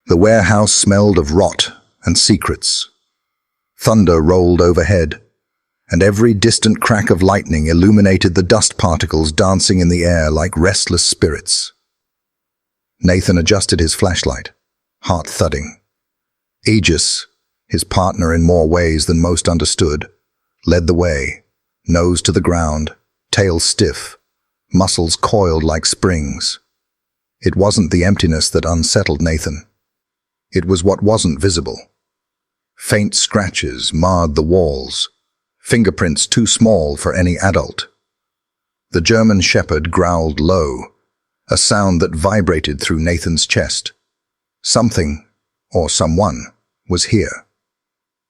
The warehouse smelled of rot and secrets. Thunder rolled overhead, and every distant crack of lightning illuminated the dust particles dancing in the air like restless spirits. Nathan adjusted his flashlight, heart thudding. Aegis, his partner in more ways than most understood, led the way, nose to the ground, tail stiff, muscles coiled like springs. It wasn't the emptiness that unsettled Nathan. It was what wasn't visible. Faint scratches marred the walls, fingerprints too small for any adult. The German shepherd growled low, a sound that vibrated through Nathan's chest. Something, or someone, was here.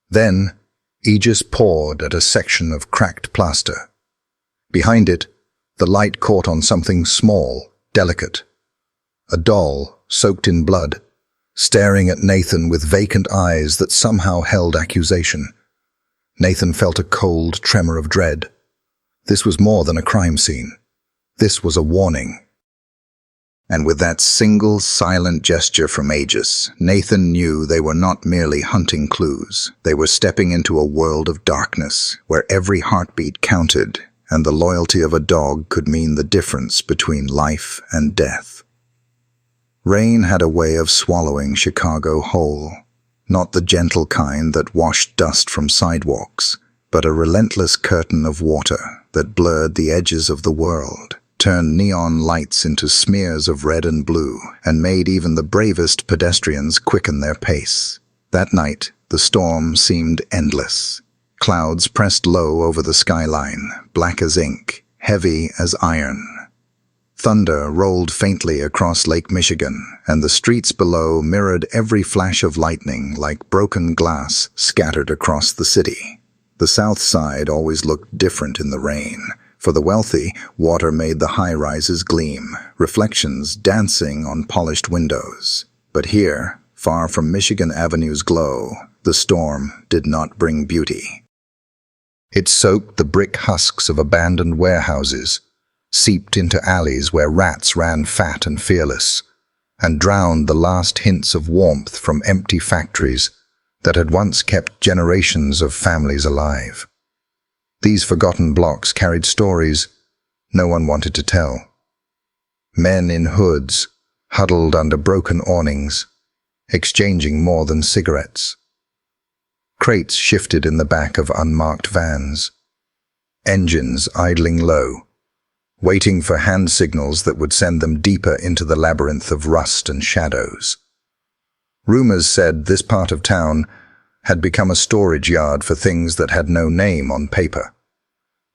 Then, Aegis pawed at a section of cracked plaster. Behind it, the light caught on something small, delicate. A doll, soaked in blood, staring at Nathan with vacant eyes that somehow held accusation. Nathan felt a cold tremor of dread. This was more than a crime scene. This was a warning. And with that single, silent gesture from Aegis, Nathan knew they were not merely hunting clues. They were stepping into a world of darkness, where every heartbeat counted, and the loyalty of a dog could mean the difference between life and death. Rain had a way of swallowing Chicago whole. Not the gentle kind that washed dust from sidewalks, but a relentless curtain of water that blurred the edges of the world, turned neon lights into smears of red and blue, and made even the bravest pedestrians quicken their pace. That night, the storm seemed endless. Clouds pressed low over the skyline, black as ink, heavy as iron. Thunder rolled faintly across Lake Michigan, and the streets below mirrored every flash of lightning like broken glass scattered across the city. The South Side always looked different in the rain. For the wealthy, water made the high-rises gleam, reflections dancing on polished windows. But here, far from Michigan Avenue's glow, the storm did not bring beauty. It soaked the brick husks of abandoned warehouses, seeped into alleys where rats ran fat and fearless, and drowned the last hints of warmth from empty factories that had once kept generations of families alive. These forgotten blocks carried stories no one wanted to tell. Men in hoods, huddled under broken awnings, exchanging more than cigarettes. Crates shifted in the back of unmarked vans. Engines idling low, waiting for hand signals that would send them deeper into the labyrinth of rust and shadows. Rumors said this part of town had become a storage yard for things that had no name on paper.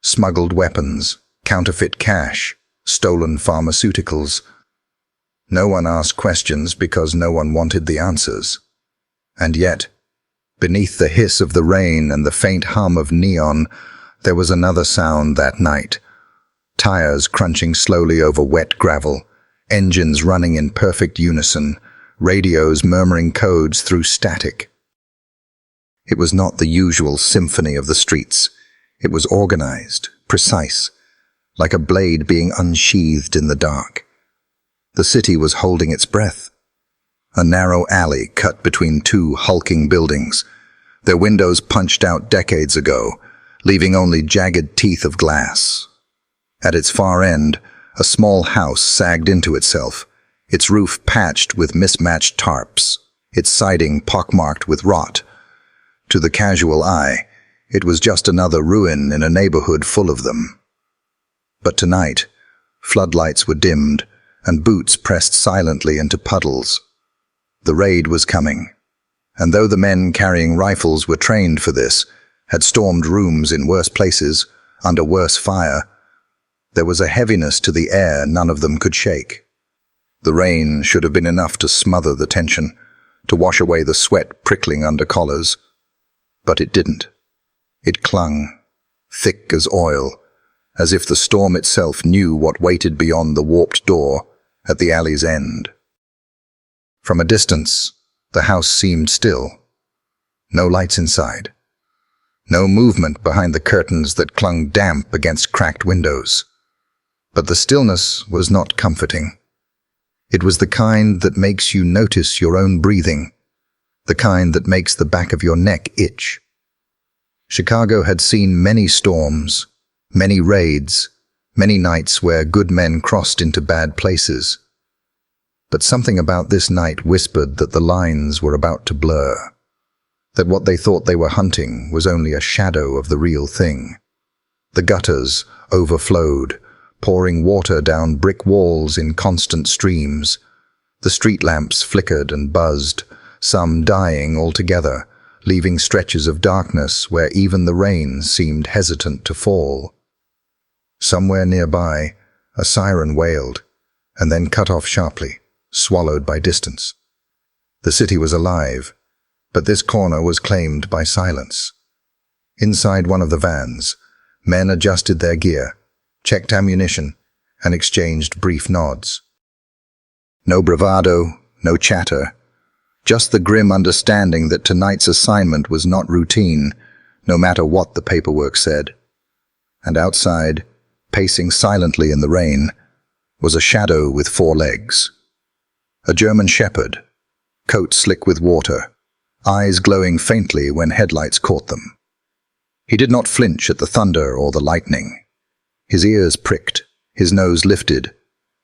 Smuggled weapons, counterfeit cash, stolen pharmaceuticals. No one asked questions because no one wanted the answers. And yet, beneath the hiss of the rain and the faint hum of neon, there was another sound that night. Tires crunching slowly over wet gravel, engines running in perfect unison, radios murmuring codes through static. It was not the usual symphony of the streets. It was organized, precise, like a blade being unsheathed in the dark. The city was holding its breath. A narrow alley cut between two hulking buildings, their windows punched out decades ago, leaving only jagged teeth of glass. At its far end, a small house sagged into itself, its roof patched with mismatched tarps, its siding pockmarked with rot. To the casual eye, it was just another ruin in a neighborhood full of them. But tonight, floodlights were dimmed, and boots pressed silently into puddles. The raid was coming, and though the men carrying rifles were trained for this, had stormed rooms in worse places, under worse fire, there was a heaviness to the air none of them could shake. The rain should have been enough to smother the tension, to wash away the sweat prickling under collars. But it didn't. It clung, thick as oil, as if the storm itself knew what waited beyond the warped door at the alley's end. From a distance, the house seemed still. No lights inside. No movement behind the curtains that clung damp against cracked windows. But the stillness was not comforting. It was the kind that makes you notice your own breathing, the kind that makes the back of your neck itch. Chicago had seen many storms, many raids, many nights where good men crossed into bad places. But something about this night whispered that the lines were about to blur, that what they thought they were hunting was only a shadow of the real thing. The gutters overflowed, pouring water down brick walls in constant streams. The street lamps flickered and buzzed, some dying altogether, leaving stretches of darkness where even the rain seemed hesitant to fall. Somewhere nearby, a siren wailed, and then cut off sharply, swallowed by distance. The city was alive, but this corner was claimed by silence. Inside one of the vans, men adjusted their gear, checked ammunition, and exchanged brief nods. No bravado, no chatter, just the grim understanding that tonight's assignment was not routine, no matter what the paperwork said. And outside, pacing silently in the rain, was a shadow with 4 legs. A German shepherd, coat slick with water, eyes glowing faintly when headlights caught them. He did not flinch at the thunder or the lightning. His ears pricked, his nose lifted,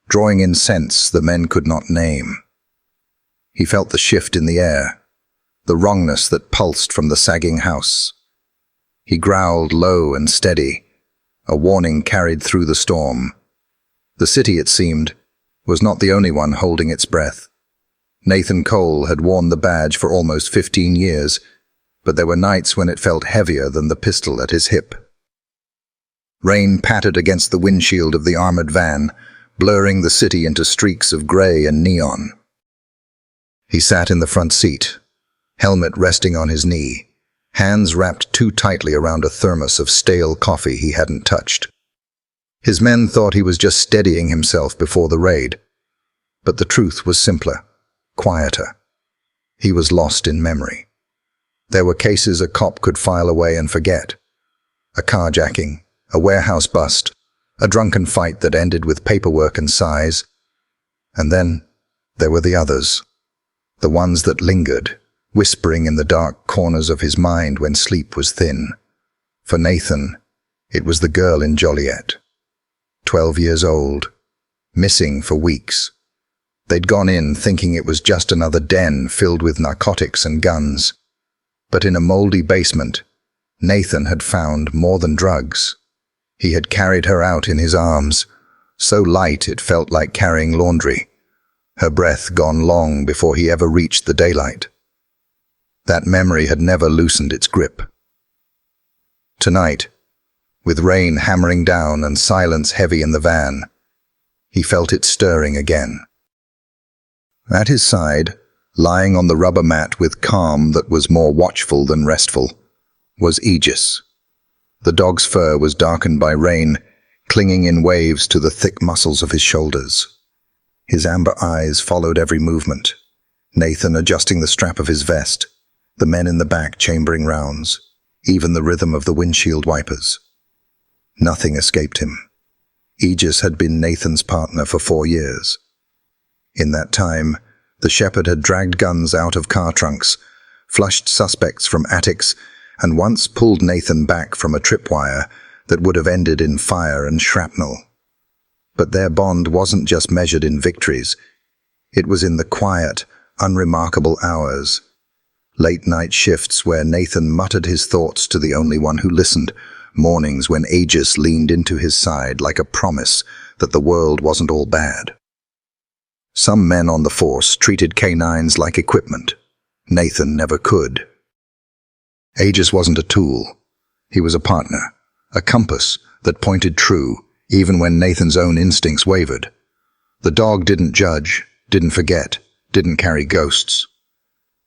drawing in scents the men could not name. He felt the shift in the air, the wrongness that pulsed from the sagging house. He growled low and steady, a warning carried through the storm. The city, it seemed, was not the only one holding its breath. Nathan Cole had worn the badge for almost 15 years, but there were nights when it felt heavier than the pistol at his hip. Rain pattered against the windshield of the armored van, blurring the city into streaks of gray and neon. He sat in the front seat, helmet resting on his knee, hands wrapped too tightly around a thermos of stale coffee he hadn't touched. His men thought he was just steadying himself before the raid, but the truth was simpler, quieter. He was lost in memory. There were cases a cop could file away and forget. A carjacking, a warehouse bust, a drunken fight that ended with paperwork and sighs. And then there were the others, the ones that lingered, whispering in the dark corners of his mind when sleep was thin. For Nathan, it was the girl in Joliet, 12 years old, missing for weeks. They'd gone in thinking it was just another den filled with narcotics and guns. But in a moldy basement, Nathan had found more than drugs. He had carried her out in his arms, so light it felt like carrying laundry, her breath gone long before he ever reached the daylight. That memory had never loosened its grip. Tonight, with rain hammering down and silence heavy in the van, he felt it stirring again. At his side, lying on the rubber mat with calm that was more watchful than restful, was Aegis. The dog's fur was darkened by rain, clinging in waves to the thick muscles of his shoulders. His amber eyes followed every movement, Nathan adjusting the strap of his vest, the men in the back chambering rounds, even the rhythm of the windshield wipers. Nothing escaped him. Aegis had been Nathan's partner for 4 years. In that time, the shepherd had dragged guns out of car trunks, flushed suspects from attics, and once pulled Nathan back from a tripwire that would have ended in fire and shrapnel. But their bond wasn't just measured in victories. It was in the quiet, unremarkable hours. Late-night shifts where Nathan muttered his thoughts to the only one who listened, mornings when Aegis leaned into his side like a promise that the world wasn't all bad. Some men on the force treated canines like equipment. Nathan never could. Aegis wasn't a tool. He was a partner, a compass that pointed true, even when Nathan's own instincts wavered. The dog didn't judge, didn't forget, didn't carry ghosts.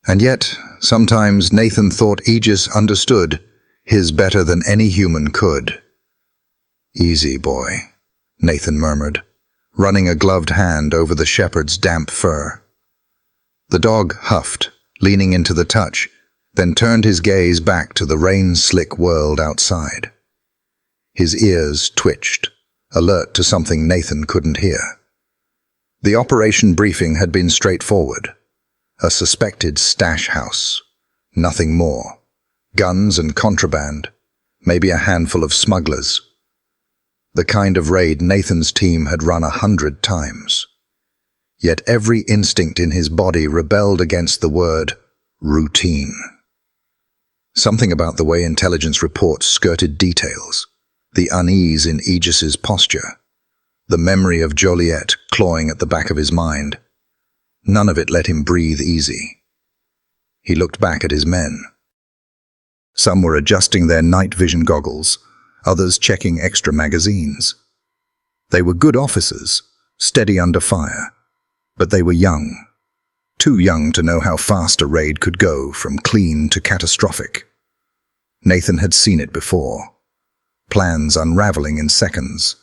And yet, sometimes Nathan thought Aegis understood his better than any human could. "Easy, boy," Nathan murmured, running a gloved hand over the shepherd's damp fur. The dog huffed, leaning into the touch, then turned his gaze back to the rain-slick world outside. His ears twitched, alert to something Nathan couldn't hear. The operation briefing had been straightforward. A suspected stash house. Nothing more. Guns and contraband. Maybe a handful of smugglers. The kind of raid Nathan's team had run 100 times. Yet every instinct in his body rebelled against the word routine. Something about the way intelligence reports skirted details, the unease in Aegis's posture, the memory of Joliet clawing at the back of his mind. None of it let him breathe easy. He looked back at his men. Some were adjusting their night vision goggles, others checking extra magazines. They were good officers, steady under fire, but they were young. Too young to know how fast a raid could go from clean to catastrophic. Nathan had seen it before. Plans unraveling in seconds,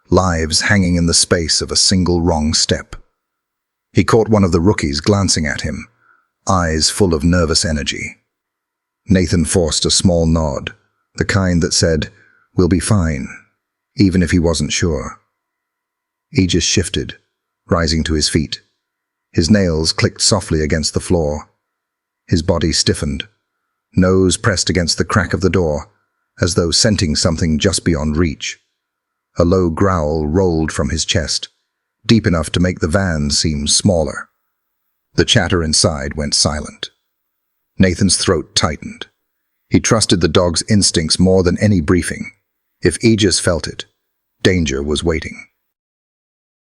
lives hanging in the space of a single wrong step. He caught one of the rookies glancing at him, eyes full of nervous energy. Nathan forced a small nod, the kind that said, "We'll be fine," even if he wasn't sure. Aegis shifted, rising to his feet. His nails clicked softly against the floor. His body stiffened, nose pressed against the crack of the door, as though scenting something just beyond reach. A low growl rolled from his chest, deep enough to make the van seem smaller. The chatter inside went silent. Nathan's throat tightened. He trusted the dog's instincts more than any briefing. If Aegis felt it, danger was waiting.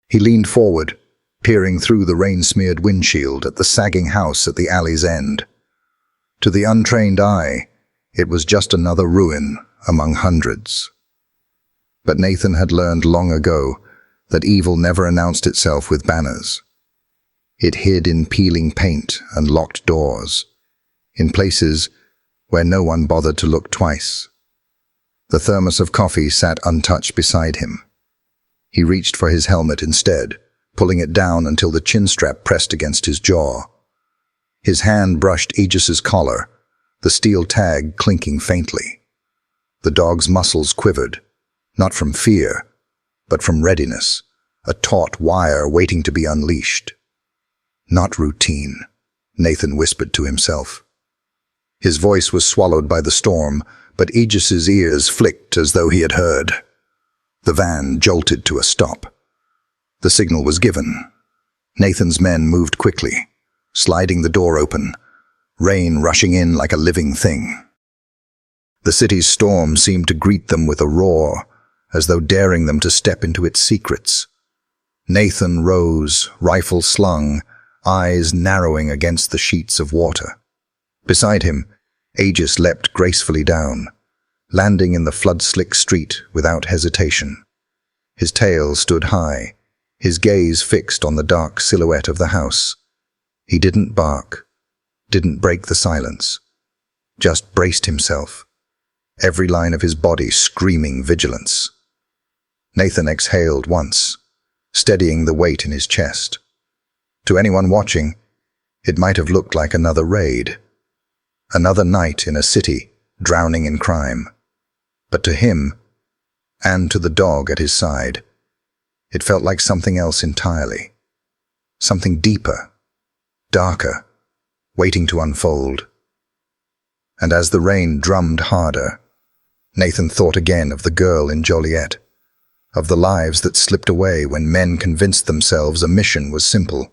He leaned forward, peering through the rain-smeared windshield at the sagging house at the alley's end. To the untrained eye, it was just another ruin among hundreds. But Nathan had learned long ago that evil never announced itself with banners. It hid in peeling paint and locked doors, in places where no one bothered to look twice. The thermos of coffee sat untouched beside him. He reached for his helmet instead, pulling it down until the chin strap pressed against his jaw. His hand brushed Aegis's collar, the steel tag clinking faintly. The dog's muscles quivered, not from fear, but from readiness, a taut wire waiting to be unleashed. Not routine, Nathan whispered to himself. His voice was swallowed by the storm, but Aegis's ears flicked as though he had heard. The van jolted to a stop. The signal was given. Nathan's men moved quickly, sliding the door open, rain rushing in like a living thing. The city's storm seemed to greet them with a roar, as though daring them to step into its secrets. Nathan rose, rifle slung, eyes narrowing against the sheets of water. Beside him, Aegis leapt gracefully down, landing in the flood-slick street without hesitation. His tail stood high, his gaze fixed on the dark silhouette of the house. He didn't bark, didn't break the silence, just braced himself, every line of his body screaming vigilance. Nathan exhaled once, steadying the weight in his chest. To anyone watching, it might have looked like another raid, another night in a city drowning in crime. But to him, and to the dog at his side, it felt like something else entirely. Something deeper, darker, waiting to unfold. And as the rain drummed harder, Nathan thought again of the girl in Joliet, of the lives that slipped away when men convinced themselves a mission was simple.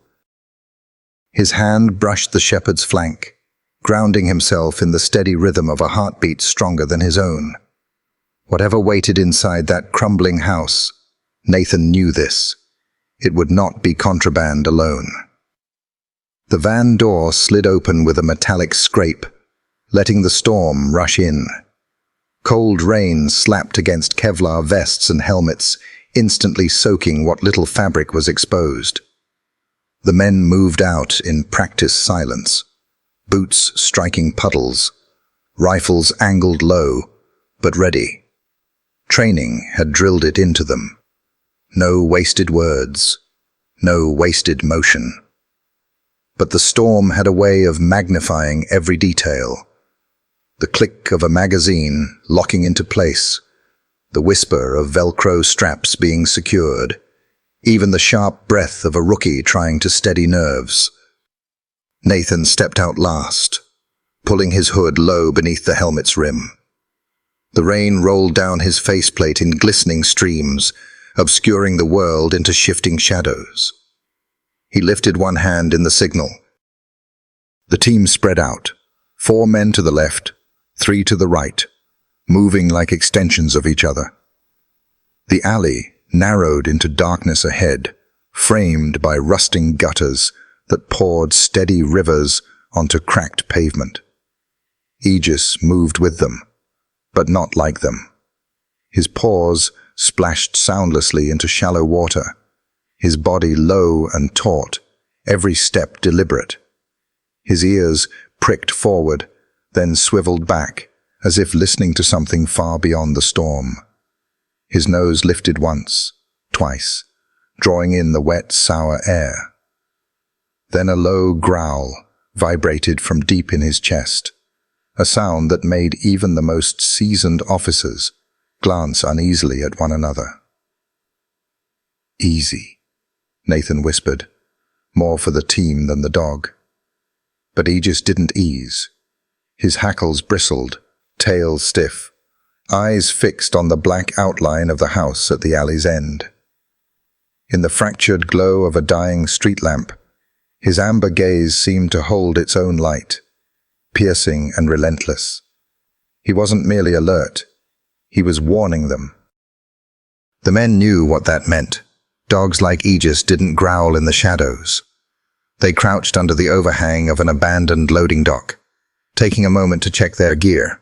His hand brushed the shepherd's flank, grounding himself in the steady rhythm of a heartbeat stronger than his own. Whatever waited inside that crumbling house, Nathan knew this. It would not be contraband alone. The van door slid open with a metallic scrape, letting the storm rush in. Cold rain slapped against Kevlar vests and helmets, instantly soaking what little fabric was exposed. The men moved out in practiced silence, boots striking puddles, rifles angled low, but ready. Training had drilled it into them. No wasted words, no wasted motion. But the storm had a way of magnifying every detail. The click of a magazine locking into place, the whisper of Velcro straps being secured, even the sharp breath of a rookie trying to steady nerves. Nathan stepped out last, pulling his hood low beneath the helmet's rim. The rain rolled down his faceplate in glistening streams, obscuring the world into shifting shadows. He lifted one hand in the signal. The team spread out, 4 men to the left, 3 to the right, moving like extensions of each other. The alley narrowed into darkness ahead, framed by rusting gutters that poured steady rivers onto cracked pavement. Aegis moved with them, but not like them. His paws splashed soundlessly into shallow water, his body low and taut, every step deliberate. His ears pricked forward, then swiveled back, as if listening to something far beyond the storm. His nose lifted once, twice, drawing in the wet, sour air. Then a low growl vibrated from deep in his chest, a sound that made even the most seasoned officers glance uneasily at one another. "Easy," Nathan whispered, more for the team than the dog. But Aegis didn't ease. His hackles bristled, tail stiff, eyes fixed on the black outline of the house at the alley's end. In the fractured glow of a dying street lamp, his amber gaze seemed to hold its own light, piercing and relentless. He wasn't merely alert, he was warning them. The men knew what that meant. Dogs like Aegis didn't growl in the shadows. They crouched under the overhang of an abandoned loading dock, taking a moment to check their gear.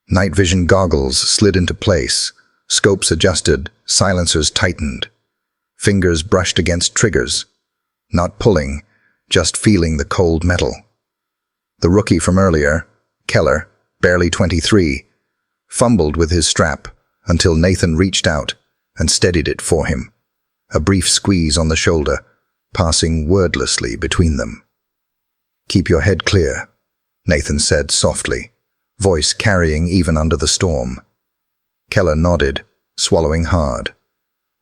Night vision goggles slid into place, scopes adjusted, silencers tightened. Fingers brushed against triggers, not pulling, just feeling the cold metal. The rookie from earlier, Keller, barely 23, fumbled with his strap until Nathan reached out and steadied it for him, a brief squeeze on the shoulder, passing wordlessly between them. "Keep your head clear," Nathan said softly, voice carrying even under the storm. Keller nodded, swallowing hard.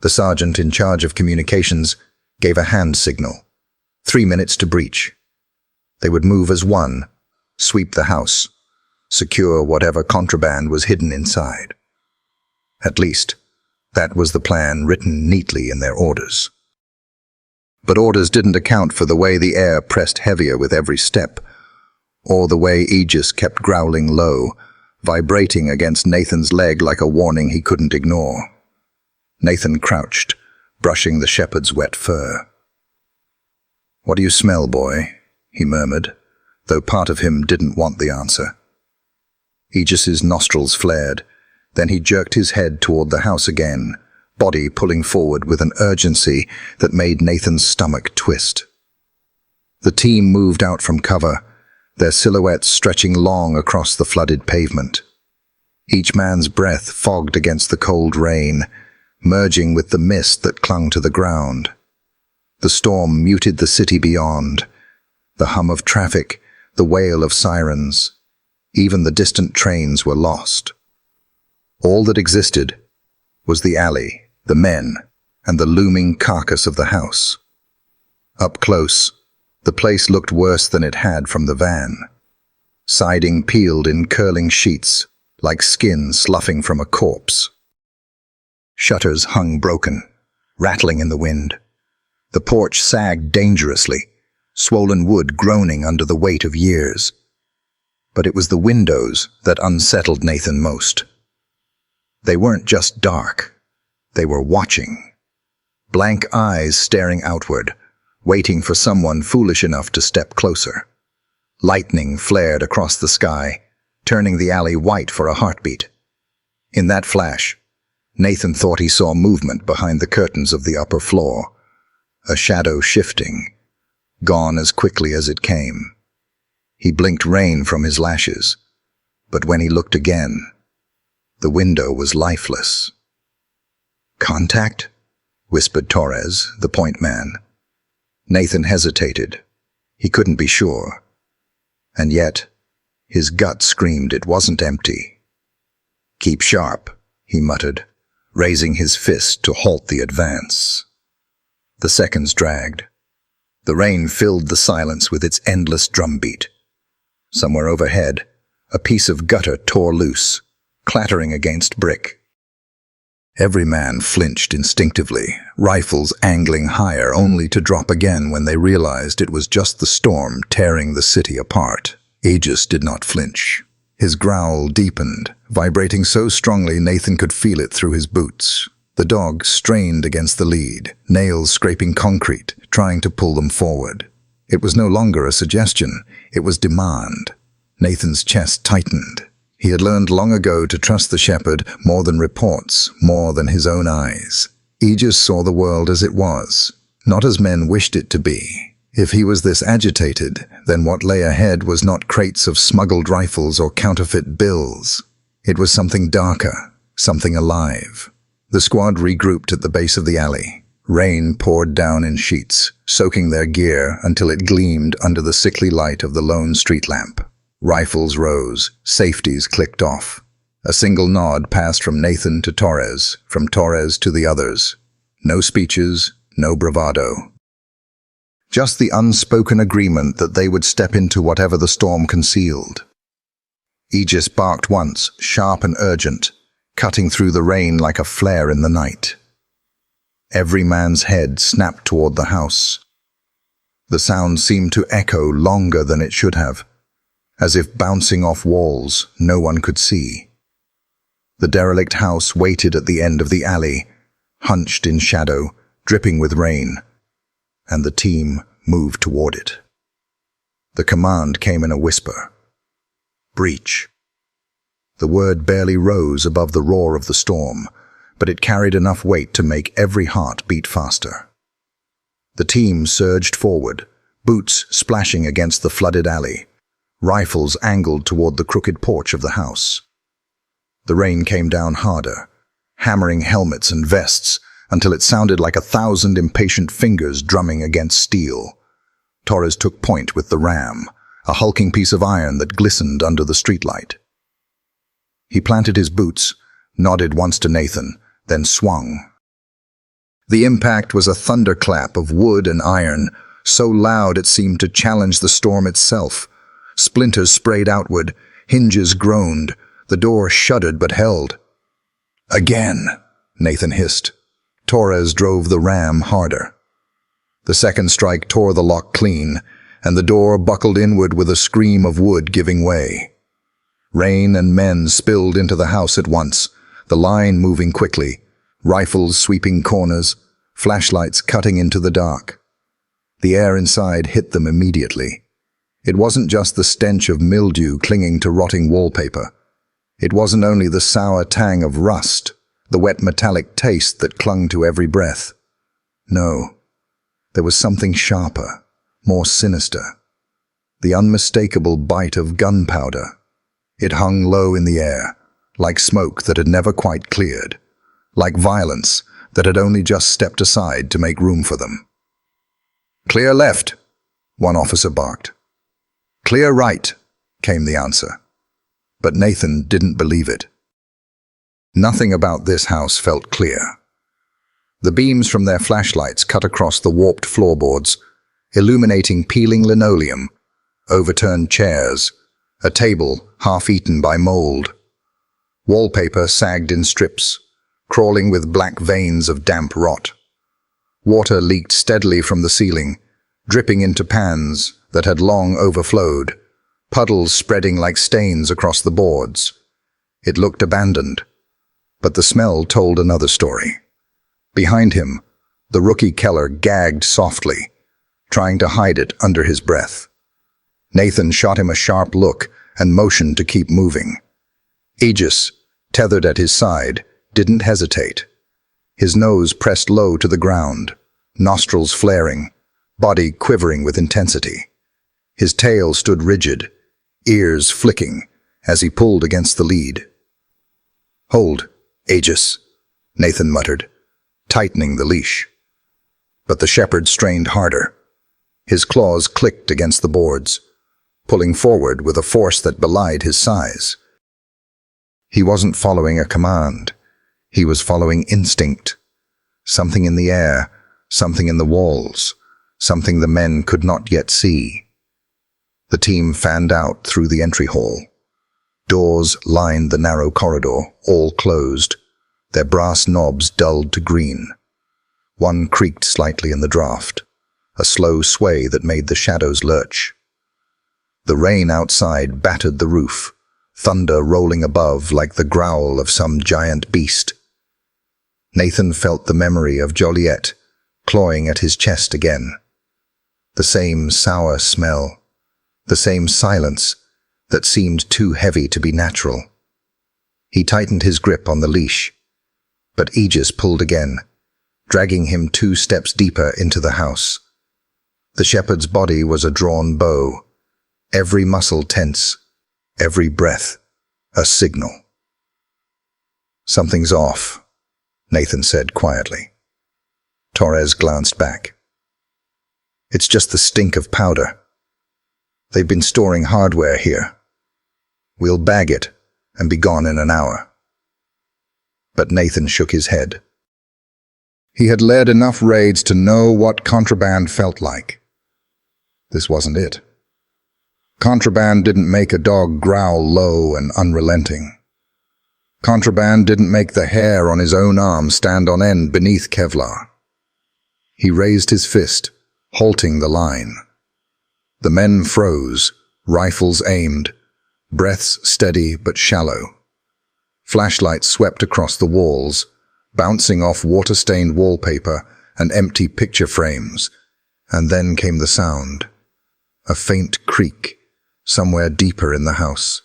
The sergeant in charge of communications gave a hand signal. 3 minutes to breach. They would move as one, sweep the house, secure whatever contraband was hidden inside. At least, that was the plan written neatly in their orders. But orders didn't account for the way the air pressed heavier with every step, or the way Aegis kept growling low, vibrating against Nathan's leg like a warning he couldn't ignore. Nathan crouched, brushing the shepherd's wet fur. "What do you smell, boy?" he murmured, though part of him didn't want the answer. Aegis's nostrils flared, then he jerked his head toward the house again, body pulling forward with an urgency that made Nathan's stomach twist. The team moved out from cover, their silhouettes stretching long across the flooded pavement. Each man's breath fogged against the cold rain, merging with the mist that clung to the ground. The storm muted the city beyond, the hum of traffic, the wail of sirens. Even the distant trains were lost. All that existed was the alley, the men, and the looming carcass of the house. Up close, the place looked worse than it had from the van. Siding peeled in curling sheets, like skin sloughing from a corpse. Shutters hung broken, rattling in the wind. The porch sagged dangerously, swollen wood groaning under the weight of years. But it was the windows that unsettled Nathan most. They weren't just dark, they were watching. Blank eyes staring outward, waiting for someone foolish enough to step closer. Lightning flared across the sky, turning the alley white for a heartbeat. In that flash, Nathan thought he saw movement behind the curtains of the upper floor, a shadow shifting, gone as quickly as it came. He blinked rain from his lashes, but when he looked again, the window was lifeless. "Contact?" whispered Torres, the point man. Nathan hesitated. He couldn't be sure. And yet, his gut screamed it wasn't empty. "Keep sharp," he muttered, raising his fist to halt the advance. The seconds dragged. The rain filled the silence with its endless drumbeat. Somewhere overhead, a piece of gutter tore loose, clattering against brick. Every man flinched instinctively, rifles angling higher only to drop again when they realized it was just the storm tearing the city apart. Aegis did not flinch. His growl deepened, vibrating so strongly Nathan could feel it through his boots. The dog strained against the lead, nails scraping concrete, trying to pull them forward. It was no longer a suggestion, it was demand. Nathan's chest tightened. He had learned long ago to trust the shepherd more than reports, more than his own eyes. Aegis saw the world as it was, not as men wished it to be. If he was this agitated, then what lay ahead was not crates of smuggled rifles or counterfeit bills. It was something darker, something alive. The squad regrouped at the base of the alley. Rain poured down in sheets, soaking their gear until it gleamed under the sickly light of the lone street lamp. Rifles rose, safeties clicked off. A single nod passed from Nathan to Torres, from Torres to the others. No speeches, no bravado. Just the unspoken agreement that they would step into whatever the storm concealed. Aegis barked once, sharp and urgent, cutting through the rain like a flare in the night. Every man's head snapped toward the house. The sound seemed to echo longer than it should have, as if bouncing off walls no one could see. The derelict house waited at the end of the alley, hunched in shadow, dripping with rain, and the team moved toward it. The command came in a whisper. Breach. The word barely rose above the roar of the storm, but it carried enough weight to make every heart beat faster. The team surged forward, boots splashing against the flooded alley, rifles angled toward the crooked porch of the house. The rain came down harder, hammering helmets and vests until it sounded like 1,000 impatient fingers drumming against steel. Torres took point with the ram, a hulking piece of iron that glistened under the streetlight. He planted his boots, nodded once to Nathan, then swung. The impact was a thunderclap of wood and iron, so loud it seemed to challenge the storm itself. Splinters sprayed outward, hinges groaned, the door shuddered but held. Again, Nathan hissed. Torres drove the ram harder. The second strike tore the lock clean, and the door buckled inward with a scream of wood giving way. Rain and men spilled into the house at once, the line moving quickly, rifles sweeping corners, flashlights cutting into the dark. The air inside hit them immediately. It wasn't just the stench of mildew clinging to rotting wallpaper. It wasn't only the sour tang of rust, the wet metallic taste that clung to every breath. No, there was something sharper, more sinister. The unmistakable bite of gunpowder. It hung low in the air, like smoke that had never quite cleared, like violence that had only just stepped aside to make room for them. "Clear left," one officer barked. "Clear right," came the answer. But Nathan didn't believe it. Nothing about this house felt clear. The beams from their flashlights cut across the warped floorboards, illuminating peeling linoleum, overturned chairs, a table half-eaten by mold. Wallpaper sagged in strips, crawling with black veins of damp rot. Water leaked steadily from the ceiling, dripping into pans that had long overflowed, puddles spreading like stains across the boards. It looked abandoned, but the smell told another story. Behind him, the rookie Keller gagged softly, trying to hide it under his breath. Nathan shot him a sharp look and motioned to keep moving. Aegis, tethered at his side, didn't hesitate. His nose pressed low to the ground, nostrils flaring, body quivering with intensity. His tail stood rigid, ears flicking as he pulled against the lead. "Hold, Aegis," Nathan muttered, tightening the leash. But the shepherd strained harder. His claws clicked against the boards, pulling forward with a force that belied his size. He wasn't following a command. He was following instinct. Something in the air, something in the walls, something the men could not yet see. The team fanned out through the entry hall. Doors lined the narrow corridor, all closed, their brass knobs dulled to green. One creaked slightly in the draught, a slow sway that made the shadows lurch. The rain outside battered the roof, thunder rolling above like the growl of some giant beast. Nathan felt the memory of Joliet clawing at his chest again. The same sour smell, the same silence that seemed too heavy to be natural. He tightened his grip on the leash, but Aegis pulled again, dragging him 2 steps deeper into the house. The shepherd's body was a drawn bow, every muscle tense, every breath a signal. "Something's off," Nathan said quietly. Torres glanced back. "It's just the stink of powder. They've been storing hardware here. We'll bag it and be gone in an hour." But Nathan shook his head. He had led enough raids to know what contraband felt like. This wasn't it. Contraband didn't make a dog growl low and unrelenting. Contraband didn't make the hair on his own arm stand on end beneath Kevlar. He raised his fist, halting the line. The men froze, rifles aimed, breaths steady but shallow. Flashlights swept across the walls, bouncing off water-stained wallpaper and empty picture frames, and then came the sound. A faint creak, somewhere deeper in the house.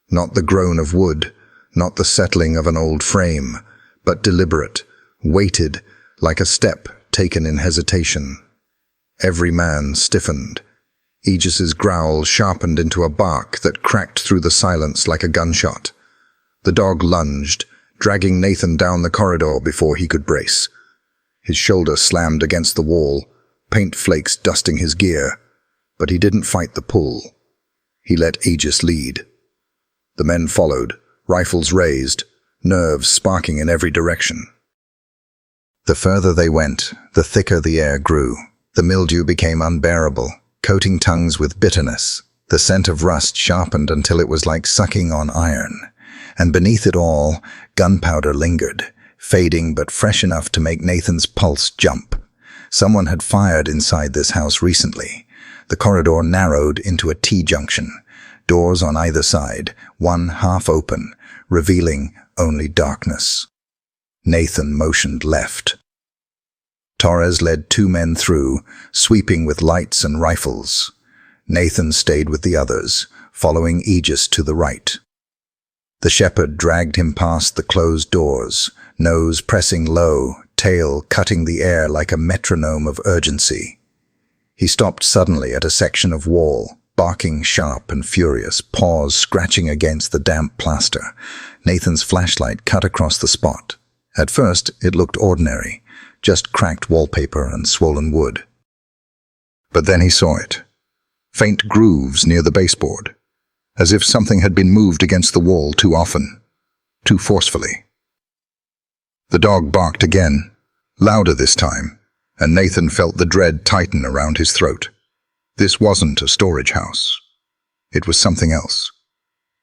Not the groan of wood, not the settling of an old frame, but deliberate, weighted, like a step taken in hesitation. Every man stiffened. Aegis's growl sharpened into a bark that cracked through the silence like a gunshot. The dog lunged, dragging Nathan down the corridor before he could brace. His shoulder slammed against the wall, paint flakes dusting his gear, but he didn't fight the pull. He let Aegis lead. The men followed, rifles raised, nerves sparking in every direction. The further they went, the thicker the air grew. The mildew became unbearable, coating tongues with bitterness. The scent of rust sharpened until it was like sucking on iron. And beneath it all, gunpowder lingered, fading but fresh enough to make Nathan's pulse jump. Someone had fired inside this house recently. The corridor narrowed into a T-junction, doors on either side, one half open, revealing only darkness. Nathan motioned left. Torres led 2 men through, sweeping with lights and rifles. Nathan stayed with the others, following Aegis to the right. The shepherd dragged him past the closed doors, nose pressing low, tail cutting the air like a metronome of urgency. He stopped suddenly at a section of wall, barking sharp and furious, paws scratching against the damp plaster. Nathan's flashlight cut across the spot. At first, it looked ordinary, just cracked wallpaper and swollen wood. But then he saw it. Faint grooves near the baseboard, as if something had been moved against the wall too often, too forcefully. The dog barked again, louder this time, and Nathan felt the dread tighten around his throat. This wasn't a storage house. It was something else.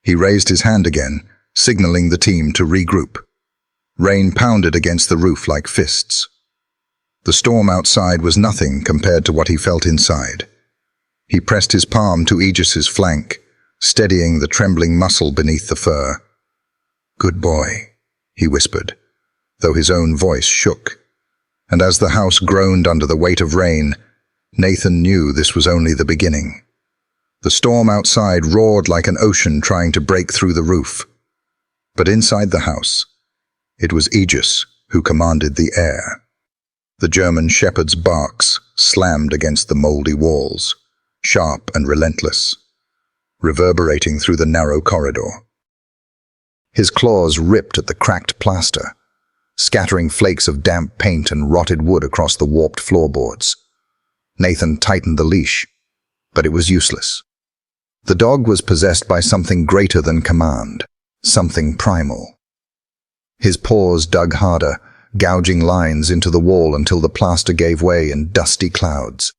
He raised his hand again, signaling the team to regroup. Rain pounded against the roof like fists. The storm outside was nothing compared to what he felt inside. He pressed his palm to Aegis's flank, steadying the trembling muscle beneath the fur. "Good boy," he whispered, though his own voice shook. And as the house groaned under the weight of rain, Nathan knew this was only the beginning. The storm outside roared like an ocean trying to break through the roof. But inside the house, it was Aegis who commanded the air. The German shepherd's barks slammed against the moldy walls, sharp and relentless, reverberating through the narrow corridor. His claws ripped at the cracked plaster, scattering flakes of damp paint and rotted wood across the warped floorboards. Nathan tightened the leash, but it was useless. The dog was possessed by something greater than command, something primal. His paws dug harder, gouging lines into the wall until the plaster gave way in dusty clouds.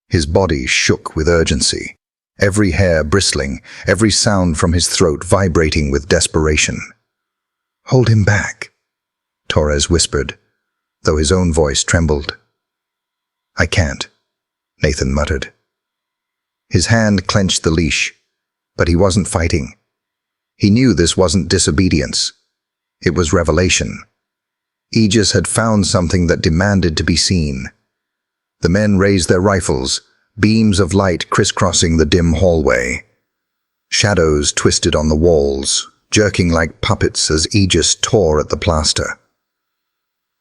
His body shook with urgency, every hair bristling, every sound from his throat vibrating with desperation. "Hold him back," Torres whispered, though his own voice trembled. "I can't," Nathan muttered. His hand clenched the leash, but he wasn't fighting. He knew this wasn't disobedience. It was revelation. Aegis had found something that demanded to be seen. The men raised their rifles, beams of light crisscrossing the dim hallway. Shadows twisted on the walls, jerking like puppets as Aegis tore at the plaster.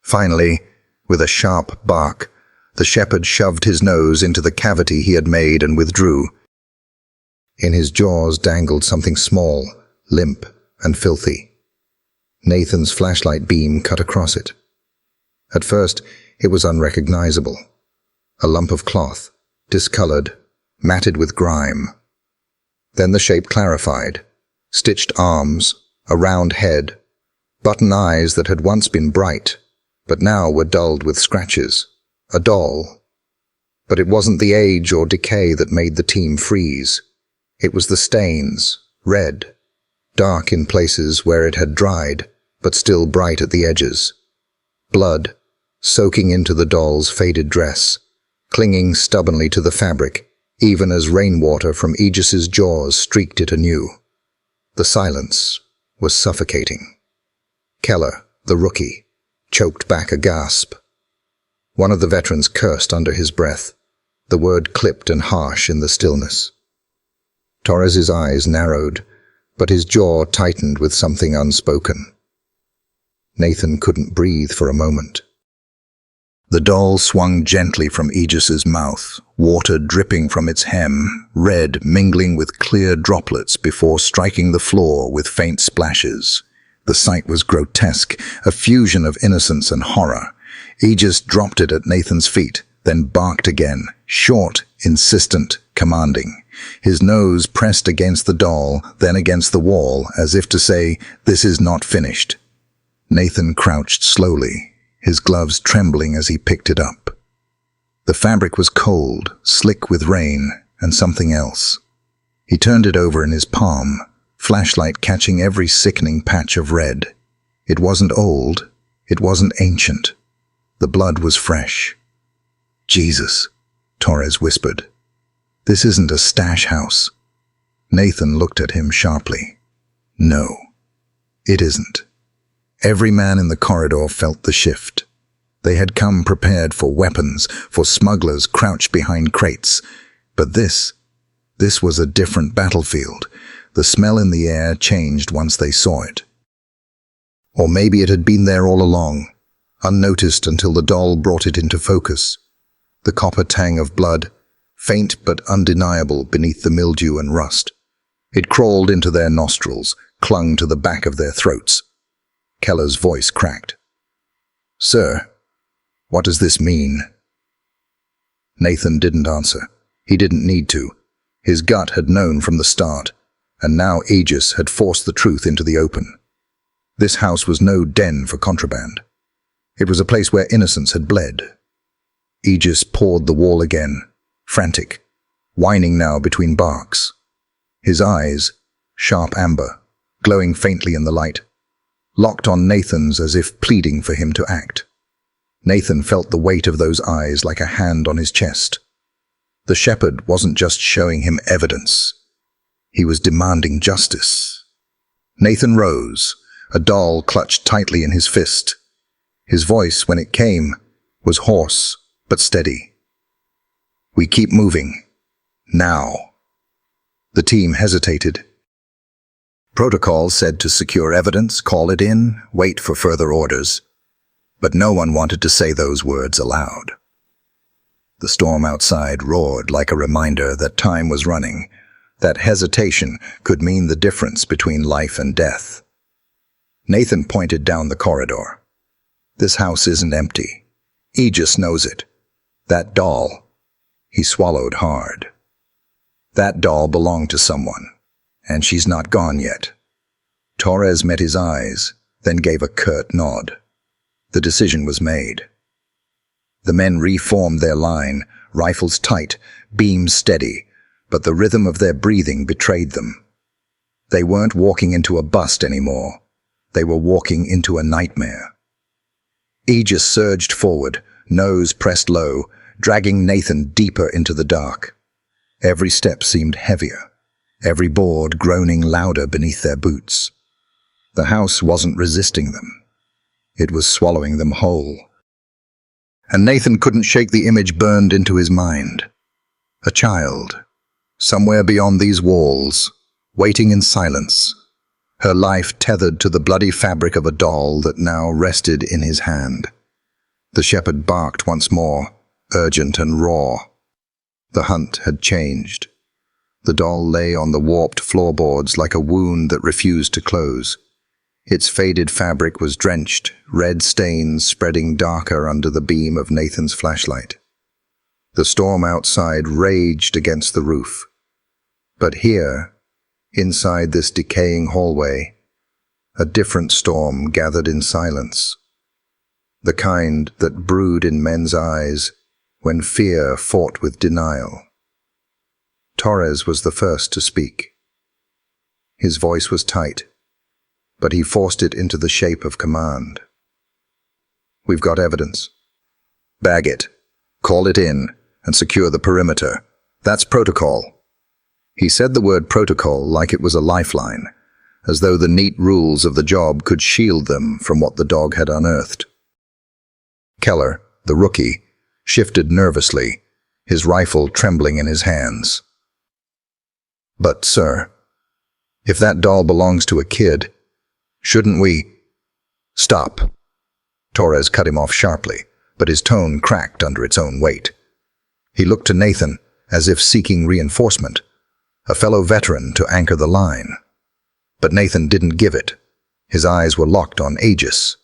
Finally, with a sharp bark, the shepherd shoved his nose into the cavity he had made and withdrew. In his jaws dangled something small, limp, and filthy. Nathan's flashlight beam cut across it. At first, it was unrecognizable. A lump of cloth, discolored, matted with grime. Then the shape clarified. Stitched arms, a round head, button eyes that had once been bright, but now were dulled with scratches. A doll. But it wasn't the age or decay that made the team freeze. It was the stains, red, dark in places where it had dried, but still bright at the edges. Blood, soaking into the doll's faded dress, clinging stubbornly to the fabric, even as rainwater from Aegis's jaws streaked it anew. The silence was suffocating. Keller, the rookie, choked back a gasp. One of the veterans cursed under his breath, the word clipped and harsh in the stillness. Torres's eyes narrowed, but his jaw tightened with something unspoken. Nathan couldn't breathe for a moment. The doll swung gently from Aegis's mouth, water dripping from its hem, red mingling with clear droplets before striking the floor with faint splashes. The sight was grotesque, a fusion of innocence and horror. Aegis dropped it at Nathan's feet, then barked again, short, insistent, commanding. His nose pressed against the doll, then against the wall, as if to say, "This is not finished." Nathan crouched slowly, his gloves trembling as he picked it up. The fabric was cold, slick with rain, and something else. He turned it over in his palm, flashlight catching every sickening patch of red. It wasn't old, it wasn't ancient. The blood was fresh. "Jesus," Torres whispered. "This isn't a stash house." Nathan looked at him sharply. "No, it isn't." Every man in the corridor felt the shift. They had come prepared for weapons, for smugglers crouched behind crates. But this was a different battlefield. The smell in the air changed once they saw it. Or maybe it had been there all along, unnoticed until the doll brought it into focus. The copper tang of blood, faint but undeniable beneath the mildew and rust. It crawled into their nostrils, clung to the back of their throats. Keller's voice cracked. "Sir, what does this mean?" Nathan didn't answer. He didn't need to. His gut had known from the start, and now Aegis had forced the truth into the open. This house was no den for contraband. It was a place where innocence had bled. Aegis pawed the wall again, frantic, whining now between barks. His eyes, sharp amber, glowing faintly in the light, locked on Nathan's as if pleading for him to act. Nathan felt the weight of those eyes like a hand on his chest. The shepherd wasn't just showing him evidence. He was demanding justice. Nathan rose, a doll clutched tightly in his fist. His voice, when it came, was hoarse but steady. "We keep moving. Now." The team hesitated. Protocol said to secure evidence, call it in, wait for further orders. But no one wanted to say those words aloud. The storm outside roared like a reminder that time was running, that hesitation could mean the difference between life and death. Nathan pointed down the corridor. "This house isn't empty. Aegis knows it. That doll," he swallowed hard. "That doll belonged to someone, and she's not gone yet." Torres met his eyes, then gave a curt nod. The decision was made. The men reformed their line, rifles tight, beams steady, but the rhythm of their breathing betrayed them. They weren't walking into a bust anymore. They were walking into a nightmare. Aegis surged forward, nose pressed low, dragging Nathan deeper into the dark. Every step seemed heavier, every board groaning louder beneath their boots. The house wasn't resisting them. It was swallowing them whole. And Nathan couldn't shake the image burned into his mind. A child, somewhere beyond these walls, waiting in silence, her life tethered to the bloody fabric of a doll that now rested in his hand. The shepherd barked once more, urgent and raw. The hunt had changed. The doll lay on the warped floorboards like a wound that refused to close. Its faded fabric was drenched, red stains spreading darker under the beam of Nathan's flashlight. The storm outside raged against the roof. But here, inside this decaying hallway, a different storm gathered in silence. The kind that brewed in men's eyes when fear fought with denial. Torres was the first to speak. His voice was tight, but he forced it into the shape of command. "We've got evidence. Bag it, call it in, and secure the perimeter. That's protocol." He said the word protocol like it was a lifeline, as though the neat rules of the job could shield them from what the dog had unearthed. Keller, the rookie, shifted nervously, his rifle trembling in his hands. "But, sir, if that doll belongs to a kid, shouldn't we—" "Stop." Torres cut him off sharply, but his tone cracked under its own weight. He looked to Nathan as if seeking reinforcement, a fellow veteran to anchor the line. But Nathan didn't give it. His eyes were locked on Aegis.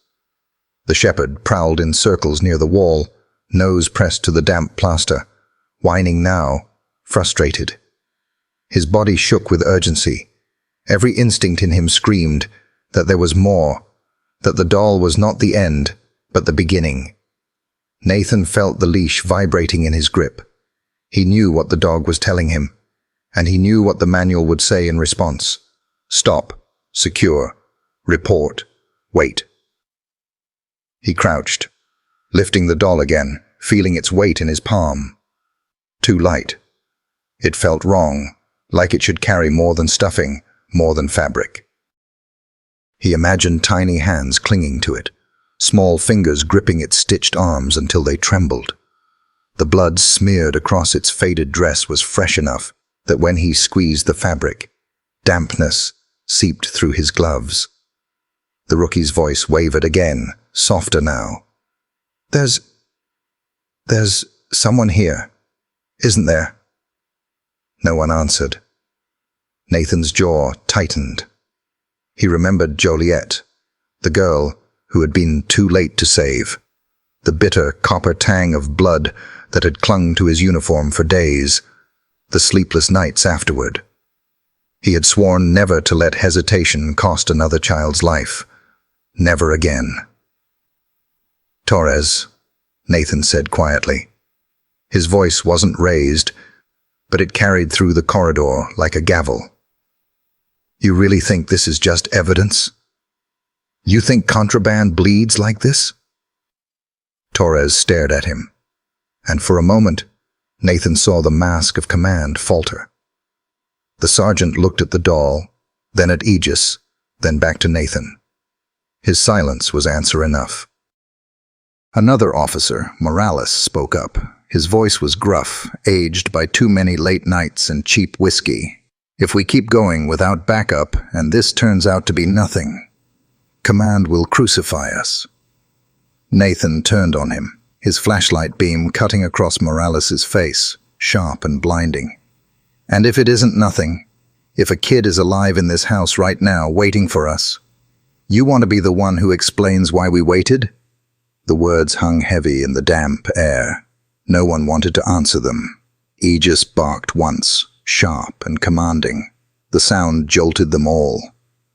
The shepherd prowled in circles near the wall, nose pressed to the damp plaster, whining now, frustrated. His body shook with urgency. Every instinct in him screamed that there was more, that the doll was not the end, but the beginning. Nathan felt the leash vibrating in his grip. He knew what the dog was telling him, and he knew what the manual would say in response. Stop, secure, report, wait. He crouched, lifting the doll again, feeling its weight in his palm. Too light. It felt wrong, like it should carry more than stuffing, more than fabric. He imagined tiny hands clinging to it, small fingers gripping its stitched arms until they trembled. The blood smeared across its faded dress was fresh enough that when he squeezed the fabric, dampness seeped through his gloves. The rookie's voice wavered again, softer now. There's someone here, isn't there?" No one answered. Nathan's jaw tightened. He remembered Joliet, the girl who had been too late to save, the bitter copper tang of blood that had clung to his uniform for days, the sleepless nights afterward. He had sworn never to let hesitation cost another child's life. Never again. "Torres," Nathan said quietly. His voice wasn't raised, but it carried through the corridor like a gavel. "You really think this is just evidence? You think contraband bleeds like this?" Torres stared at him, and for a moment, Nathan saw the mask of command falter. The sergeant looked at the doll, then at Aegis, then back to Nathan. His silence was answer enough. Another officer, Morales, spoke up. His voice was gruff, aged by too many late nights and cheap whiskey. "If we keep going without backup, and this turns out to be nothing, command will crucify us." Nathan turned on him, his flashlight beam cutting across Morales' face, sharp and blinding. "And if it isn't nothing, if a kid is alive in this house right now waiting for us, you want to be the one who explains why we waited?" The words hung heavy in the damp air. No one wanted to answer them. Aegis barked once, sharp and commanding. The sound jolted them all.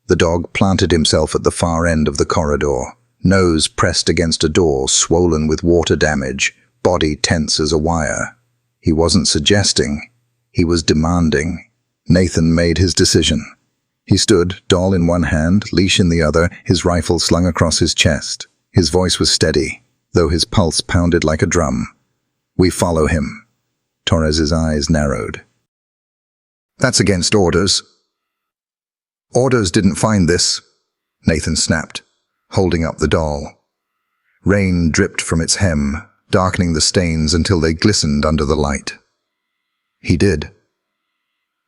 The dog planted himself at the far end of the corridor, nose pressed against a door, swollen with water damage, body tense as a wire. He wasn't suggesting, he was demanding. Nathan made his decision. He stood, doll in one hand, leash in the other, his rifle slung across his chest. His voice was steady, though his pulse pounded like a drum. "We follow him." Torres's eyes narrowed. "That's against orders." "Orders didn't find this," Nathan snapped, holding up the doll. Rain dripped from its hem, darkening the stains until they glistened under the light. "He did.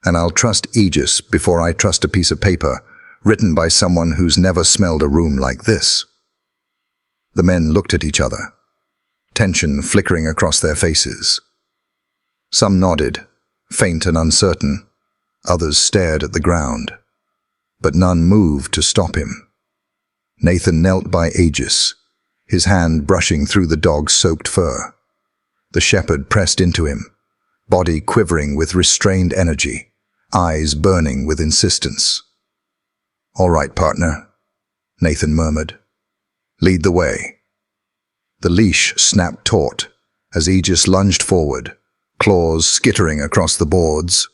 And I'll trust Aegis before I trust a piece of paper written by someone who's never smelled a room like this." The men looked at each other, tension flickering across their faces. Some nodded, faint and uncertain. Others stared at the ground. But none moved to stop him. Nathan knelt by Aegis, his hand brushing through the dog's soaked fur. The shepherd pressed into him, body quivering with restrained energy, eyes burning with insistence. "All right, partner," Nathan murmured. "Lead the way." The leash snapped taut as Aegis lunged forward, claws skittering across the boards.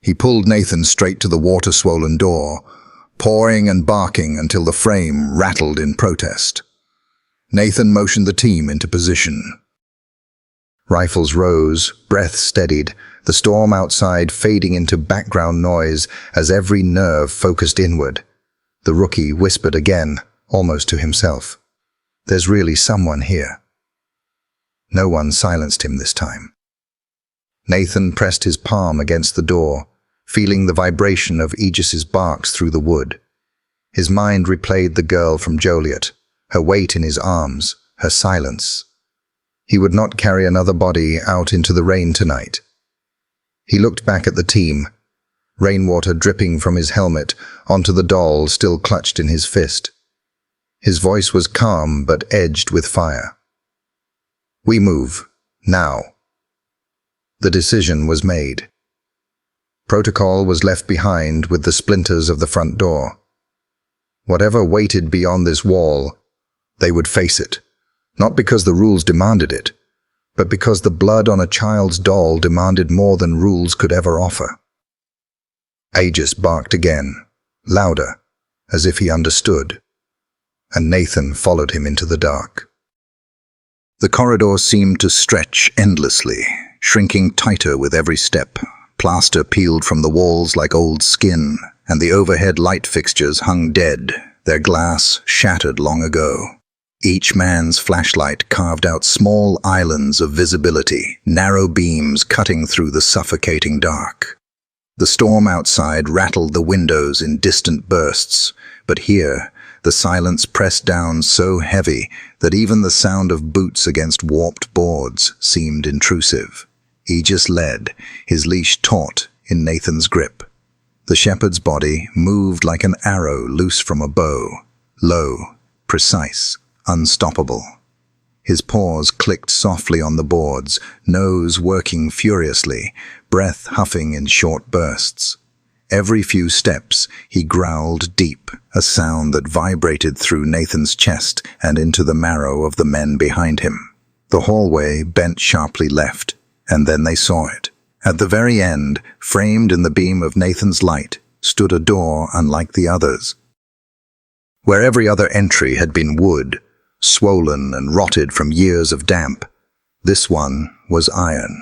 He pulled Nathan straight to the water-swollen door, pawing and barking until the frame rattled in protest. Nathan motioned the team into position. Rifles rose, breath steadied, the storm outside fading into background noise as every nerve focused inward. The rookie whispered again, almost to himself, "There's really someone here." No one silenced him this time. Nathan pressed his palm against the door, feeling the vibration of Aegis's barks through the wood. His mind replayed the girl from Joliet, her weight in his arms, her silence. He would not carry another body out into the rain tonight. He looked back at the team, rainwater dripping from his helmet onto the doll still clutched in his fist. His voice was calm but edged with fire. "We move, now." The decision was made. Protocol was left behind with the splinters of the front door. Whatever waited beyond this wall, they would face it, not because the rules demanded it, but because the blood on a child's doll demanded more than rules could ever offer. Aegis barked again, louder, as if he understood, and Nathan followed him into the dark. The corridor seemed to stretch endlessly, shrinking tighter with every step. Plaster peeled from the walls like old skin, and the overhead light fixtures hung dead, their glass shattered long ago. Each man's flashlight carved out small islands of visibility, narrow beams cutting through the suffocating dark. The storm outside rattled the windows in distant bursts, but here, the silence pressed down so heavy that even the sound of boots against warped boards seemed intrusive. Aegis led, his leash taut in Nathan's grip. The shepherd's body moved like an arrow loose from a bow, low, precise, unstoppable. His paws clicked softly on the boards, nose working furiously, breath huffing in short bursts. Every few steps, he growled deep, a sound that vibrated through Nathan's chest and into the marrow of the men behind him. The hallway bent sharply left, and then they saw it. At the very end, framed in the beam of Nathan's light, stood a door unlike the others. Where every other entry had been wood, swollen and rotted from years of damp, this one was iron.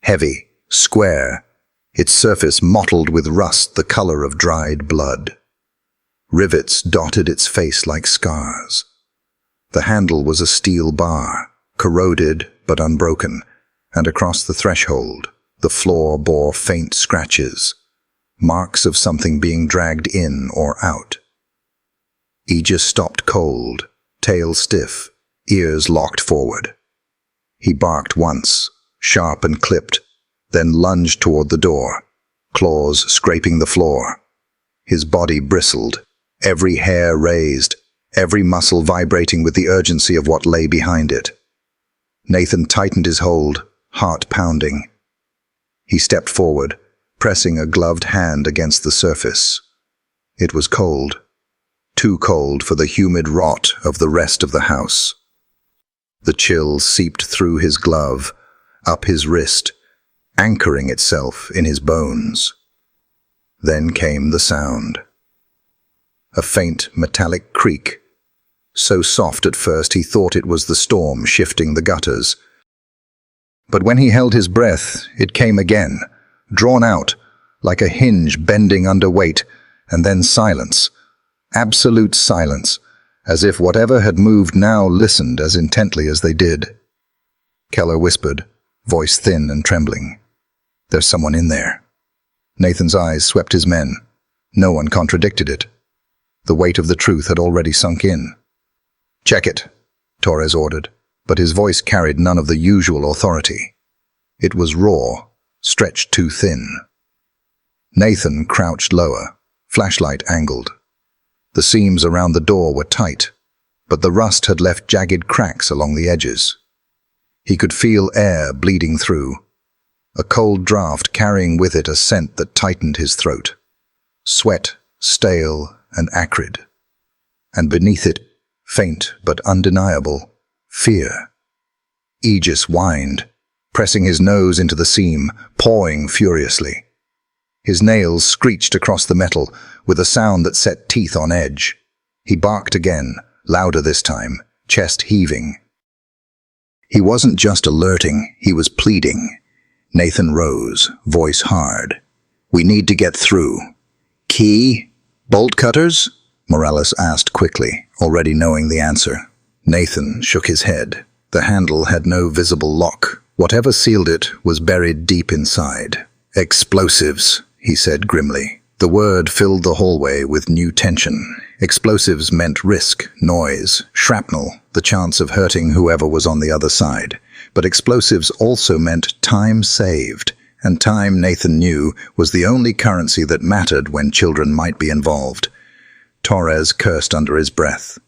Heavy, square, its surface mottled with rust the color of dried blood. Rivets dotted its face like scars. The handle was a steel bar, corroded but unbroken, and across the threshold, the floor bore faint scratches, marks of something being dragged in or out. Aegis stopped cold, tail stiff, ears locked forward. He barked once, sharp and clipped, then lunged toward the door, claws scraping the floor. His body bristled, every hair raised, every muscle vibrating with the urgency of what lay behind it. Nathan tightened his hold, heart pounding. He stepped forward, pressing a gloved hand against the surface. It was cold, too cold for the humid rot of the rest of the house. The chill seeped through his glove, up his wrist, anchoring itself in his bones. Then came the sound. A faint metallic creak, so soft at first he thought it was the storm shifting the gutters. But when he held his breath, it came again, drawn out, like a hinge bending under weight, and then silence. Absolute silence, as if whatever had moved now listened as intently as they did. Keller whispered, voice thin and trembling. "There's someone in there." Nathan's eyes swept his men. No one contradicted it. The weight of the truth had already sunk in. "Check it," Torres ordered, but his voice carried none of the usual authority. It was raw, stretched too thin. Nathan crouched lower, flashlight angled. The seams around the door were tight, but the rust had left jagged cracks along the edges. He could feel air bleeding through, a cold draft carrying with it a scent that tightened his throat. Sweat, stale and acrid. And beneath it, faint but undeniable, fear. Aegis whined, pressing his nose into the seam, pawing furiously. His nails screeched across the metal with a sound that set teeth on edge. He barked again, louder this time, chest heaving. He wasn't just alerting, he was pleading. Nathan rose, voice hard. "We need to get through." "Key? Bolt cutters?" Morales asked quickly, already knowing the answer. Nathan shook his head. The handle had no visible lock. Whatever sealed it was buried deep inside. "Explosives," he said grimly. The word filled the hallway with new tension. Explosives meant risk, noise, shrapnel, the chance of hurting whoever was on the other side. But explosives also meant time saved, and time, Nathan knew, was the only currency that mattered when children might be involved. Torres cursed under his breath.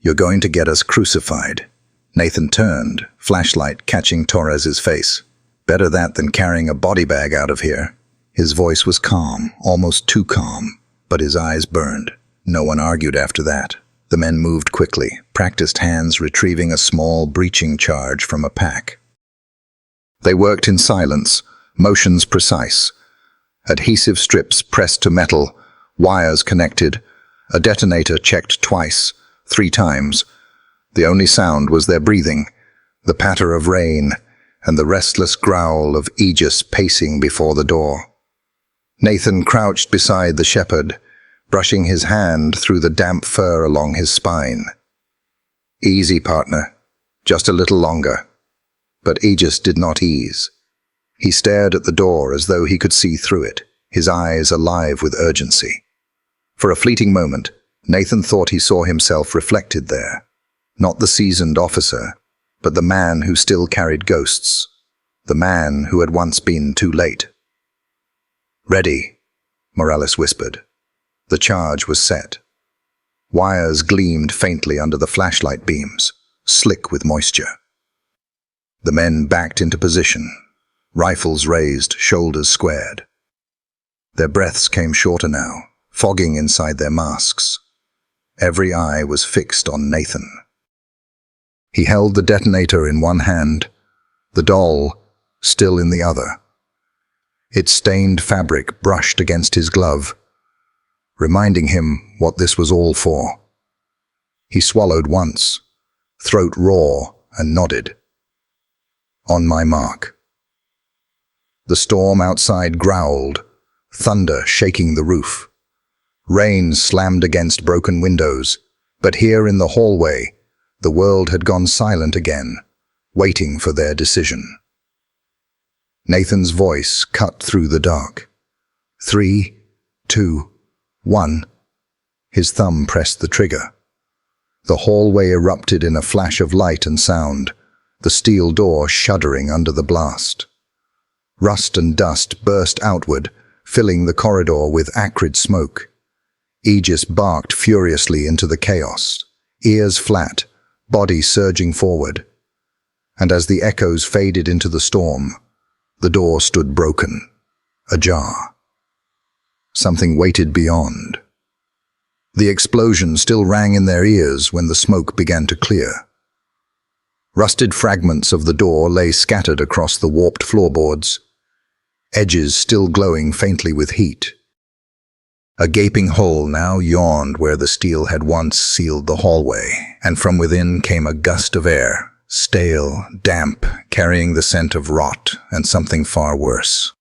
"You're going to get us crucified." Nathan turned, flashlight catching Torres's face. "Better that than carrying a body bag out of here." His voice was calm, almost too calm, but his eyes burned. No one argued after that. The men moved quickly, practiced hands retrieving a small breaching charge from a pack. They worked in silence, motions precise. Adhesive strips pressed to metal, wires connected, a detonator checked twice, 3 times. The only sound was their breathing, the patter of rain, and the restless growl of Aegis pacing before the door. Nathan crouched beside the shepherd, brushing his hand through the damp fur along his spine. "Easy, partner. Just a little longer." But Aegis did not ease. He stared at the door as though he could see through it, his eyes alive with urgency. For a fleeting moment, Nathan thought he saw himself reflected there. Not the seasoned officer, but the man who still carried ghosts. The man who had once been too late. "Ready," Morales whispered. The charge was set. Wires gleamed faintly under the flashlight beams, slick with moisture. The men backed into position, rifles raised, shoulders squared. Their breaths came shorter now, fogging inside their masks. Every eye was fixed on Nathan. He held the detonator in one hand, the doll still in the other. Its stained fabric brushed against his glove, reminding him what this was all for. He swallowed once, throat raw, and nodded. "On my mark." The storm outside growled, thunder shaking the roof. Rain slammed against broken windows, but here in the hallway, the world had gone silent again, waiting for their decision. Nathan's voice cut through the dark. 3, 2, 1. His thumb pressed the trigger. The hallway erupted in a flash of light and sound, the steel door shuddering under the blast. Rust and dust burst outward, filling the corridor with acrid smoke. Aegis barked furiously into the chaos, ears flat, body surging forward. And as the echoes faded into the storm, the door stood broken, ajar. Something waited beyond. The explosion still rang in their ears when the smoke began to clear. Rusted fragments of the door lay scattered across the warped floorboards, edges still glowing faintly with heat. A gaping hole now yawned where the steel had once sealed the hallway, and from within came a gust of air, stale, damp, carrying the scent of rot and something far worse.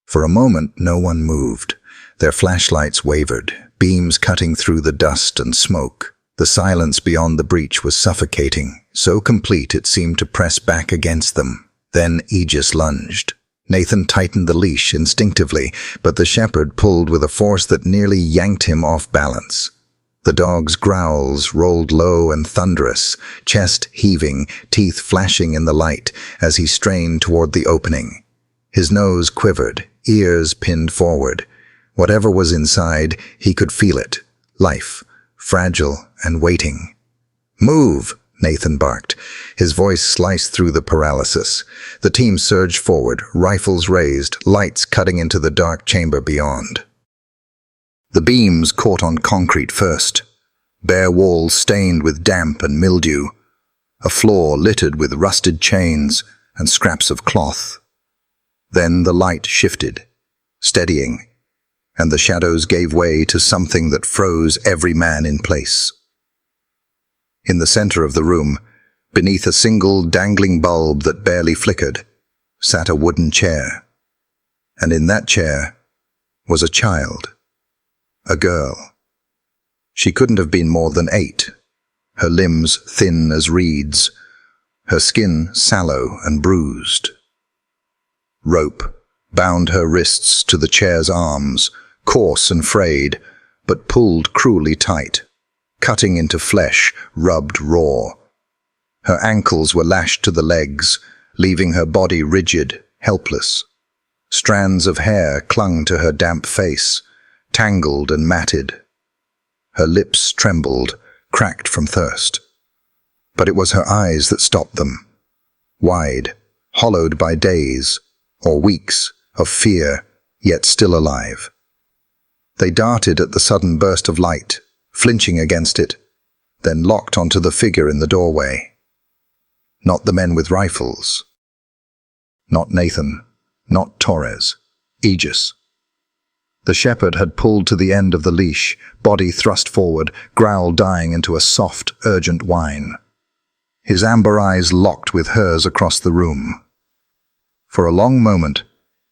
For a moment, no one moved. Their flashlights wavered, beams cutting through the dust and smoke. The silence beyond the breach was suffocating, so complete it seemed to press back against them. Then Aegis lunged. Nathan tightened the leash instinctively, but the shepherd pulled with a force that nearly yanked him off balance. The dog's growls rolled low and thunderous, chest heaving, teeth flashing in the light as he strained toward the opening. His nose quivered, ears pinned forward. Whatever was inside, he could feel it. Life, fragile and waiting. "Move!" Nathan barked. His voice sliced through the paralysis. The team surged forward, rifles raised, lights cutting into the dark chamber beyond. The beams caught on concrete first. Bare walls stained with damp and mildew. A floor littered with rusted chains and scraps of cloth. Then the light shifted, steadying, and the shadows gave way to something that froze every man in place. In the center of the room, beneath a single dangling bulb that barely flickered, sat a wooden chair. And in that chair was a child, a girl. She couldn't have been more than 8, her limbs thin as reeds, her skin sallow and bruised. Rope bound her wrists to the chair's arms, coarse and frayed, but pulled cruelly tight, cutting into flesh rubbed raw. Her ankles were lashed to the legs, leaving her body rigid, helpless. Strands of hair clung to her damp face, tangled and matted. Her lips trembled, cracked from thirst. But it was her eyes that stopped them, wide, hollowed by days or weeks of fear, yet still alive. They darted at the sudden burst of light, flinching against it, then locked onto the figure in the doorway. Not the men with rifles. Not Nathan. Not Torres. Aegis. The shepherd had pulled to the end of the leash, body thrust forward, growl dying into a soft, urgent whine. His amber eyes locked with hers across the room. For a long moment,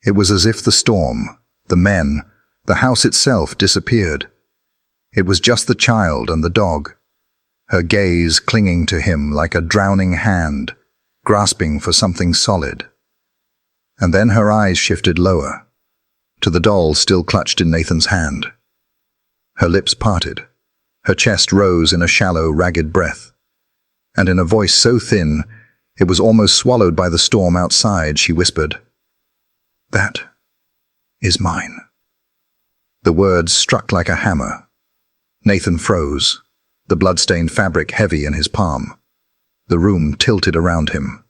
it was as if the storm, the men, the house itself disappeared. It was just the child and the dog, her gaze clinging to him like a drowning hand, grasping for something solid. And then her eyes shifted lower, to the doll still clutched in Nathan's hand. Her lips parted, her chest rose in a shallow, ragged breath, and in a voice so thin it was almost swallowed by the storm outside, she whispered, "That is mine." The words struck like a hammer. Nathan froze, the blood-stained fabric heavy in his palm. The room tilted around him.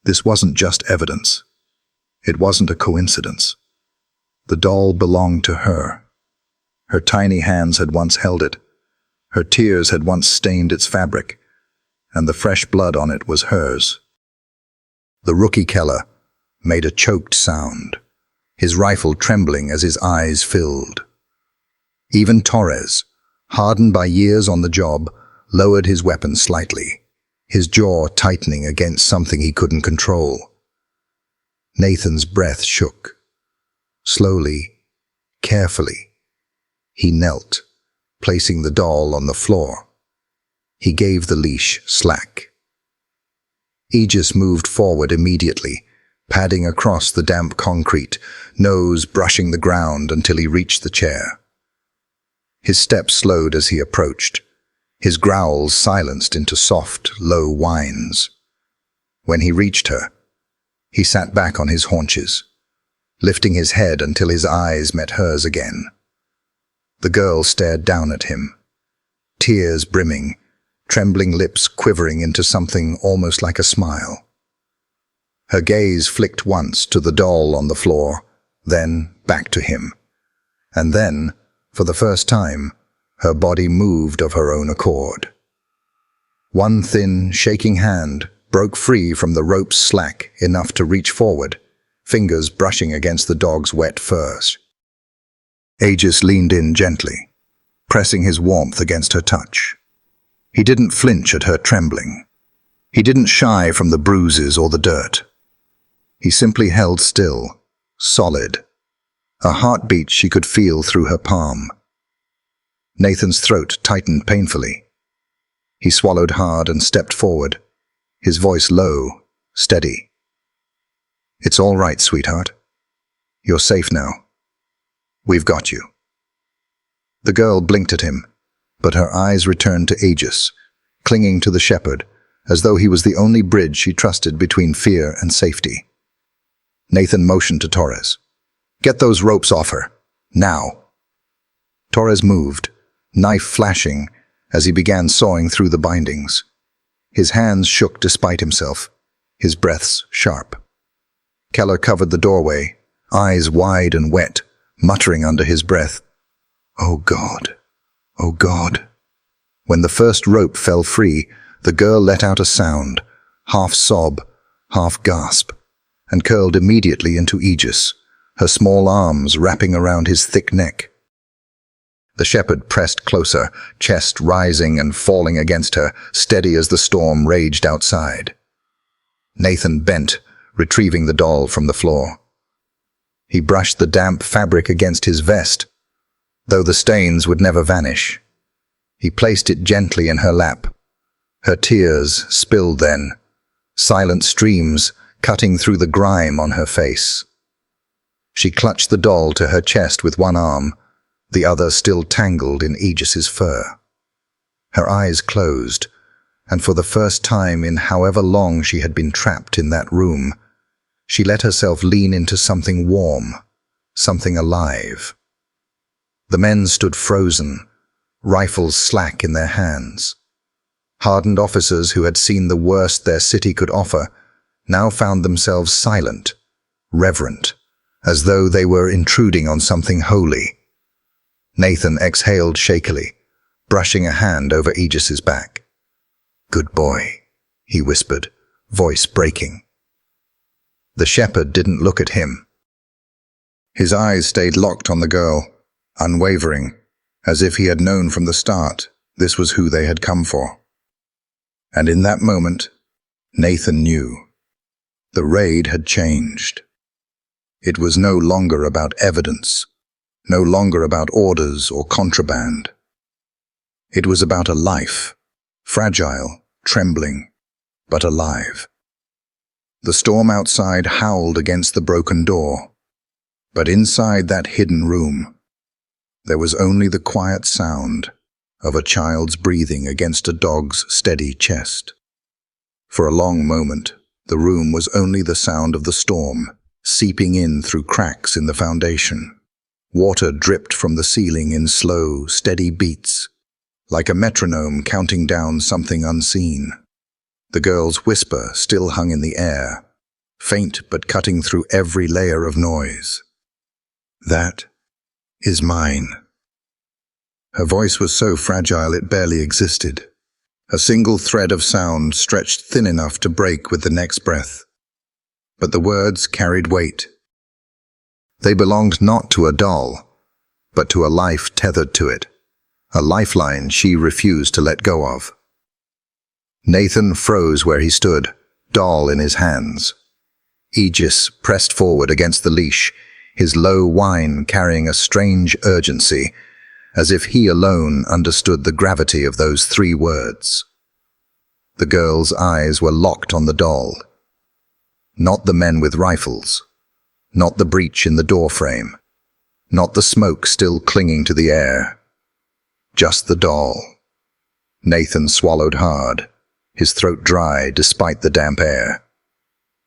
This wasn't just evidence. It wasn't a coincidence. The doll belonged to her. Her tiny hands had once held it. Her tears had once stained its fabric, and the fresh blood on it was hers. The rookie Keller made a choked sound, his rifle trembling as his eyes filled. Even Torres, hardened by years on the job, lowered his weapon slightly, his jaw tightening against something he couldn't control. Nathan's breath shook. Slowly, carefully, he knelt, placing the doll on the floor. He gave the leash slack. Aegis moved forward immediately, padding across the damp concrete, nose brushing the ground until he reached the chair. His steps slowed as he approached, his growls silenced into soft, low whines. When he reached her, he sat back on his haunches, lifting his head until his eyes met hers again. The girl stared down at him, tears brimming, trembling lips quivering into something almost like a smile. Her gaze flicked once to the doll on the floor, then back to him. And then, for the first time, Her body moved of her own accord. One thin, shaking hand broke free from the rope's slack enough to reach forward, fingers brushing against the dog's wet furs. Aegis leaned in gently, pressing his warmth against her touch. He didn't flinch at her trembling. He didn't shy from the bruises or the dirt. He simply held still, solid, a heartbeat she could feel through her palm. Nathan's throat tightened painfully. He swallowed hard and stepped forward, his voice low, steady. "It's all right, sweetheart. You're safe now. We've got you." The girl blinked at him, but her eyes returned to Aegis, clinging to the shepherd, as though he was the only bridge she trusted between fear and safety. Nathan motioned to Torres. "Get those ropes off her, now." Torres moved, knife flashing, as he began sawing through the bindings. His hands shook despite himself, his breaths sharp. Keller covered the doorway, eyes wide and wet, muttering under his breath, "Oh God, oh God." When the first rope fell free, the girl let out a sound, half sob, half gasp, and curled immediately into Aegis, her small arms wrapping around his thick neck. The shepherd pressed closer, chest rising and falling against her, steady as the storm raged outside. Nathan bent, retrieving the doll from the floor. He brushed the damp fabric against his vest, though the stains would never vanish. He placed it gently in her lap. Her tears spilled then, silent streams cutting through the grime on her face. She clutched the doll to her chest with one arm, the other still tangled in Aegis's fur. Her eyes closed, and for the first time in however long she had been trapped in that room, she let herself lean into something warm, something alive. The men stood frozen, rifles slack in their hands. Hardened officers who had seen the worst their city could offer now found themselves silent, reverent, as though they were intruding on something holy. Nathan exhaled shakily, brushing a hand over Aegis's back. "Good boy," he whispered, voice breaking. The shepherd didn't look at him. His eyes stayed locked on the girl, unwavering, as if he had known from the start this was who they had come for. And in that moment, Nathan knew. The raid had changed. It was no longer about evidence, no longer about orders or contraband. It was about a life, fragile, trembling, but alive. The storm outside howled against the broken door, but inside that hidden room, there was only the quiet sound of a child's breathing against a dog's steady chest. For a long moment, the room was only the sound of the storm, seeping in through cracks in the foundation. Water dripped from the ceiling in slow, steady beats, like a metronome counting down something unseen. The girl's whisper still hung in the air, faint but cutting through every layer of noise. "That is mine." Her voice was so fragile it barely existed. A single thread of sound stretched thin enough to break with the next breath. But the words carried weight. They belonged not to a doll, but to a life tethered to it, a lifeline she refused to let go of. Nathan froze where he stood, doll in his hands. Aegis pressed forward against the leash, his low whine carrying a strange urgency, as if he alone understood the gravity of those 3 words. The girl's eyes were locked on the doll. Not the men with rifles, not the breach in the doorframe, not the smoke still clinging to the air. Just the doll. Nathan swallowed hard, his throat dry despite the damp air.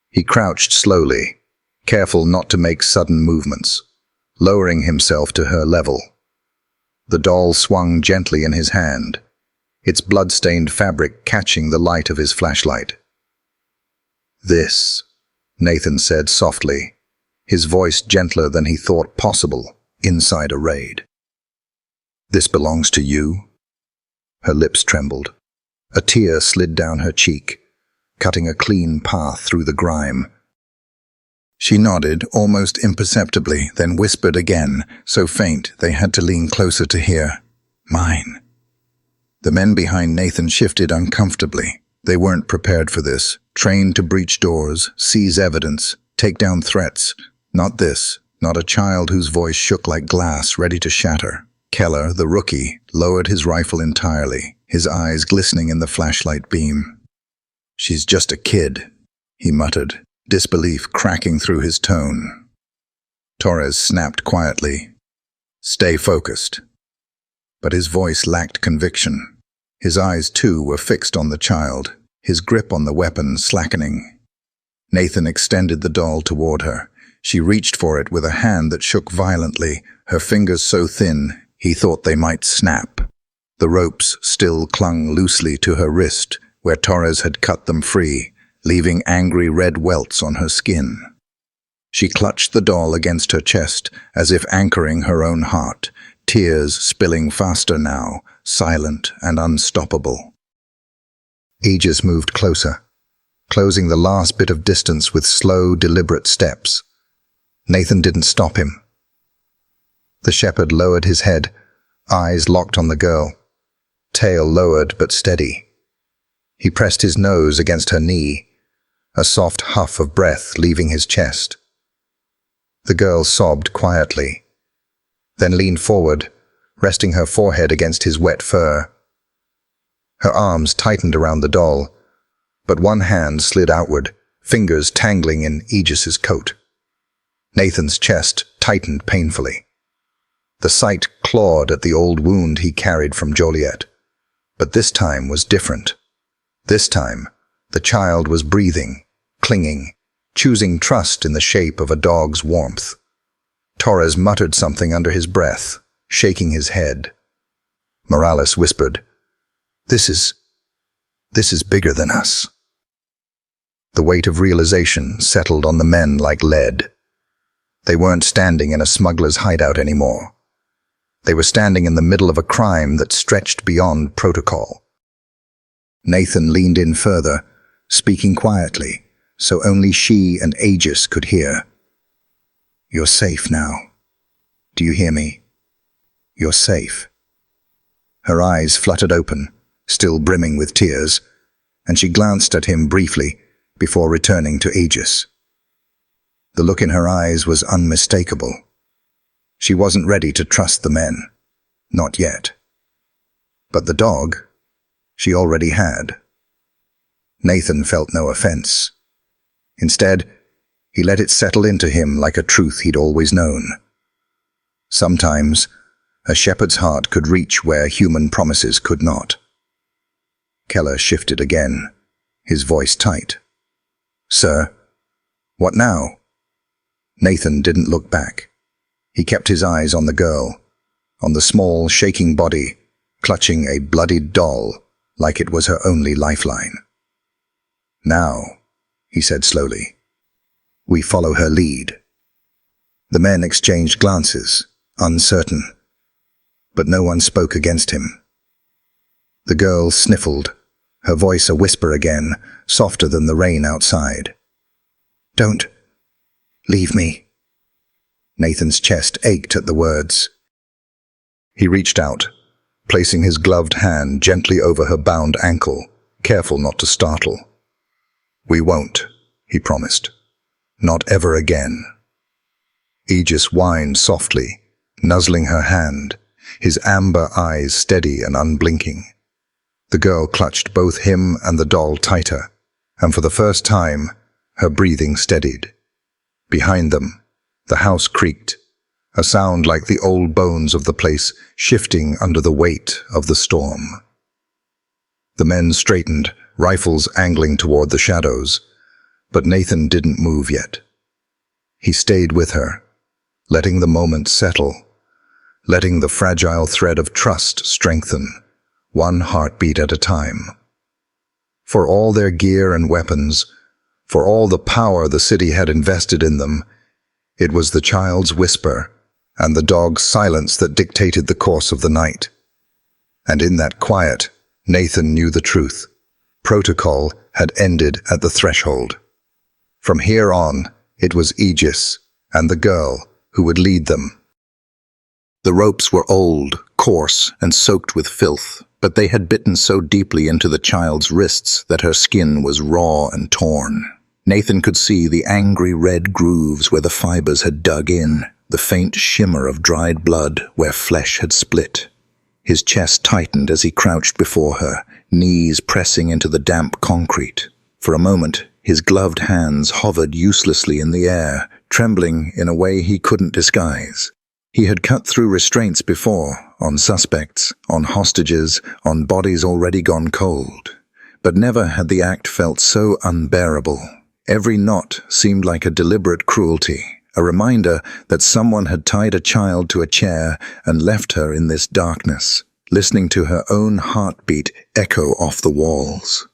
He crouched slowly, careful not to make sudden movements, lowering himself to her level. The doll swung gently in his hand, its blood-stained fabric catching the light of his flashlight. "This," Nathan said softly, his voice gentler than he thought possible inside a raid. This belongs to you? Her lips trembled. A tear slid down her cheek, cutting a clean path through the grime. She nodded almost imperceptibly, then whispered again, so faint they had to lean closer to hear. Mine. The men behind Nathan shifted uncomfortably. They weren't prepared for this, trained to breach doors, seize evidence, take down threats. Not this, not a child whose voice shook like glass, ready to shatter. Keller, the rookie, lowered his rifle entirely, his eyes glistening in the flashlight beam. She's just a kid, he muttered, disbelief cracking through his tone. Torres snapped quietly, "Stay focused." But his voice lacked conviction. His eyes, too, were fixed on the child, his grip on the weapon slackening. Nathan extended the doll toward her. She reached for it with a hand that shook violently, her fingers so thin he thought they might snap. The ropes still clung loosely to her wrist, where Torres had cut them free, leaving angry red welts on her skin. She clutched the doll against her chest, as if anchoring her own heart, tears spilling faster now, silent and unstoppable. Aegis moved closer, closing the last bit of distance with slow, deliberate steps. Nathan didn't stop him. The shepherd lowered his head, eyes locked on the girl, tail lowered but steady. He pressed his nose against her knee, a soft huff of breath leaving his chest. The girl sobbed quietly, then leaned forward, resting her forehead against his wet fur. Her arms tightened around the doll, but one hand slid outward, fingers tangling in Aegis's coat. Nathan's chest tightened painfully. The sight clawed at the old wound he carried from Joliet. But this time was different. This time, the child was breathing, clinging, choosing trust in the shape of a dog's warmth. Torres muttered something under his breath, shaking his head. Morales whispered, This is bigger than us." The weight of realization settled on the men like lead. They weren't standing in a smuggler's hideout anymore. They were standing in the middle of a crime that stretched beyond protocol. Nathan leaned in further, speaking quietly, so only she and Aegis could hear. "You're safe now. Do you hear me? You're safe." Her eyes fluttered open, still brimming with tears, and she glanced at him briefly before returning to Aegis. The look in her eyes was unmistakable. She wasn't ready to trust the men. Not yet. But the dog, she already had. Nathan felt no offense. Instead, he let it settle into him like a truth he'd always known. Sometimes, a shepherd's heart could reach where human promises could not. Keller shifted again, his voice tight. "Sir, what now?" Nathan didn't look back. He kept his eyes on the girl, on the small, shaking body, clutching a bloodied doll like it was her only lifeline. "Now," he said slowly, "we follow her lead." The men exchanged glances, uncertain, but no one spoke against him. The girl sniffled, her voice a whisper again, softer than the rain outside. "Don't leave me." Nathan's chest ached at the words. He reached out, placing his gloved hand gently over her bound ankle, careful not to startle. "We won't," he promised. "Not ever again." Aegis whined softly, nuzzling her hand, his amber eyes steady and unblinking. The girl clutched both him and the doll tighter, and for the first time, her breathing steadied. Behind them, the house creaked, a sound like the old bones of the place shifting under the weight of the storm. The men straightened, rifles angling toward the shadows, but Nathan didn't move yet. He stayed with her, letting the moment settle, letting the fragile thread of trust strengthen, one heartbeat at a time. For all their gear and weapons, for all the power the city had invested in them, it was the child's whisper, and the dog's silence that dictated the course of the night. And in that quiet, Nathan knew the truth. Protocol had ended at the threshold. From here on, it was Aegis and the girl who would lead them. The ropes were old, coarse, and soaked with filth, but they had bitten so deeply into the child's wrists that her skin was raw and torn. Nathan could see the angry red grooves where the fibers had dug in, the faint shimmer of dried blood where flesh had split. His chest tightened as he crouched before her, knees pressing into the damp concrete. For a moment, his gloved hands hovered uselessly in the air, trembling in a way he couldn't disguise. He had cut through restraints before, on suspects, on hostages, on bodies already gone cold. But never had the act felt so unbearable. Every knot seemed like a deliberate cruelty, a reminder that someone had tied a child to a chair and left her in this darkness, listening to her own heartbeat echo off the walls.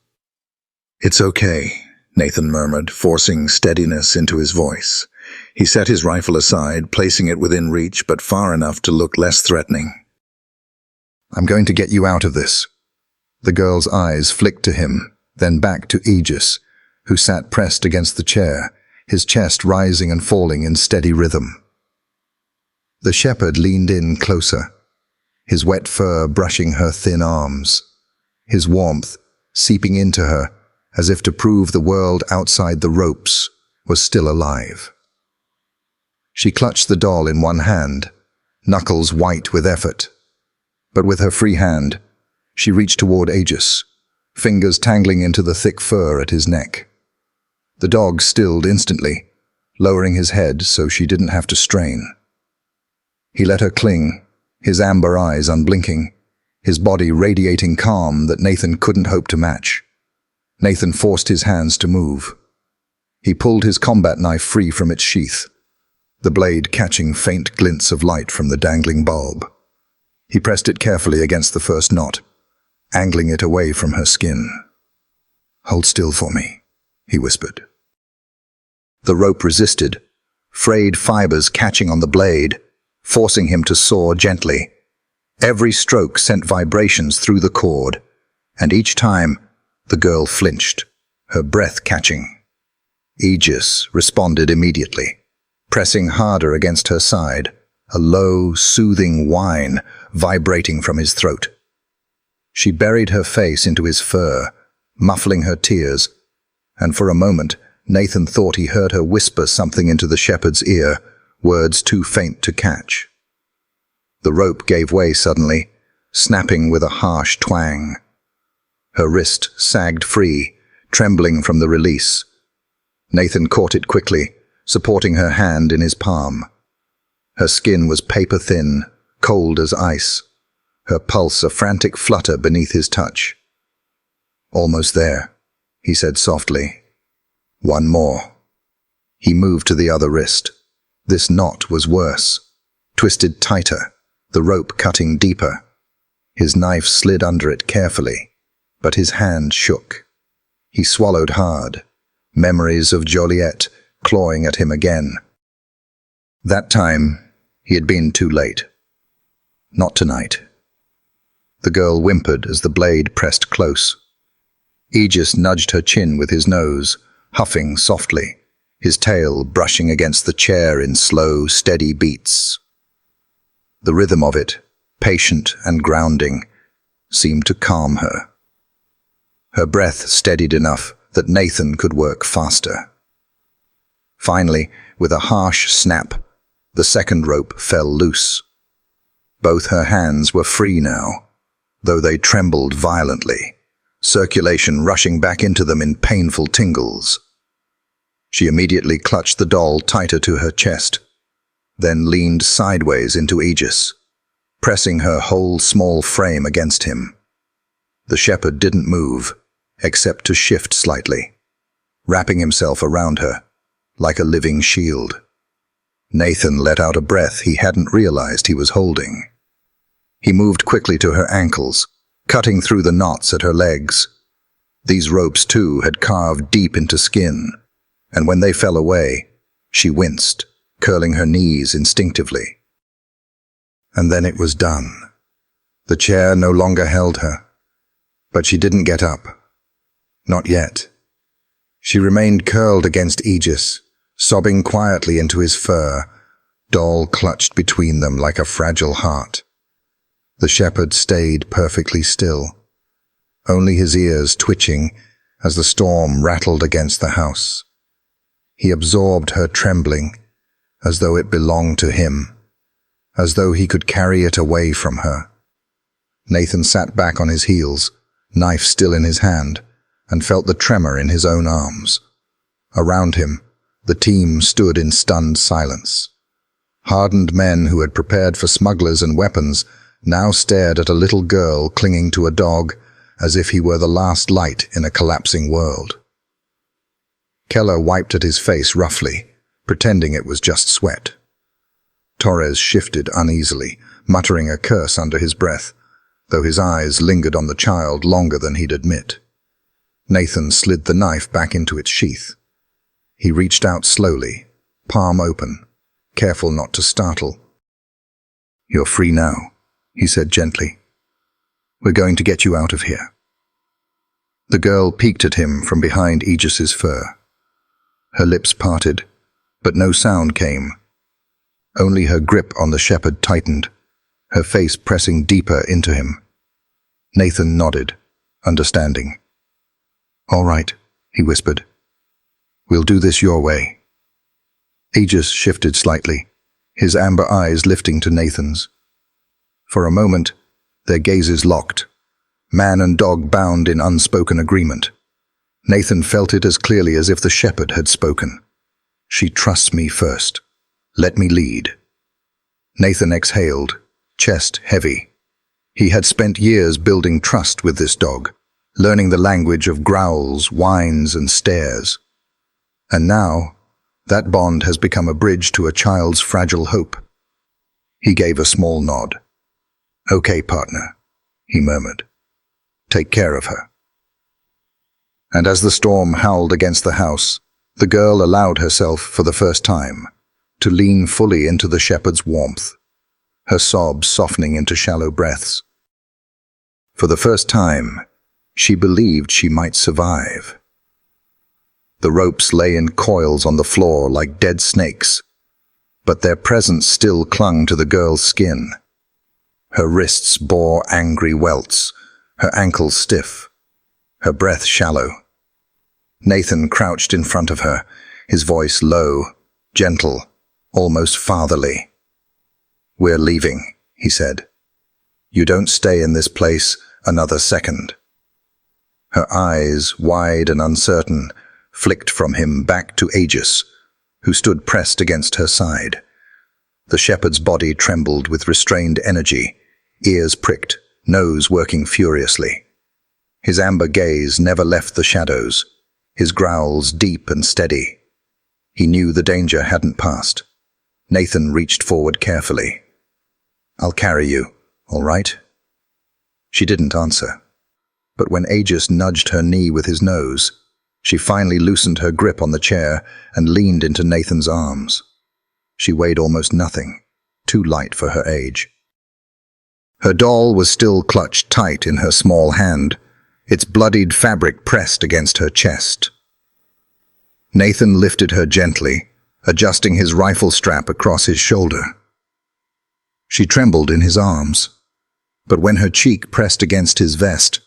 "It's okay," Nathan murmured, forcing steadiness into his voice. He set his rifle aside, placing it within reach but far enough to look less threatening. "I'm going to get you out of this." The girl's eyes flicked to him, then back to Aegis, who sat pressed against the chair, his chest rising and falling in steady rhythm. The shepherd leaned in closer, his wet fur brushing her thin arms, his warmth seeping into her as if to prove the world outside the ropes was still alive. She clutched the doll in one hand, knuckles white with effort. But with her free hand, she reached toward Aegis, fingers tangling into the thick fur at his neck. The dog stilled instantly, lowering his head so she didn't have to strain. He let her cling, his amber eyes unblinking, his body radiating calm that Nathan couldn't hope to match. Nathan forced his hands to move. He pulled his combat knife free from its sheath, the blade catching faint glints of light from the dangling bulb. He pressed it carefully against the first knot, angling it away from her skin. "Hold still for me," he whispered. The rope resisted, frayed fibers catching on the blade, forcing him to soar gently. Every stroke sent vibrations through the cord, and each time the girl flinched, her breath catching. Aegis responded immediately, pressing harder against her side, a low, soothing whine vibrating from his throat. She buried her face into his fur, muffling her tears, and for a moment Nathan thought he heard her whisper something into the shepherd's ear, words too faint to catch. The rope gave way suddenly, snapping with a harsh twang. Her wrist sagged free, trembling from the release. Nathan caught it quickly, supporting her hand in his palm. Her skin was paper-thin, cold as ice, her pulse a frantic flutter beneath his touch. "Almost there," he said softly. "One more." He moved to the other wrist. This knot was worse, twisted tighter, the rope cutting deeper. His knife slid under it carefully, but his hand shook. He swallowed hard, memories of Joliet clawing at him again. That time, he had been too late. Not tonight. The girl whimpered as the blade pressed close. Aegis nudged her chin with his nose, huffing softly, his tail brushing against the chair in slow, steady beats. The rhythm of it, patient and grounding, seemed to calm her. Her breath steadied enough that Nathan could work faster. Finally, with a harsh snap, the second rope fell loose. Both her hands were free now, though they trembled violently, circulation rushing back into them in painful tingles. She immediately clutched the doll tighter to her chest, then leaned sideways into Aegis, pressing her whole small frame against him. The shepherd didn't move, except to shift slightly, wrapping himself around her, like a living shield. Nathan let out a breath he hadn't realized he was holding. He moved quickly to her ankles, cutting through the knots at her legs. These ropes, too, had carved deep into skin, and when they fell away, she winced, curling her knees instinctively. And then it was done. The chair no longer held her, but she didn't get up. Not yet. She remained curled against Aegis, sobbing quietly into his fur, doll clutched between them like a fragile heart. The shepherd stayed perfectly still, only his ears twitching as the storm rattled against the house. He absorbed her trembling, as though it belonged to him, as though he could carry it away from her. Nathan sat back on his heels, knife still in his hand, and felt the tremor in his own arms. Around him, the team stood in stunned silence. Hardened men who had prepared for smugglers and weapons now stared at a little girl clinging to a dog as if he were the last light in a collapsing world. Keller wiped at his face roughly, pretending it was just sweat. Torres shifted uneasily, muttering a curse under his breath, though his eyes lingered on the child longer than he'd admit. Nathan slid the knife back into its sheath. He reached out slowly, palm open, careful not to startle. "You're free now," he said gently. "We're going to get you out of here." The girl peeked at him from behind Aegis's fur. Her lips parted, but no sound came. Only her grip on the shepherd tightened, her face pressing deeper into him. Nathan nodded, understanding. "All right," he whispered. "We'll do this your way." Aegis shifted slightly, his amber eyes lifting to Nathan's. For a moment, their gazes locked, man and dog bound in unspoken agreement. Nathan felt it as clearly as if the shepherd had spoken. "She trusts me first. Let me lead." Nathan exhaled, chest heavy. He had spent years building trust with this dog, learning the language of growls, whines, and stares. And now, that bond has become a bridge to a child's fragile hope. He gave a small nod. "Okay, partner," he murmured. "Take care of her." And as the storm howled against the house, the girl allowed herself, for the first time, to lean fully into the shepherd's warmth, her sobs softening into shallow breaths. For the first time, she believed she might survive. The ropes lay in coils on the floor like dead snakes, but their presence still clung to the girl's skin. Her wrists bore angry welts, her ankles stiff, her breath shallow. Nathan crouched in front of her, his voice low, gentle, almost fatherly. "We're leaving," he said. "You don't stay in this place another second." Her eyes, wide and uncertain, flicked from him back to Aegis, who stood pressed against her side. The shepherd's body trembled with restrained energy, ears pricked, nose working furiously. His amber gaze never left the shadows, his growls deep and steady. He knew the danger hadn't passed. Nathan reached forward carefully. "I'll carry you, all right?" She didn't answer. But when Aegis nudged her knee with his nose, she finally loosened her grip on the chair and leaned into Nathan's arms. She weighed almost nothing, too light for her age. Her doll was still clutched tight in her small hand, its bloodied fabric pressed against her chest. Nathan lifted her gently, adjusting his rifle strap across his shoulder. She trembled in his arms, but when her cheek pressed against his vest,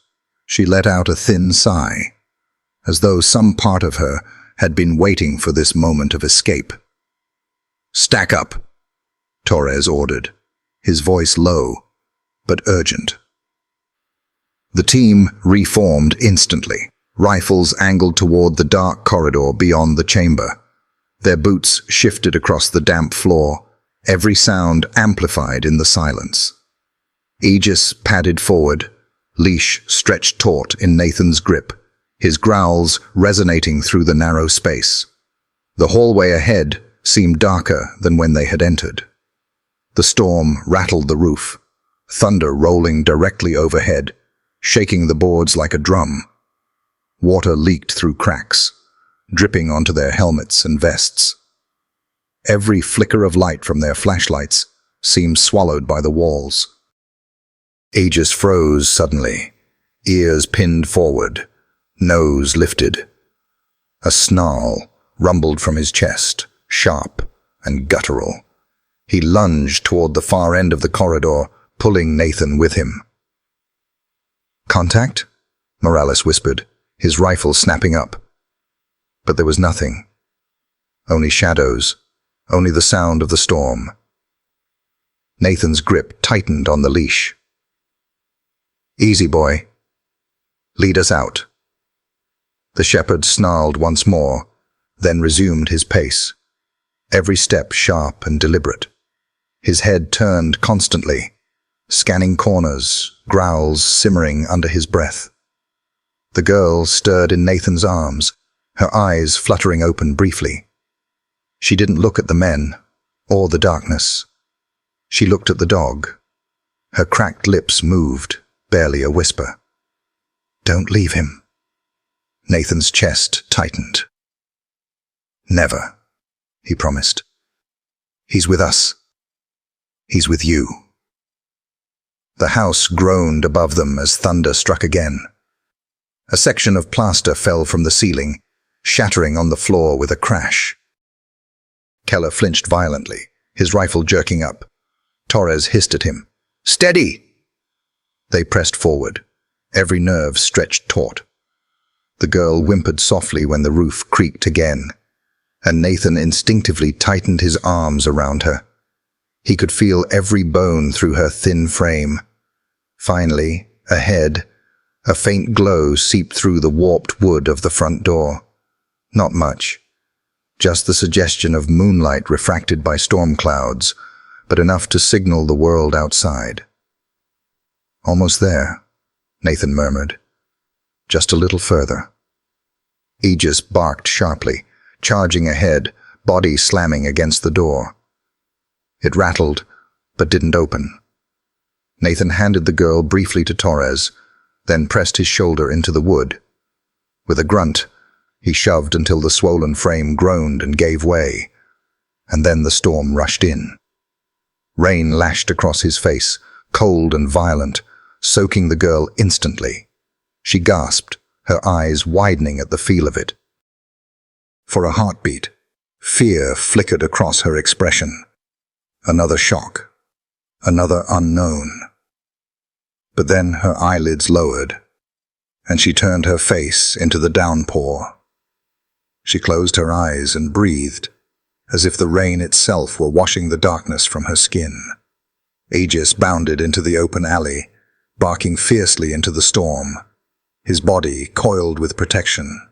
she let out a thin sigh, as though some part of her had been waiting for this moment of escape. "Stack up," Torres ordered, his voice low, but urgent. The team reformed instantly, rifles angled toward the dark corridor beyond the chamber. Their boots shifted across the damp floor, every sound amplified in the silence. Aegis padded forward, leash stretched taut in Nathan's grip, his growls resonating through the narrow space. The hallway ahead seemed darker than when they had entered. The storm rattled the roof, thunder rolling directly overhead, shaking the boards like a drum. Water leaked through cracks, dripping onto their helmets and vests. Every flicker of light from their flashlights seemed swallowed by the walls. Aegis froze suddenly, ears pinned forward, nose lifted. A snarl rumbled from his chest, sharp and guttural. He lunged toward the far end of the corridor, pulling Nathan with him. "Contact?" Morales whispered, his rifle snapping up. But there was nothing. Only shadows, only the sound of the storm. Nathan's grip tightened on the leash. "Easy, boy. Lead us out." The shepherd snarled once more, then resumed his pace, every step sharp and deliberate. His head turned constantly, scanning corners, growls simmering under his breath. The girl stirred in Nathan's arms, her eyes fluttering open briefly. She didn't look at the men, or the darkness. She looked at the dog. Her cracked lips moved, barely a whisper. "Don't leave him." Nathan's chest tightened. "Never," he promised. "He's with us. He's with you." The house groaned above them as thunder struck again. A section of plaster fell from the ceiling, shattering on the floor with a crash. Keller flinched violently, his rifle jerking up. Torres hissed at him. "Steady!" They pressed forward, every nerve stretched taut. The girl whimpered softly when the roof creaked again, and Nathan instinctively tightened his arms around her. He could feel every bone through her thin frame. Finally, ahead, a faint glow seeped through the warped wood of the front door. Not much, just the suggestion of moonlight refracted by storm clouds, but enough to signal the world outside. "Almost there," Nathan murmured. "Just a little further." Aegis barked sharply, charging ahead, body slamming against the door. It rattled, but didn't open. Nathan handed the girl briefly to Torres, then pressed his shoulder into the wood. With a grunt, he shoved until the swollen frame groaned and gave way, and then the storm rushed in. Rain lashed across his face, cold and violent, soaking the girl instantly. She gasped, her eyes widening at the feel of it. For a heartbeat, fear flickered across her expression. Another shock, another unknown. But then her eyelids lowered, and she turned her face into the downpour. She closed her eyes and breathed, as if the rain itself were washing the darkness from her skin. Aegis bounded into the open alley, barking fiercely into the storm, his body coiled with protection.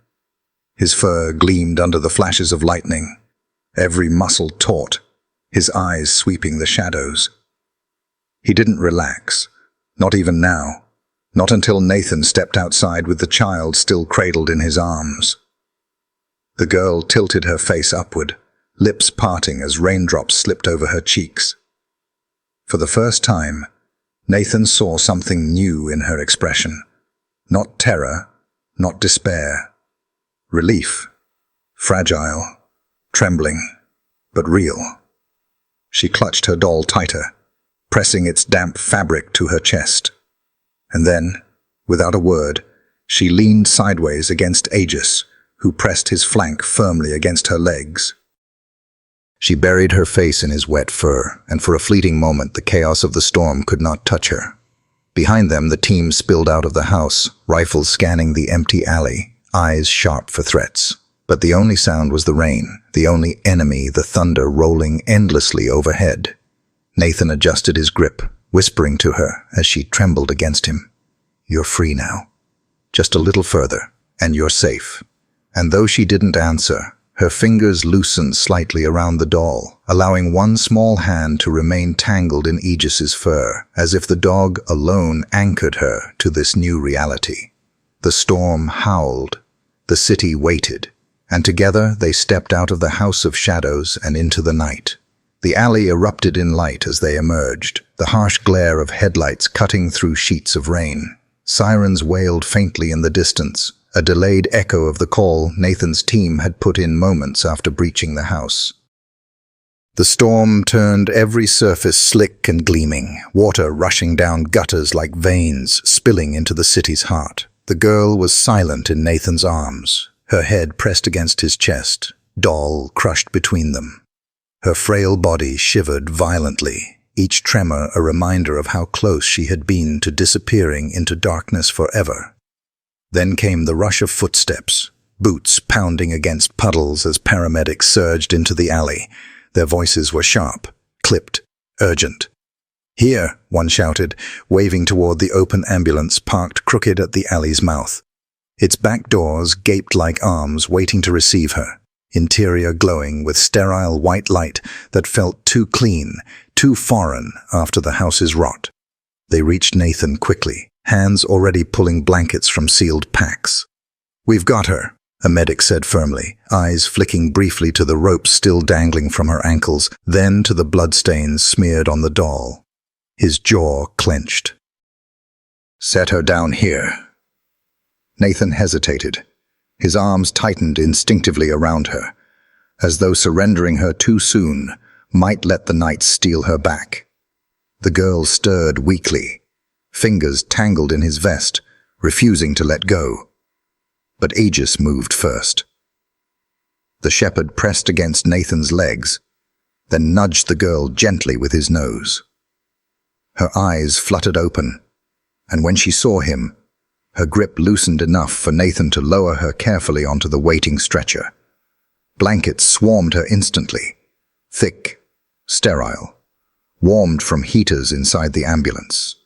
His fur gleamed under the flashes of lightning, every muscle taut, his eyes sweeping the shadows. He didn't relax, not even now, not until Nathan stepped outside with the child still cradled in his arms. The girl tilted her face upward, lips parting as raindrops slipped over her cheeks. For the first time, Nathan saw something new in her expression. Not terror, not despair. Relief. Fragile, trembling, but real. She clutched her doll tighter, pressing its damp fabric to her chest. And then, without a word, she leaned sideways against Aegis, who pressed his flank firmly against her legs. She buried her face in his wet fur, and for a fleeting moment the chaos of the storm could not touch her. Behind them, the team spilled out of the house, rifles scanning the empty alley, eyes sharp for threats. But the only sound was the rain, the only enemy the thunder rolling endlessly overhead. Nathan adjusted his grip, whispering to her as she trembled against him. "You're free now. Just a little further, and you're safe." And though she didn't answer, her fingers loosened slightly around the doll, allowing one small hand to remain tangled in Aegis's fur, as if the dog alone anchored her to this new reality. The storm howled. The city waited, and together they stepped out of the House of Shadows and into the night. The alley erupted in light as they emerged, the harsh glare of headlights cutting through sheets of rain. Sirens wailed faintly in the distance, a delayed echo of the call Nathan's team had put in moments after breaching the house. The storm turned every surface slick and gleaming, water rushing down gutters like veins, spilling into the city's heart. The girl was silent in Nathan's arms, her head pressed against his chest, doll crushed between them. Her frail body shivered violently, each tremor a reminder of how close she had been to disappearing into darkness forever. Then came the rush of footsteps, boots pounding against puddles as paramedics surged into the alley. Their voices were sharp, clipped, urgent. "Here," one shouted, waving toward the open ambulance parked crooked at the alley's mouth. Its back doors gaped like arms waiting to receive her, interior glowing with sterile white light that felt too clean, too foreign after the house's rot. They reached Nathan quickly, hands already pulling blankets from sealed packs. "We've got her," a medic said firmly, eyes flicking briefly to the ropes still dangling from her ankles, then to the bloodstains smeared on the doll. His jaw clenched. "Set her down here." Nathan hesitated. His arms tightened instinctively around her, as though surrendering her too soon might let the night steal her back. The girl stirred weakly, fingers tangled in his vest, refusing to let go. But Aegis moved first. The shepherd pressed against Nathan's legs, then nudged the girl gently with his nose. Her eyes fluttered open, and when she saw him, her grip loosened enough for Nathan to lower her carefully onto the waiting stretcher. Blankets swarmed her instantly, thick, sterile, warmed from heaters inside the ambulance.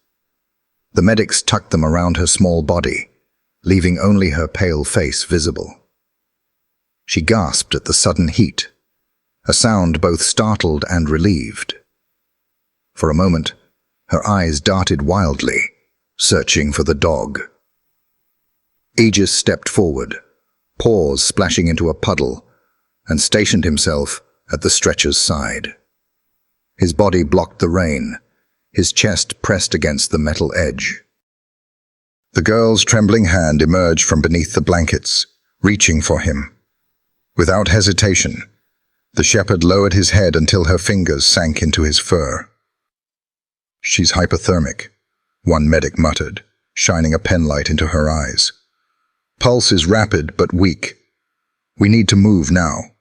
The medics tucked them around her small body, leaving only her pale face visible. She gasped at the sudden heat, a sound both startled and relieved. For a moment, her eyes darted wildly, searching for the dog. Aegis stepped forward, paws splashing into a puddle, and stationed himself at the stretcher's side. His body blocked the rain, his chest pressed against the metal edge. The girl's trembling hand emerged from beneath the blankets, reaching for him. Without hesitation, the shepherd lowered his head until her fingers sank into his fur. "She's hypothermic," one medic muttered, shining a penlight into her eyes. "Pulse is rapid but weak. We need to move now."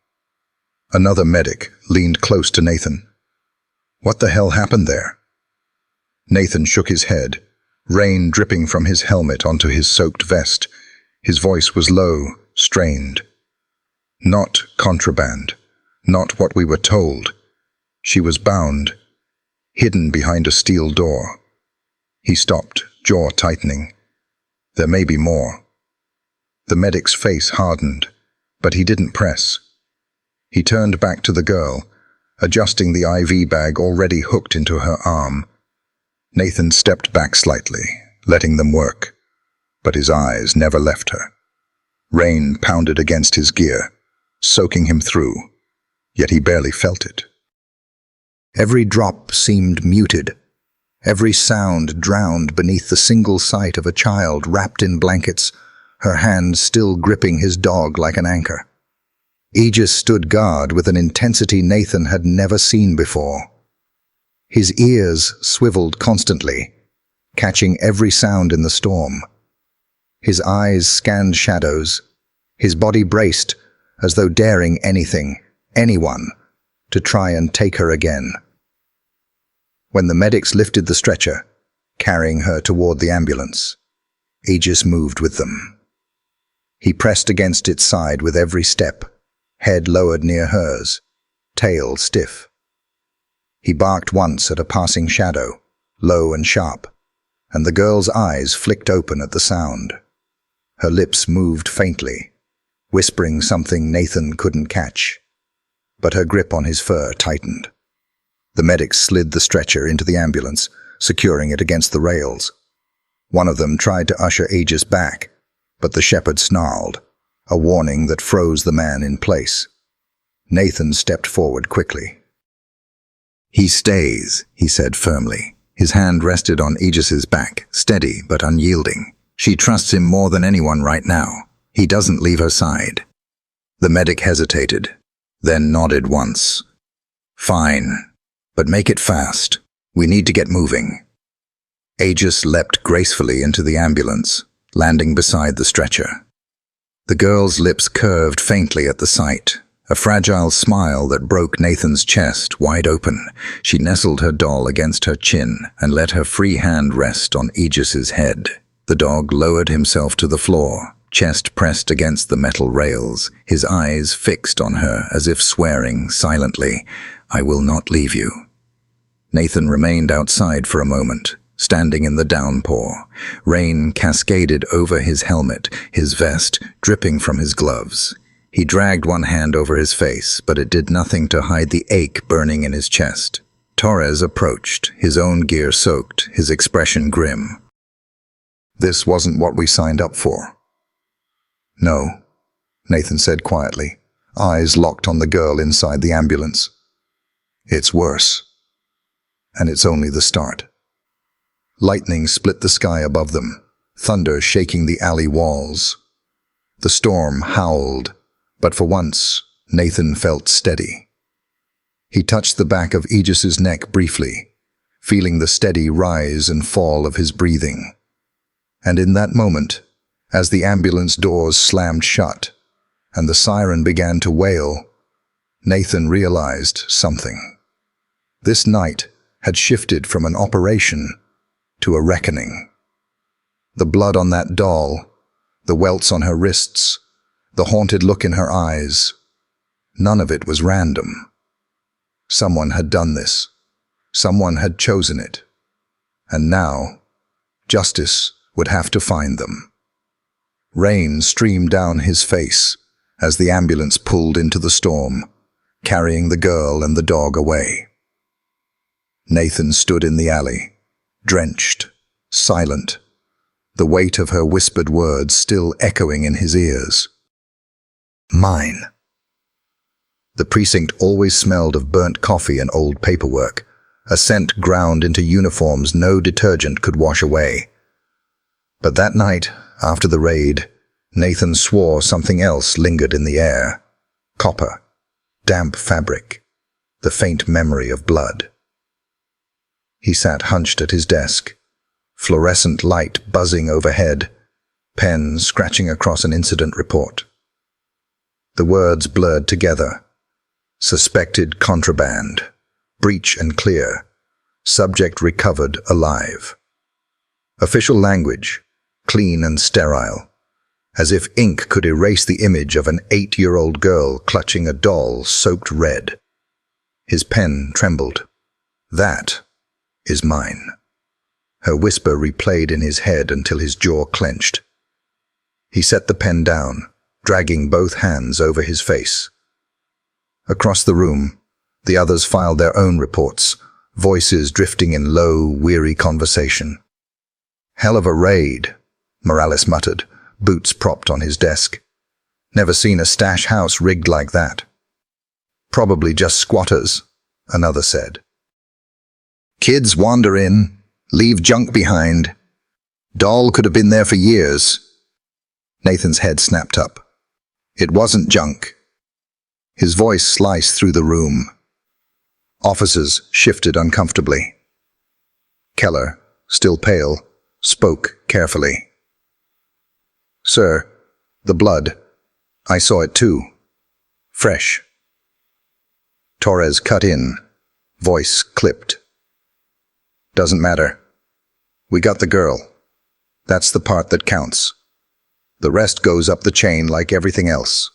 Another medic leaned close to Nathan. "What the hell happened there?" Nathan shook his head, rain dripping from his helmet onto his soaked vest. His voice was low, strained. "Not contraband. Not what we were told. She was bound, hidden behind a steel door." He stopped, jaw tightening. "There may be more." The medic's face hardened, but he didn't press. He turned back to the girl, adjusting the IV bag already hooked into her arm. Nathan stepped back slightly, letting them work, but his eyes never left her. Rain pounded against his gear, soaking him through, yet he barely felt it. Every drop seemed muted, every sound drowned beneath the single sight of a child wrapped in blankets, her hand still gripping his dog like an anchor. Aegis stood guard with an intensity Nathan had never seen before. His ears swiveled constantly, catching every sound in the storm. His eyes scanned shadows, his body braced as though daring anything, anyone, to try and take her again. When the medics lifted the stretcher, carrying her toward the ambulance, Aegis moved with them. He pressed against its side with every step, head lowered near hers, tail stiff. He barked once at a passing shadow, low and sharp, and the girl's eyes flicked open at the sound. Her lips moved faintly, whispering something Nathan couldn't catch, but her grip on his fur tightened. The medics slid the stretcher into the ambulance, securing it against the rails. One of them tried to usher Aegis back, but the shepherd snarled, a warning that froze the man in place. Nathan stepped forward quickly. "He stays," he said firmly. His hand rested on Aegis's back, steady but unyielding. "She trusts him more than anyone right now. He doesn't leave her side." The medic hesitated, then nodded once. Fine, but make it fast. We need to get moving. Aegis leapt gracefully into the ambulance, landing beside the stretcher. The girl's lips curved faintly at the sight, a fragile smile that broke Nathan's chest wide open. She nestled her doll against her chin and let her free hand rest on Aegis's head. The dog lowered himself to the floor, chest pressed against the metal rails, his eyes fixed on her as if swearing silently, "I will not leave you." Nathan remained outside for a moment, standing in the downpour. Rain cascaded over his helmet, his vest dripping from his gloves. He dragged one hand over his face, but it did nothing to hide the ache burning in his chest. Torres approached, his own gear soaked, his expression grim. "This wasn't what we signed up for." "No," Nathan said quietly, eyes locked on the girl inside the ambulance. "It's worse. And it's only the start." Lightning split the sky above them, thunder shaking the alley walls. The storm howled, but for once, Nathan felt steady. He touched the back of Aegis's neck briefly, feeling the steady rise and fall of his breathing. And in that moment, as the ambulance doors slammed shut and the siren began to wail, Nathan realized something. This night had shifted from an operation to a reckoning. The blood on that doll, the welts on her wrists, the haunted look in her eyes, none of it was random. Someone had done this. Someone had chosen it. And now, justice would have to find them. Rain streamed down his face as the ambulance pulled into the storm, carrying the girl and the dog away. Nathan stood in the alley, drenched, silent, the weight of her whispered words still echoing in his ears. Mine. The precinct always smelled of burnt coffee and old paperwork, a scent ground into uniforms no detergent could wash away. But that night, after the raid, Nathan swore something else lingered in the air. Copper, damp fabric, the faint memory of blood. He sat hunched at his desk, fluorescent light buzzing overhead, pen scratching across an incident report. The words blurred together. Suspected contraband, breach and clear, subject recovered alive. Official language, clean and sterile, as if ink could erase the image of an 8-year-old girl clutching a doll soaked red. His pen trembled. "That is mine." Her whisper replayed in his head until his jaw clenched. He set the pen down, dragging both hands over his face. Across the room, the others filed their own reports, voices drifting in low, weary conversation. "Hell of a raid," Morales muttered, boots propped on his desk. "Never seen a stash house rigged like that." "Probably just squatters," another said. "Kids wander in, leave junk behind. Doll could have been there for years." Nathan's head snapped up. "It wasn't junk." His voice sliced through the room. Officers shifted uncomfortably. Keller, still pale, spoke carefully. "Sir, the blood. I saw it too. Fresh." Torres cut in, voice clipped. "Doesn't matter. We got the girl. That's the part that counts. The rest goes up the chain like everything else."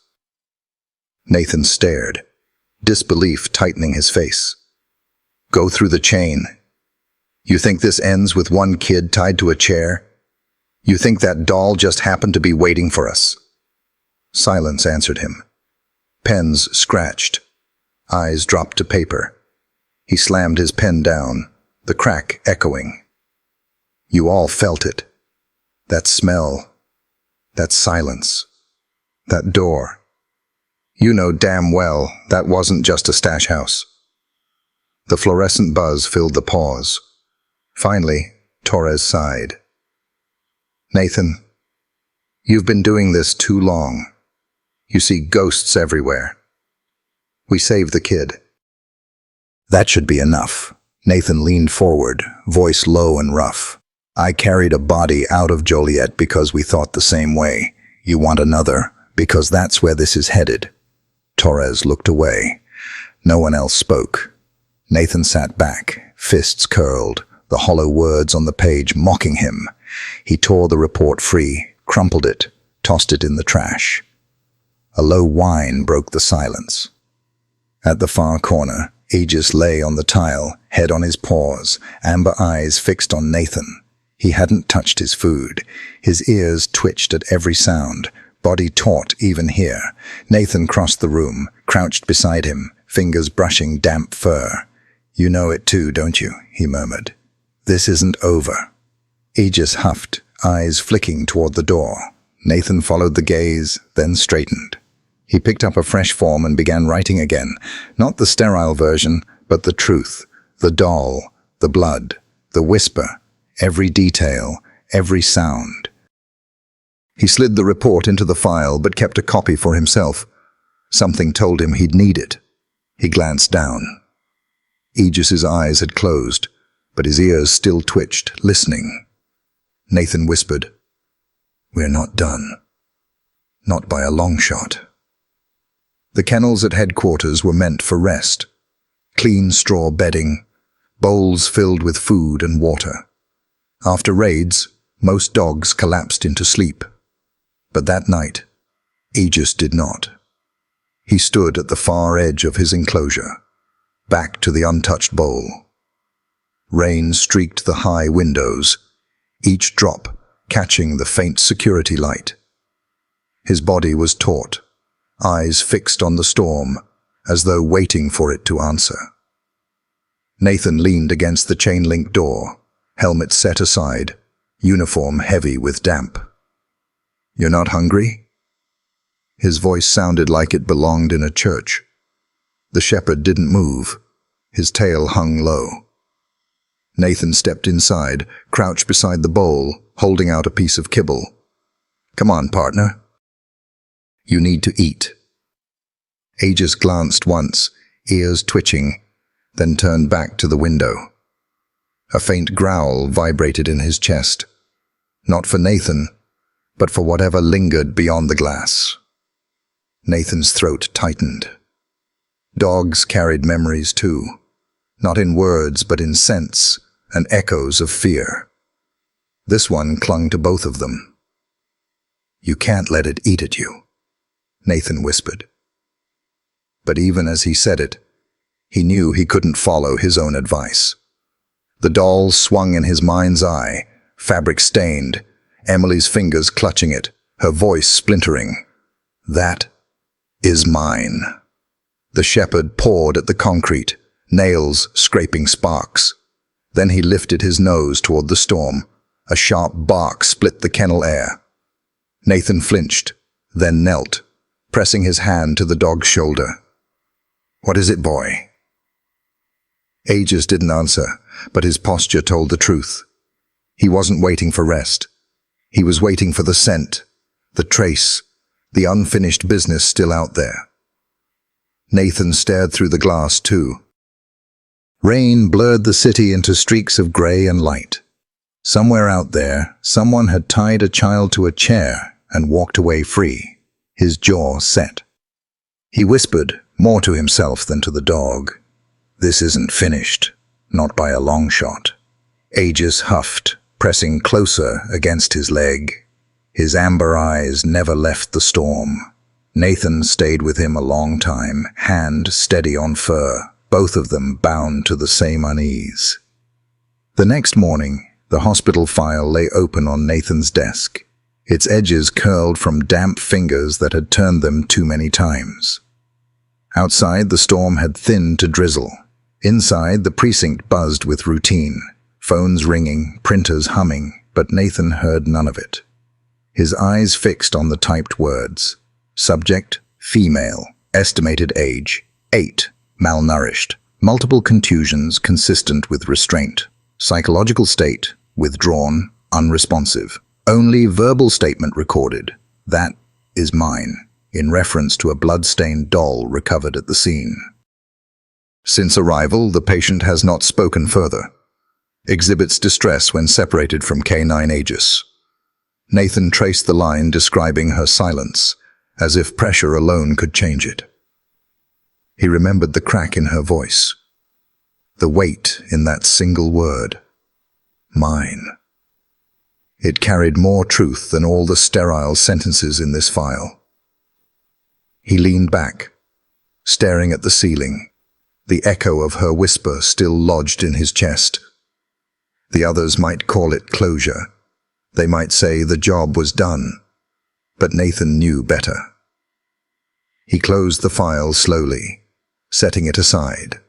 Nathan stared, disbelief tightening his face. "Go through the chain. You think this ends with one kid tied to a chair? You think that doll just happened to be waiting for us?" Silence answered him. Pens scratched. Eyes dropped to paper. He slammed his pen down, the crack echoing. "You all felt it. That smell. That silence. That door. You know damn well that wasn't just a stash house." The fluorescent buzz filled the pause. Finally, Torres sighed. "Nathan, you've been doing this too long. You see ghosts everywhere. We saved the kid. That should be enough. Nathan leaned forward, voice low and rough. I carried a body out of Joliet because we thought the same way. You want another, because that's where this is headed. Torres looked away. No one else spoke. Nathan sat back, fists curled, the hollow words on the page mocking him. He tore the report free, crumpled it, tossed it in the trash. A low whine broke the silence. At the far corner, Aegis lay on the tile, head on his paws, amber eyes fixed on Nathan. He hadn't touched his food. His ears twitched at every sound, body taut even here. Nathan crossed the room, crouched beside him, fingers brushing damp fur. You know it too, don't you? He murmured. This isn't over. Aegis huffed, eyes flicking toward the door. Nathan followed the gaze, then straightened. He picked up a fresh form and began writing again, not the sterile version, but the truth, the doll, the blood, the whisper, every detail, every sound. He slid the report into the file, but kept a copy for himself. Something told him he'd need it. He glanced down. Aegis's eyes had closed, but his ears still twitched, listening. Nathan whispered, "We're not done. Not by a long shot." The kennels at headquarters were meant for rest. Clean straw bedding, bowls filled with food and water. After raids, most dogs collapsed into sleep. But that night, Aegis did not. He stood at the far edge of his enclosure, back to the untouched bowl. Rain streaked the high windows, each drop catching the faint security light. His body was taut, eyes fixed on the storm, as though waiting for it to answer. Nathan leaned against the chain-link door, helmet set aside, uniform heavy with damp. "You're not hungry?" His voice sounded like it belonged in a church. The shepherd didn't move. His tail hung low. Nathan stepped inside, crouched beside the bowl, holding out a piece of kibble. "Come on, partner. You need to eat." Aegis glanced once, ears twitching, then turned back to the window. A faint growl vibrated in his chest. Not for Nathan, but for whatever lingered beyond the glass. Nathan's throat tightened. Dogs carried memories too, not in words but in scents and echoes of fear. This one clung to both of them. "You can't let it eat at you," Nathan whispered. But even as he said it, he knew he couldn't follow his own advice. The doll swung in his mind's eye, fabric stained, Emily's fingers clutching it, her voice splintering. "That is mine." The shepherd pawed at the concrete, nails scraping sparks. Then he lifted his nose toward the storm. A sharp bark split the kennel air. Nathan flinched, then knelt, pressing his hand to the dog's shoulder. "What is it, boy?" Aegis didn't answer, but his posture told the truth. He wasn't waiting for rest. He was waiting for the scent, the trace, the unfinished business still out there. Nathan stared through the glass too. Rain blurred the city into streaks of gray and light. Somewhere out there, someone had tied a child to a chair and walked away free, his jaw set. He whispered, more to himself than to the dog, "This isn't finished, not by a long shot." Aegis huffed, pressing closer against his leg. His amber eyes never left the storm. Nathan stayed with him a long time, hand steady on fur, both of them bound to the same unease. The next morning, the hospital file lay open on Nathan's desk, its edges curled from damp fingers that had turned them too many times. Outside, the storm had thinned to drizzle. Inside, the precinct buzzed with routine, phones ringing, printers humming, but Nathan heard none of it. His eyes fixed on the typed words. Subject, female, estimated age, 8, malnourished, multiple contusions consistent with restraint, psychological state, withdrawn, unresponsive. Only verbal statement recorded, "That is mine," in reference to a blood-stained doll recovered at the scene. Since arrival, the patient has not spoken further. Exhibits distress when separated from K9 Aegis. Nathan traced the line describing her silence, as if pressure alone could change it. He remembered the crack in her voice, the weight in that single word, mine. It carried more truth than all the sterile sentences in this file. He leaned back, staring at the ceiling, the echo of her whisper still lodged in his chest. The others might call it closure. They might say the job was done, but Nathan knew better. He closed the file slowly, setting it aside,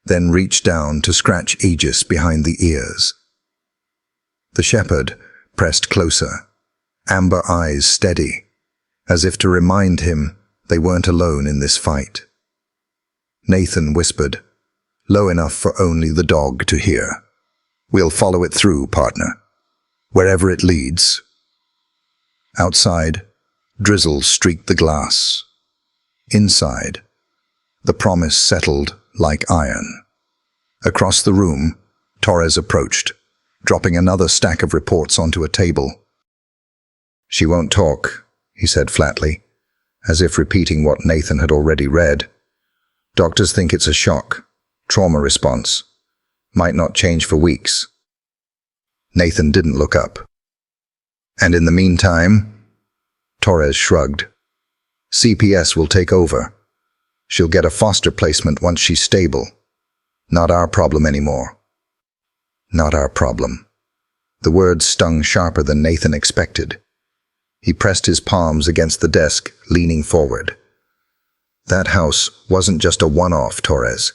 then reached down to scratch Aegis behind the ears. The shepherd pressed closer, amber eyes steady, as if to remind him they weren't alone in this fight. Nathan whispered, low enough for only the dog to hear, "We'll follow it through, partner, wherever it leads." Outside, drizzle streaked the glass. Inside, the promise settled like iron. Across the room, Torres approached, dropping another stack of reports onto a table. "She won't talk," he said flatly, as if repeating what Nathan had already read. "Doctors think it's a shock, trauma response. Might not change for weeks." Nathan didn't look up. "And in the meantime," Torres shrugged, "CPS will take over. She'll get a foster placement once she's stable. Not our problem anymore." Not our problem. The words stung sharper than Nathan expected. He pressed his palms against the desk, leaning forward. That house wasn't just a one-off, Torres.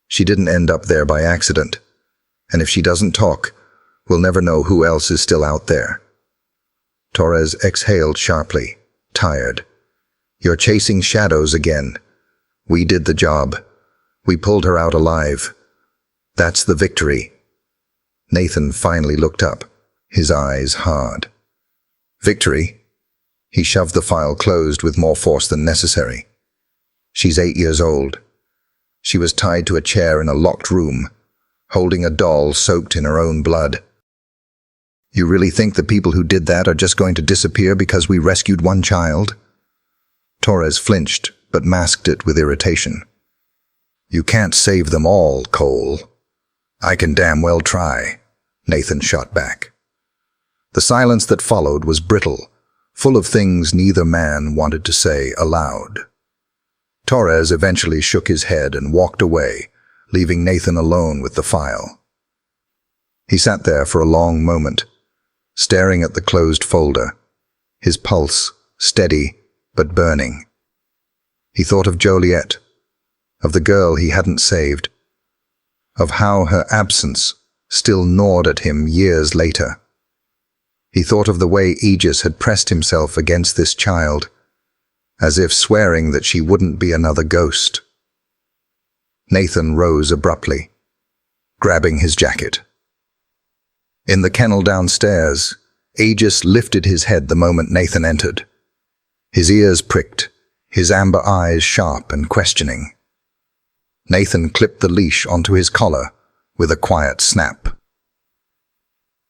She didn't end up there by accident. And if she doesn't talk, we'll never know who else is still out there. Torres exhaled sharply, tired. "You're chasing shadows again. We did the job. We pulled her out alive. That's the victory." Nathan finally looked up, his eyes hard. "Victory?" He shoved the file closed with more force than necessary. "She's 8 years old. She was tied to a chair in a locked room, holding a doll soaked in her own blood. You really think the people who did that are just going to disappear because we rescued one child?" Torres flinched, but masked it with irritation. "You can't save them all, Cole." "I can damn well try," Nathan shot back. The silence that followed was brittle, full of things neither man wanted to say aloud. Torres eventually shook his head and walked away, leaving Nathan alone with the file. He sat there for a long moment, staring at the closed folder, his pulse steady but burning. He thought of Joliet, of the girl he hadn't saved, of how her absence still gnawed at him years later. He thought of the way Aegis had pressed himself against this child, as if swearing that she wouldn't be another ghost. Nathan rose abruptly, grabbing his jacket. In the kennel downstairs, Aegis lifted his head the moment Nathan entered. His ears pricked, his amber eyes sharp and questioning. Nathan clipped the leash onto his collar with a quiet snap.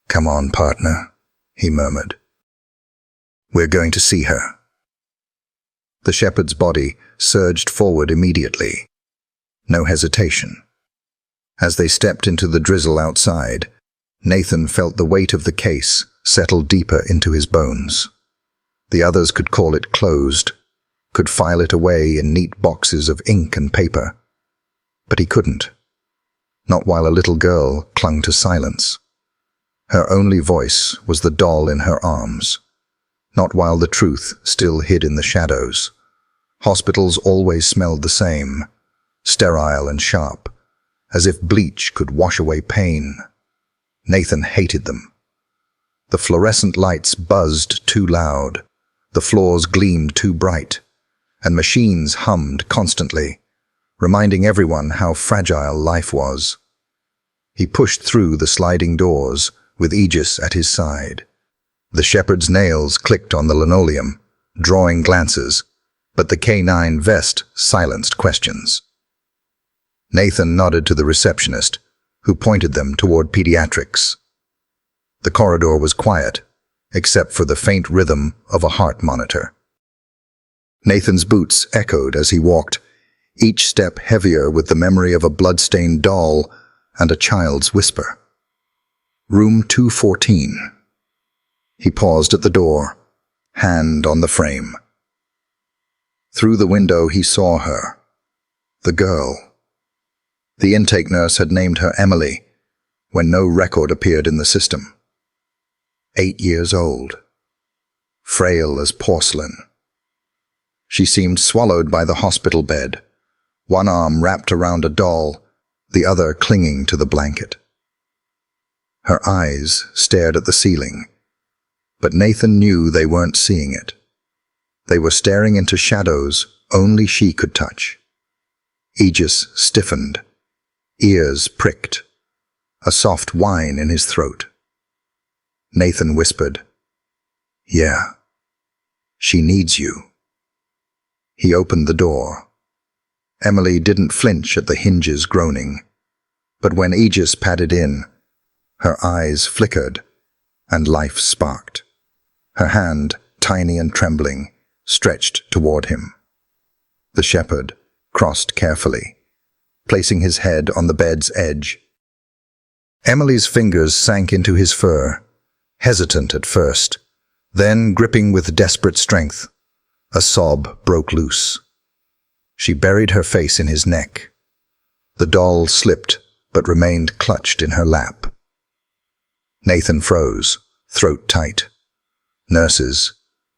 "Come on, partner," he murmured. "We're going to see her." The shepherd's body surged forward immediately. No hesitation. As they stepped into the drizzle outside, Nathan felt the weight of the case settle deeper into his bones. The others could call it closed, could file it away in neat boxes of ink and paper. But he couldn't. Not while a little girl clung to silence. Her only voice was the doll in her arms. Not while the truth still hid in the shadows. Hospitals always smelled the same, sterile and sharp, as if bleach could wash away pain. Nathan hated them. The fluorescent lights buzzed too loud, the floors gleamed too bright, and machines hummed constantly, reminding everyone how fragile life was. He pushed through the sliding doors, with Aegis at his side. The shepherd's nails clicked on the linoleum, drawing glances, but the K9 vest silenced questions. Nathan nodded to the receptionist, who pointed them toward pediatrics. The corridor was quiet, except for the faint rhythm of a heart monitor. Nathan's boots echoed as he walked, each step heavier with the memory of a blood-stained doll and a child's whisper. Room 214. He paused at the door, hand on the frame. Through the window he saw her, the girl. The intake nurse had named her Emily, when no record appeared in the system. 8 years old, frail as porcelain. She seemed swallowed by the hospital bed, one arm wrapped around a doll, the other clinging to the blanket. Her eyes stared at the ceiling, but Nathan knew they weren't seeing it. They were staring into shadows only she could touch. Aegis stiffened, ears pricked, a soft whine in his throat. Nathan whispered, "Yeah, she needs you." He opened the door. Emily didn't flinch at the hinges groaning, but when Aegis padded in, her eyes flickered and life sparked. Her hand, tiny and trembling, stretched toward him. The shepherd crossed carefully, placing his head on the bed's edge. Emily's fingers sank into his fur, hesitant at first, then gripping with desperate strength. A sob broke loose. She buried her face in his neck. The doll slipped, but remained clutched in her lap. Nathan froze, throat tight. Nurses,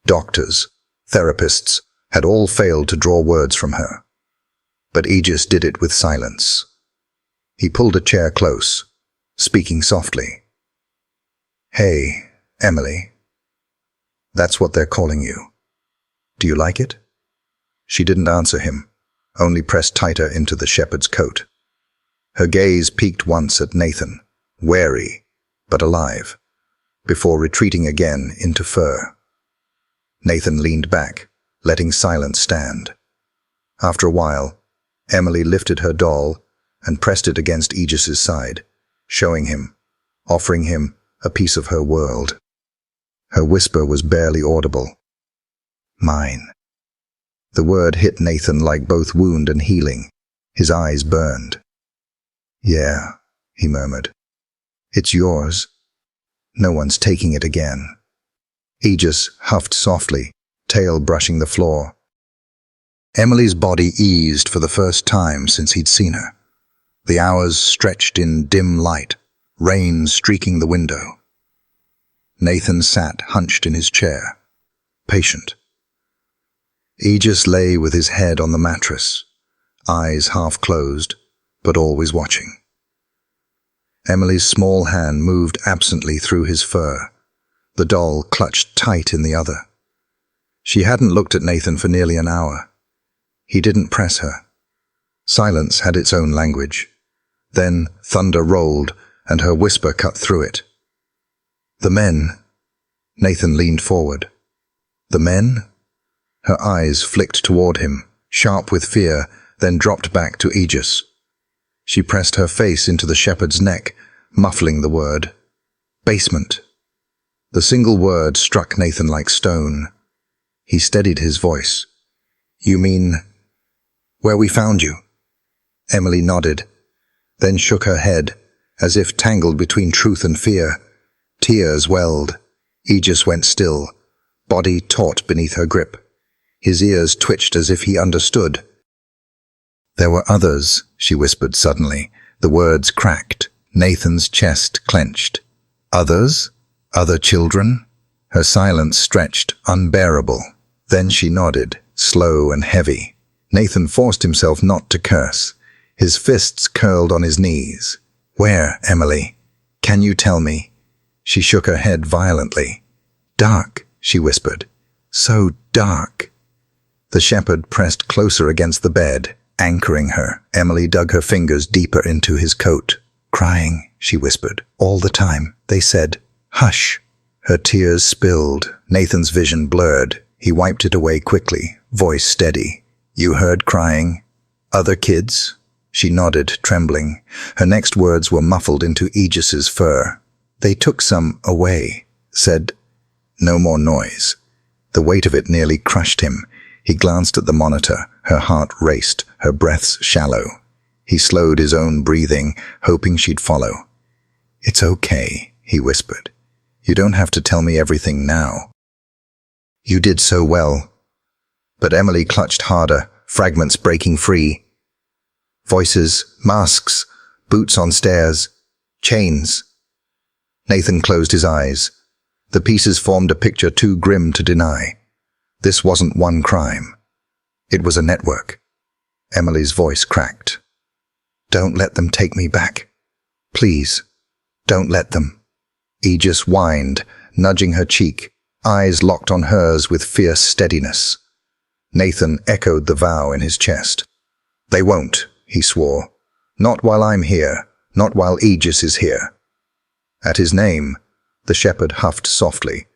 doctors, therapists had all failed to draw words from her. But Aegis did it with silence. He pulled a chair close, speaking softly. "Hey, Emily. That's what they're calling you. Do you like it?" She didn't answer him, only pressed tighter into the shepherd's coat. Her gaze peeked once at Nathan, wary but alive, before retreating again into fur. Nathan leaned back, letting silence stand. After a while, Emily lifted her doll and pressed it against Aegis's side, showing him, offering him a piece of her world. Her whisper was barely audible. "Mine." The word hit Nathan like both wound and healing. His eyes burned. "Yeah," he murmured. "It's yours. No one's taking it again." Aegis huffed softly, tail brushing the floor. Emily's body eased for the first time since he'd seen her. The hours stretched in dim light, rain streaking the window. Nathan sat hunched in his chair, patient. Aegis lay with his head on the mattress, eyes half closed, but always watching. Emily's small hand moved absently through his fur, the doll clutched tight in the other. She hadn't looked at Nathan for nearly an hour. He didn't press her. Silence had its own language. Then thunder rolled, and her whisper cut through it. "The men." Nathan leaned forward. "The men?" Her eyes flicked toward him, sharp with fear, then dropped back to Aegis. She pressed her face into the shepherd's neck, muffling the word. "Basement." The single word struck Nathan like stone. He steadied his voice. "You mean where we found you?" Emily nodded, then shook her head, as if tangled between truth and fear. Tears welled. Aegis went still, body taut beneath her grip. His ears twitched as if he understood. "There were others," she whispered suddenly. The words cracked. Nathan's chest clenched. "Others? Other children?" Her silence stretched, unbearable. Then she nodded, slow and heavy. Nathan forced himself not to curse. His fists curled on his knees. "Where, Emily? Can you tell me?" She shook her head violently. "Dark," she whispered. "So dark." The shepherd pressed closer against the bed, anchoring her. Emily dug her fingers deeper into his coat. "Crying," she whispered. "All the time. They said, 'Hush.'" Her tears spilled. Nathan's vision blurred. He wiped it away quickly, voice steady. "You heard crying? Other kids?" She nodded, trembling. Her next words were muffled into Aegis's fur. "They took some away," said. No more noise. The weight of it nearly crushed him. He glanced at the monitor. Her heart raced, her breaths shallow. He slowed his own breathing, hoping she'd follow. "It's okay," he whispered. "You don't have to tell me everything now." "You did so well." But Emily clutched harder, fragments breaking free. Voices, masks, boots on stairs, chains. Nathan closed his eyes. The pieces formed a picture too grim to deny. This wasn't one crime. It was a network. Emily's voice cracked. "Don't let them take me back. Please, don't let them." Aegis whined, nudging her cheek, eyes locked on hers with fierce steadiness. Nathan echoed the vow in his chest. "They won't," he swore. "Not while I'm here, not while Aegis is here." At his name, the shepherd huffed softly,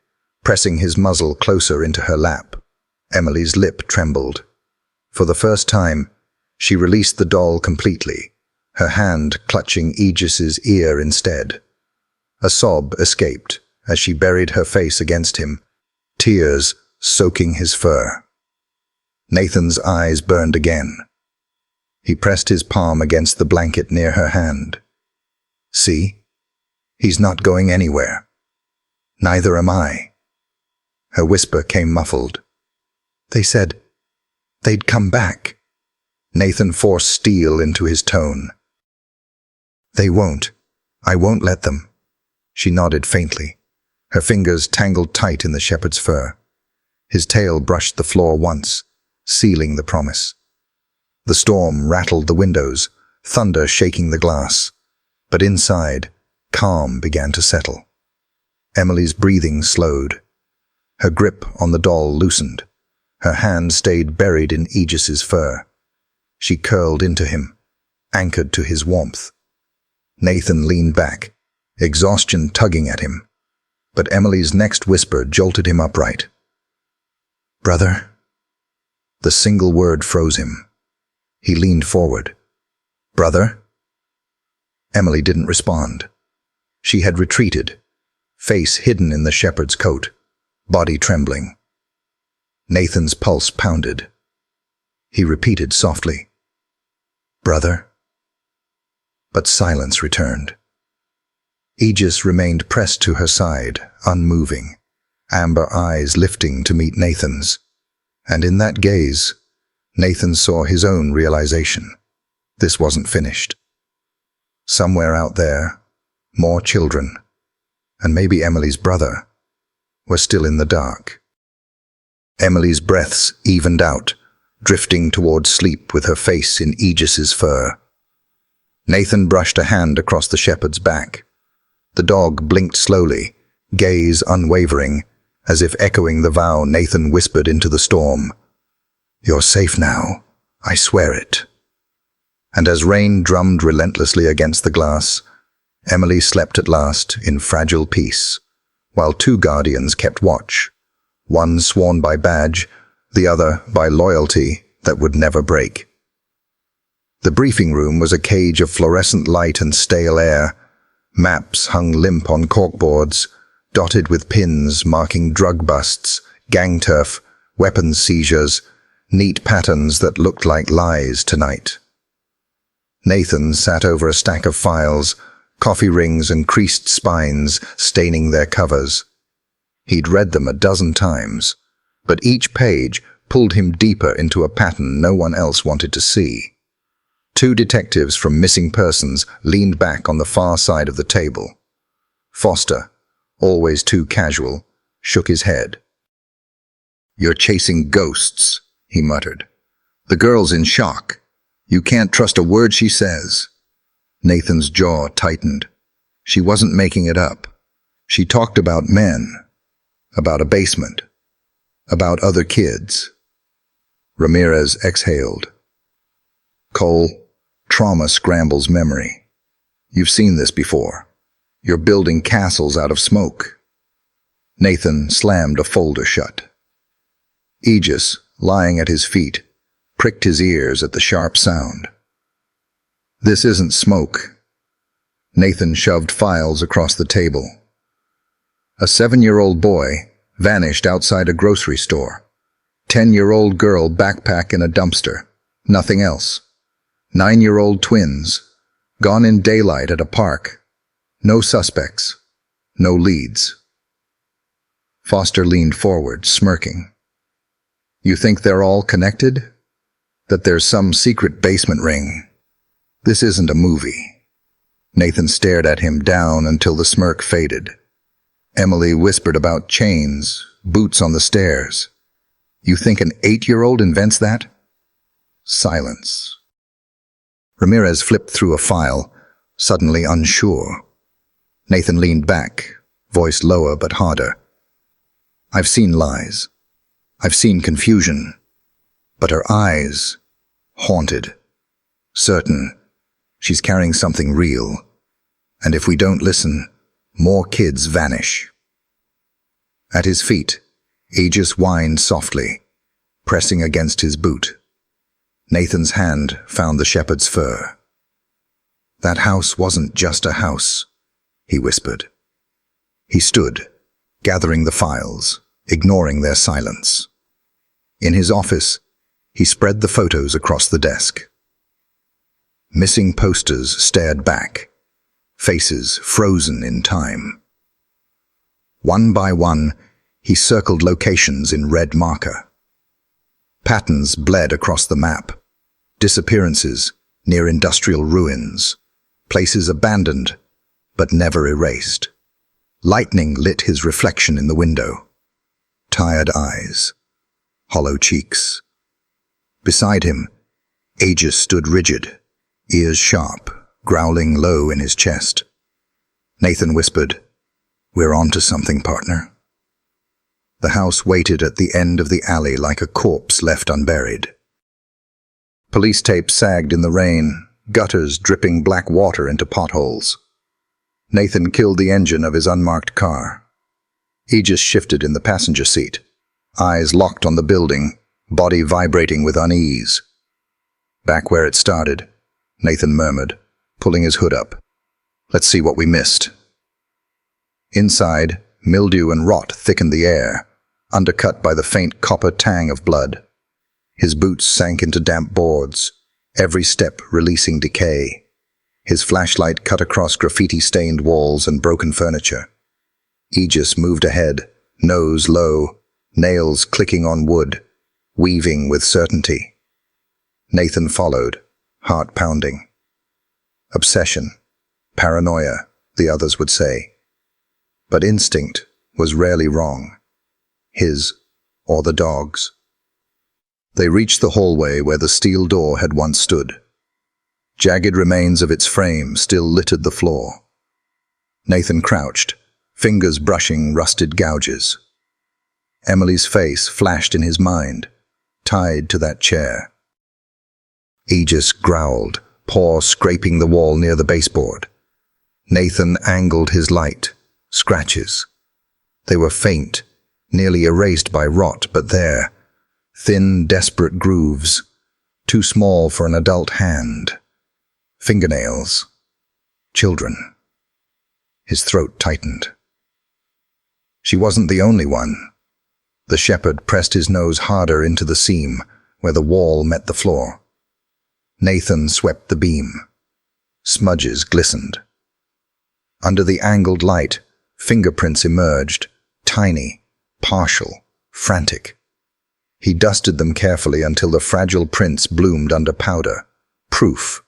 pressing his muzzle closer into her lap. Emily's lip trembled. For the first time, she released the doll completely, her hand clutching Aegis's ear instead. A sob escaped as she buried her face against him, tears soaking his fur. Nathan's eyes burned again. He pressed his palm against the blanket near her hand. "See? He's not going anywhere. Neither am I." Her whisper came muffled. "They said they'd come back." Nathan forced steel into his tone. "They won't. I won't let them." She nodded faintly. Her fingers tangled tight in the shepherd's fur. His tail brushed the floor once, sealing the promise. The storm rattled the windows, thunder shaking the glass. But inside, calm began to settle. Emily's breathing slowed. Her grip on the doll loosened. Her hand stayed buried in Aegis's fur. She curled into him, anchored to his warmth. Nathan leaned back, exhaustion tugging at him. But Emily's next whisper jolted him upright. "Brother?" The single word froze him. He leaned forward. "Brother?" Emily didn't respond. She had retreated, face hidden in the shepherd's coat, body trembling. Nathan's pulse pounded. He repeated softly, "Brother?" But silence returned. Aegis remained pressed to her side, unmoving, amber eyes lifting to meet Nathan's. And in that gaze, Nathan saw his own realization. This wasn't finished. Somewhere out there, more children, and maybe Emily's brother, were still in the dark. Emily's breaths evened out, drifting toward sleep with her face in Aegis's fur. Nathan brushed a hand across the shepherd's back. The dog blinked slowly, gaze unwavering, as if echoing the vow Nathan whispered into the storm. "You're safe now, I swear it." And as rain drummed relentlessly against the glass, Emily slept at last in fragile peace, while two guardians kept watch, one sworn by badge, the other by loyalty that would never break. The briefing room was a cage of fluorescent light and stale air. Maps hung limp on corkboards, dotted with pins marking drug busts, gang turf, weapons seizures, neat patterns that looked like lies tonight. Nathan sat over a stack of files, coffee rings and creased spines staining their covers. He'd read them a dozen times, but each page pulled him deeper into a pattern no one else wanted to see. Two detectives from Missing Persons leaned back on the far side of the table. Foster, always too casual, shook his head. "You're chasing ghosts," he muttered. "The girl's in shock. You can't trust a word she says." Nathan's jaw tightened. She wasn't making it up. She talked about men, about a basement, about other kids. Ramirez exhaled. "Cole, trauma scrambles memory. You've seen this before. You're building castles out of smoke." Nathan slammed a folder shut. Aegis, lying at his feet, pricked his ears at the sharp sound. This isn't smoke. Nathan shoved files across the table. A 7-year-old boy vanished outside a grocery store. 10-year-old girl backpack in a dumpster. Nothing else. 9-year-old twins. Gone in daylight at a park. No suspects. No leads. Foster leaned forward, smirking. You think they're all connected? That there's some secret basement ring? This isn't a movie. Nathan stared at him down until the smirk faded. Emily whispered about chains, boots on the stairs. You think an 8-year-old invents that? Silence. Ramirez flipped through a file, suddenly unsure. Nathan leaned back, voice lower but harder. I've seen lies. I've seen confusion. But her eyes, haunted. Certain, she's carrying something real. And if we don't listen, more kids vanish. At his feet, Aegis whined softly, pressing against his boot. Nathan's hand found the shepherd's fur. That house wasn't just a house, he whispered. He stood, gathering the files, ignoring their silence. In his office, he spread the photos across the desk. Missing posters stared back, faces frozen in time. One by one, he circled locations in red marker. Patterns bled across the map. Disappearances near industrial ruins. Places abandoned, but never erased. Lightning lit his reflection in the window. Tired eyes. Hollow cheeks. Beside him, Aegis stood rigid, ears sharp, growling low in his chest. Nathan whispered, "We're on to something, partner." The house waited at the end of the alley like a corpse left unburied. Police tape sagged in the rain, gutters dripping black water into potholes. Nathan killed the engine of his unmarked car. Aegis shifted in the passenger seat, eyes locked on the building, body vibrating with unease. Back where it started, Nathan murmured, pulling his hood up. "Let's see what we missed." Inside, mildew and rot thickened the air, undercut by the faint copper tang of blood. His boots sank into damp boards, every step releasing decay. His flashlight cut across graffiti-stained walls and broken furniture. Aegis moved ahead, nose low, nails clicking on wood, weaving with certainty. Nathan followed, heart pounding. Obsession, paranoia, the others would say. But instinct was rarely wrong. His or the dog's. They reached the hallway where the steel door had once stood. Jagged remains of its frame still littered the floor. Nathan crouched, fingers brushing rusted gouges. Emily's face flashed in his mind, tied to that chair. Aegis growled, paw scraping the wall near the baseboard. Nathan angled his light, scratches. They were faint, nearly erased by rot, but there, thin, desperate grooves, too small for an adult hand. Fingernails. Children. His throat tightened. She wasn't the only one. The shepherd pressed his nose harder into the seam, where the wall met the floor. Nathan swept the beam. Smudges glistened. Under the angled light, fingerprints emerged, tiny, partial, frantic. He dusted them carefully until the fragile prints bloomed under powder. Proof.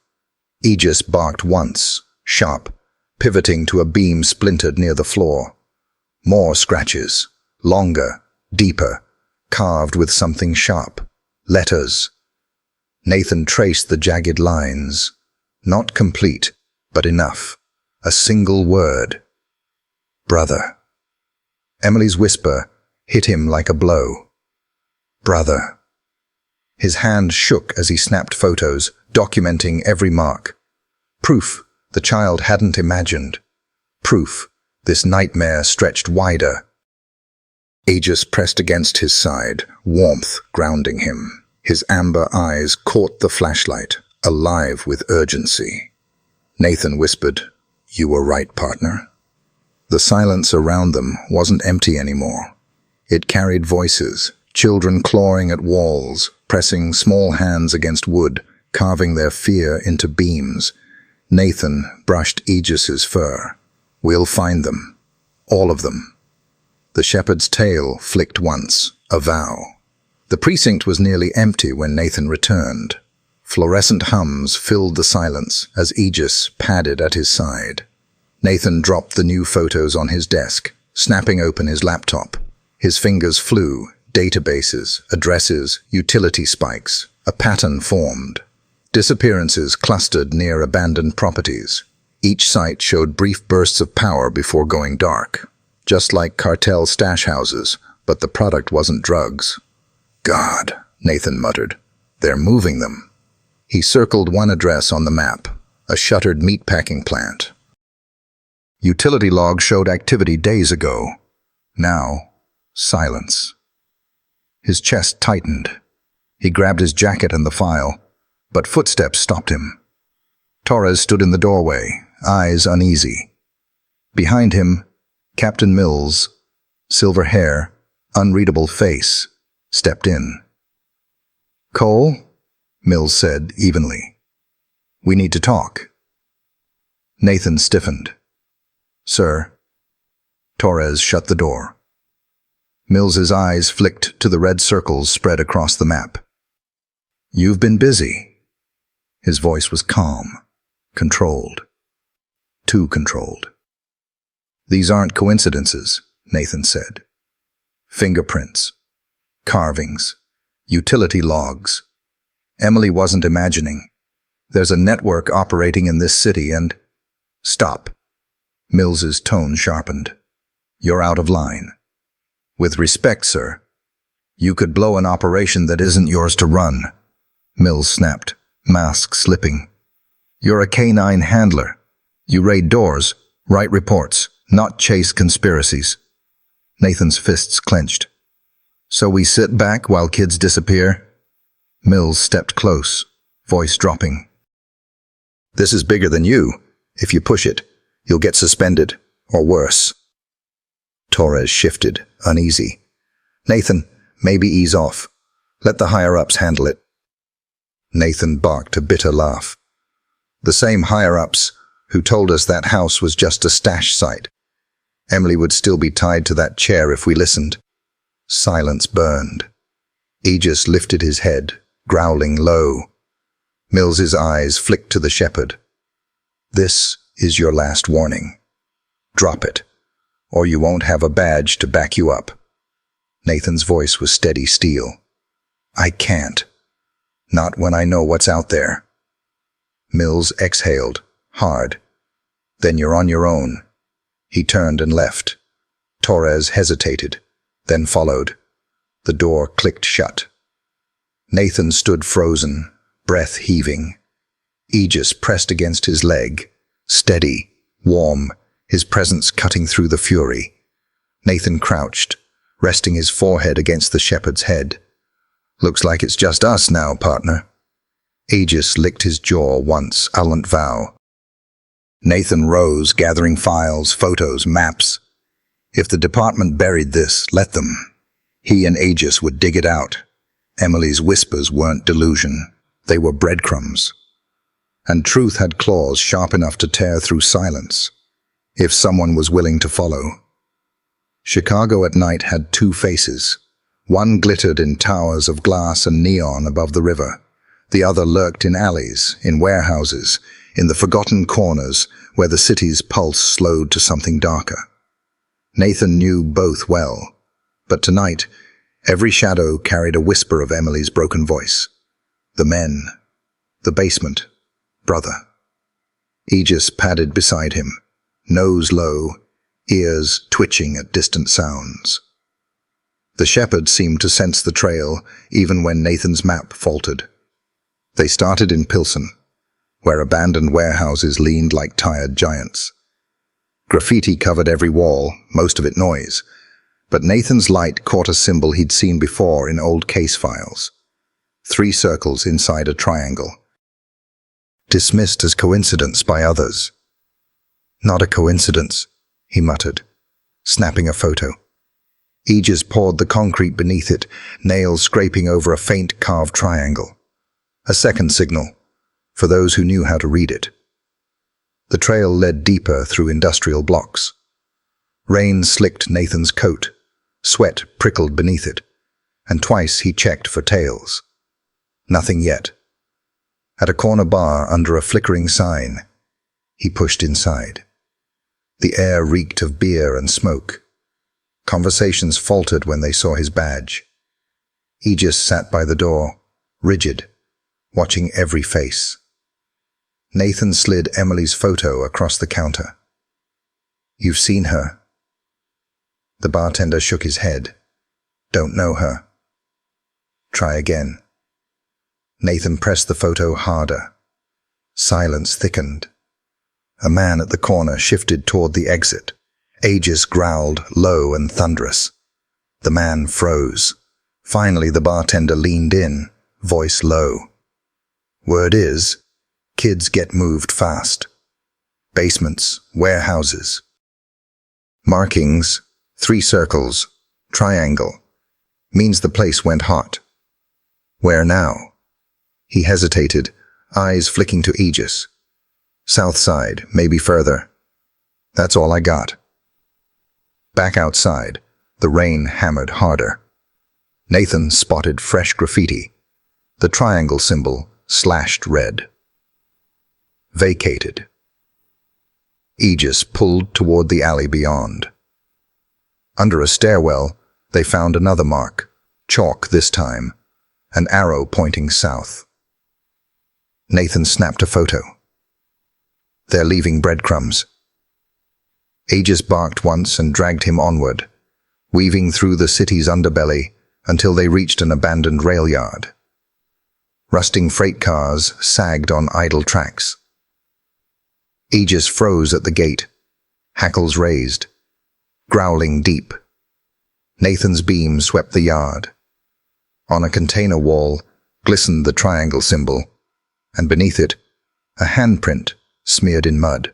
Aegis barked once, sharp, pivoting to a beam splintered near the floor. More scratches, longer, deeper, carved with something sharp. Letters. Nathan traced the jagged lines. Not complete, but enough. A single word. Brother. Emily's whisper hit him like a blow. Brother. His hand shook as he snapped photos, documenting every mark. Proof the child hadn't imagined. Proof this nightmare stretched wider. Aegis pressed against his side, warmth grounding him. His amber eyes caught the flashlight, alive with urgency. Nathan whispered, "You were right, partner." The silence around them wasn't empty anymore. It carried voices, children clawing at walls, pressing small hands against wood, carving their fear into beams. Nathan brushed Aegis's fur. "We'll find them. All of them." The shepherd's tail flicked once, a vow. The precinct was nearly empty when Nathan returned. Fluorescent hums filled the silence as Aegis padded at his side. Nathan dropped the new photos on his desk, snapping open his laptop. His fingers flew, databases, addresses, utility spikes. A pattern formed. Disappearances clustered near abandoned properties. Each site showed brief bursts of power before going dark, just like cartel stash houses, but the product wasn't drugs. "God," Nathan muttered. "They're moving them." He circled one address on the map, a shuttered meatpacking plant. Utility logs showed activity days ago. Now, silence. His chest tightened. He grabbed his jacket and the file, but footsteps stopped him. Torres stood in the doorway, eyes uneasy. Behind him, Captain Mills, silver hair, unreadable face, stepped in. "Cole?" Mills said evenly. "We need to talk." Nathan stiffened. "Sir." Torres shut the door. Mills's eyes flicked to the red circles spread across the map. "You've been busy." His voice was calm, controlled. Too controlled. "These aren't coincidences," Nathan said. "Fingerprints, carvings, utility logs. Emily wasn't imagining. There's a network operating in this city and—" "Stop." Mills's tone sharpened. "You're out of line. With respect, sir, you could blow an operation that isn't yours to run." Mills snapped, mask slipping. "You're a canine handler. You raid doors, write reports, not chase conspiracies." Nathan's fists clenched. "So we sit back while kids disappear?" Mills stepped close, voice dropping. "This is bigger than you. If you push it, you'll get suspended, or worse." Torres shifted, uneasy. "Nathan, maybe ease off. Let the higher-ups handle it." Nathan barked a bitter laugh. "The same higher-ups who told us that house was just a stash site. Emily would still be tied to that chair if we listened." Silence burned. Aegis lifted his head, growling low. Mills's eyes flicked to the shepherd. "This is your last warning. Drop it, or you won't have a badge to back you up." Nathan's voice was steady steel. "I can't. Not when I know what's out there." Mills exhaled, hard. "Then you're on your own." He turned and left. Torres hesitated, then followed. The door clicked shut. Nathan stood frozen, breath heaving. Aegis pressed against his leg, steady, warm, his presence cutting through the fury. Nathan crouched, resting his forehead against the shepherd's head. "Looks like it's just us now, partner." Aegis licked his jaw once, gallant vow. Nathan rose, gathering files, photos, maps. If the department buried this, let them. He and Aegis would dig it out. Emily's whispers weren't delusion. They were breadcrumbs. And truth had claws sharp enough to tear through silence, if someone was willing to follow. Chicago at night had two faces. One glittered in towers of glass and neon above the river. The other lurked in alleys, in warehouses, in the forgotten corners where the city's pulse slowed to something darker. Nathan knew both well, but tonight, every shadow carried a whisper of Emily's broken voice. The men, the basement, brother. Aegis padded beside him, nose low, ears twitching at distant sounds. The shepherd seemed to sense the trail even when Nathan's map faltered. They started in Pilsen, where abandoned warehouses leaned like tired giants. Graffiti covered every wall, most of it noise, but Nathan's light caught a symbol he'd seen before in old case files. 3 circles inside a triangle. dismissed as coincidence by others. "Not a coincidence," he muttered, snapping a photo. Aegis pawed the concrete beneath it, nails scraping over a faint carved triangle. A second signal, for those who knew how to read it. The trail led deeper through industrial blocks. Rain slicked Nathan's coat, sweat prickled beneath it, and twice he checked for tails. Nothing yet. At a corner bar under a flickering sign, he pushed inside. The air reeked of beer and smoke. Conversations faltered when they saw his badge. Aegis sat by the door, rigid, watching every face. Nathan slid Emily's photo across the counter. "You've seen her?" The bartender shook his head. "Don't know her." "Try again." Nathan pressed the photo harder. Silence thickened. A man at the corner shifted toward the exit. Aegis growled, low and thunderous. The man froze. Finally, the bartender leaned in, voice low. "Word is, kids get moved fast. Basements, warehouses. Markings, 3 circles, triangle. Means the place went hot. Where now?" He hesitated, eyes flicking to Aegis. "South side, maybe further. That's all I got." Back outside, the rain hammered harder. Nathan spotted fresh graffiti, the triangle symbol slashed red. Vacated. Aegis pulled toward the alley beyond. Under a stairwell, they found another mark, chalk this time, an arrow pointing south. Nathan snapped a photo. "They're leaving breadcrumbs." Aegis barked once and dragged him onward, weaving through the city's underbelly until they reached an abandoned rail yard. Rusting freight cars sagged on idle tracks. Aegis froze at the gate, hackles raised, growling deep. Nathan's beam swept the yard. On a container wall glistened the triangle symbol, and beneath it, a handprint smeared in mud.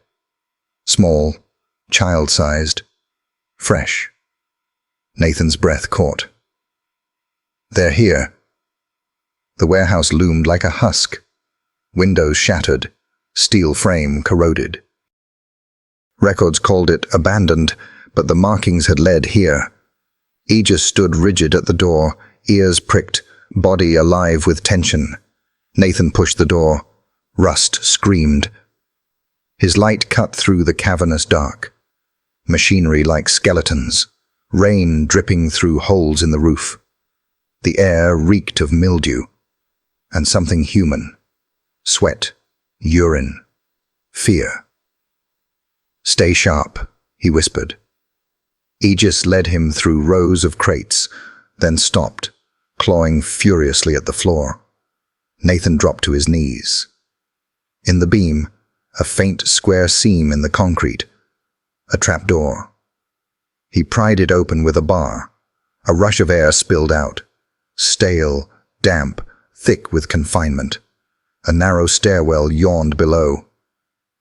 Small, child-sized, fresh. Nathan's breath caught. "They're here." The warehouse loomed like a husk, windows shattered, steel frame corroded. Records called it abandoned, but the markings had led here. Aegis stood rigid at the door, ears pricked, body alive with tension. Nathan pushed the door. Rust screamed. His light cut through the cavernous dark. Machinery like skeletons, rain dripping through holes in the roof. The air reeked of mildew, and something human. Sweat, urine, fear. "Stay sharp," he whispered. Aegis led him through rows of crates, then stopped, clawing furiously at the floor. Nathan dropped to his knees. In the beam, a faint square seam in the concrete, a trapdoor. He pried it open with a bar. A rush of air spilled out, stale, damp, thick with confinement. A narrow stairwell yawned below.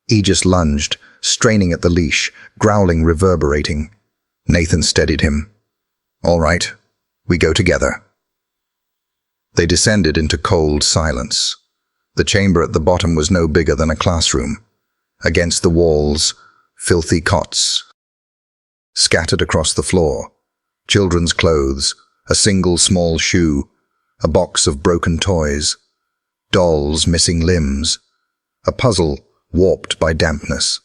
Aegis lunged, straining at the leash, growling, reverberating. Nathan steadied him. "All right, we go together." They descended into cold silence. The chamber at the bottom was no bigger than a classroom. Against the walls, filthy cots. Scattered across the floor, children's clothes, a single small shoe, a box of broken toys, dolls missing limbs, a puzzle warped by dampness,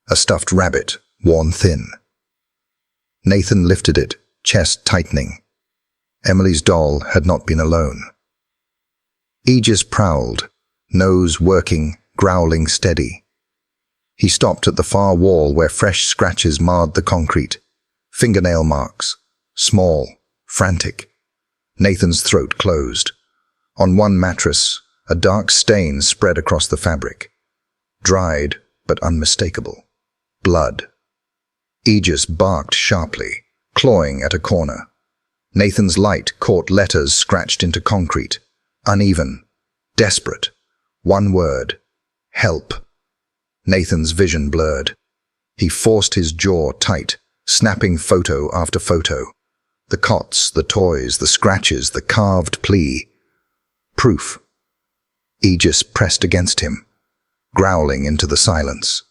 a stuffed rabbit worn thin. Nathan lifted it, chest tightening. Emily's doll had not been alone. Aegis prowled, nose working, growling steady. He stopped at the far wall where fresh scratches marred the concrete. Fingernail marks, small, frantic. Nathan's throat closed. On one mattress, a dark stain spread across the fabric. Dried, but unmistakable. Blood. Aegis barked sharply, clawing at a corner. Nathan's light caught letters scratched into concrete. Uneven. Desperate. One word. Help. Nathan's vision blurred. He forced his jaw tight, snapping photo after photo. The cots, the toys, the scratches, the carved plea. Proof. Aegis pressed against him, growling into the silence.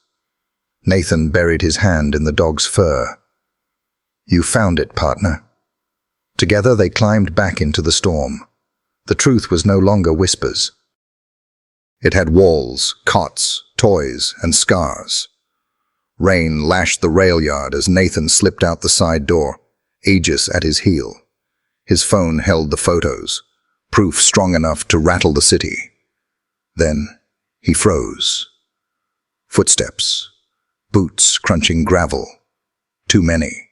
Nathan buried his hand in the dog's fur. You found it, partner. Together they climbed back into the storm. The truth was no longer whispers. It had walls, cots, toys, and scars. Rain lashed the rail yard as Nathan slipped out the side door, Aegis at his heel. His phone held the photos, proof strong enough to rattle the city. Then he froze. Footsteps, boots crunching gravel. Too many.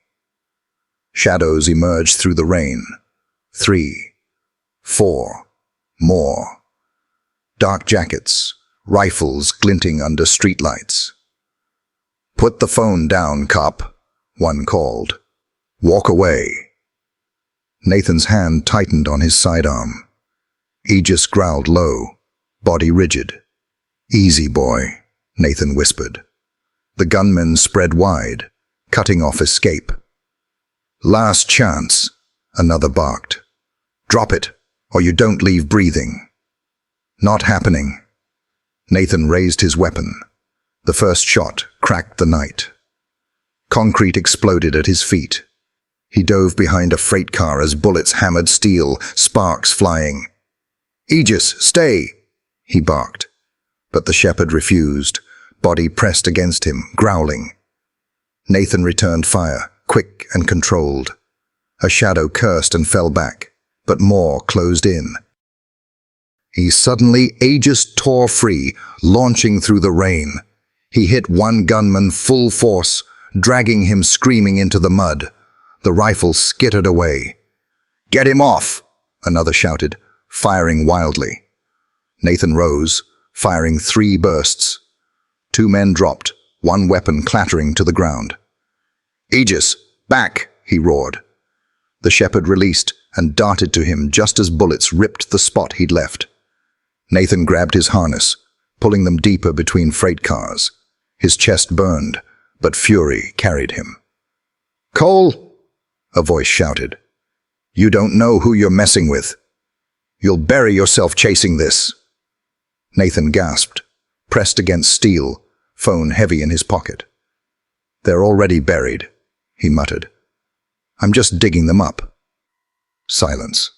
Shadows emerged through the rain. 3, 4, more. Dark jackets, rifles glinting under streetlights. Put the phone down, cop, one called. Walk away. Nathan's hand tightened on his sidearm. Aegis growled low, body rigid. Easy, boy, Nathan whispered. The gunmen spread wide, cutting off escape. Last chance, another barked. Drop it, or you don't leave breathing. Not happening. Nathan raised his weapon. The first shot cracked the night. Concrete exploded at his feet. He dove behind a freight car as bullets hammered steel, sparks flying. Aegis, stay, he barked. But the shepherd refused, body pressed against him, growling. Nathan returned fire, quick and controlled. A shadow cursed and fell back, but more closed in. Suddenly, Aegis tore free, launching through the rain. He hit one gunman full force, dragging him screaming into the mud. The rifle skittered away. Get him off, another shouted, firing wildly. Nathan rose, firing 3 bursts. 2 men dropped, one weapon clattering to the ground. Aegis, back, he roared. The shepherd released and darted to him just as bullets ripped the spot he'd left. Nathan grabbed his harness, pulling them deeper between freight cars. His chest burned, but fury carried him. Cole, a voice shouted. You don't know who you're messing with. You'll bury yourself chasing this. Nathan gasped, pressed against steel, phone heavy in his pocket. They're already buried, he muttered. I'm just digging them up. Silence.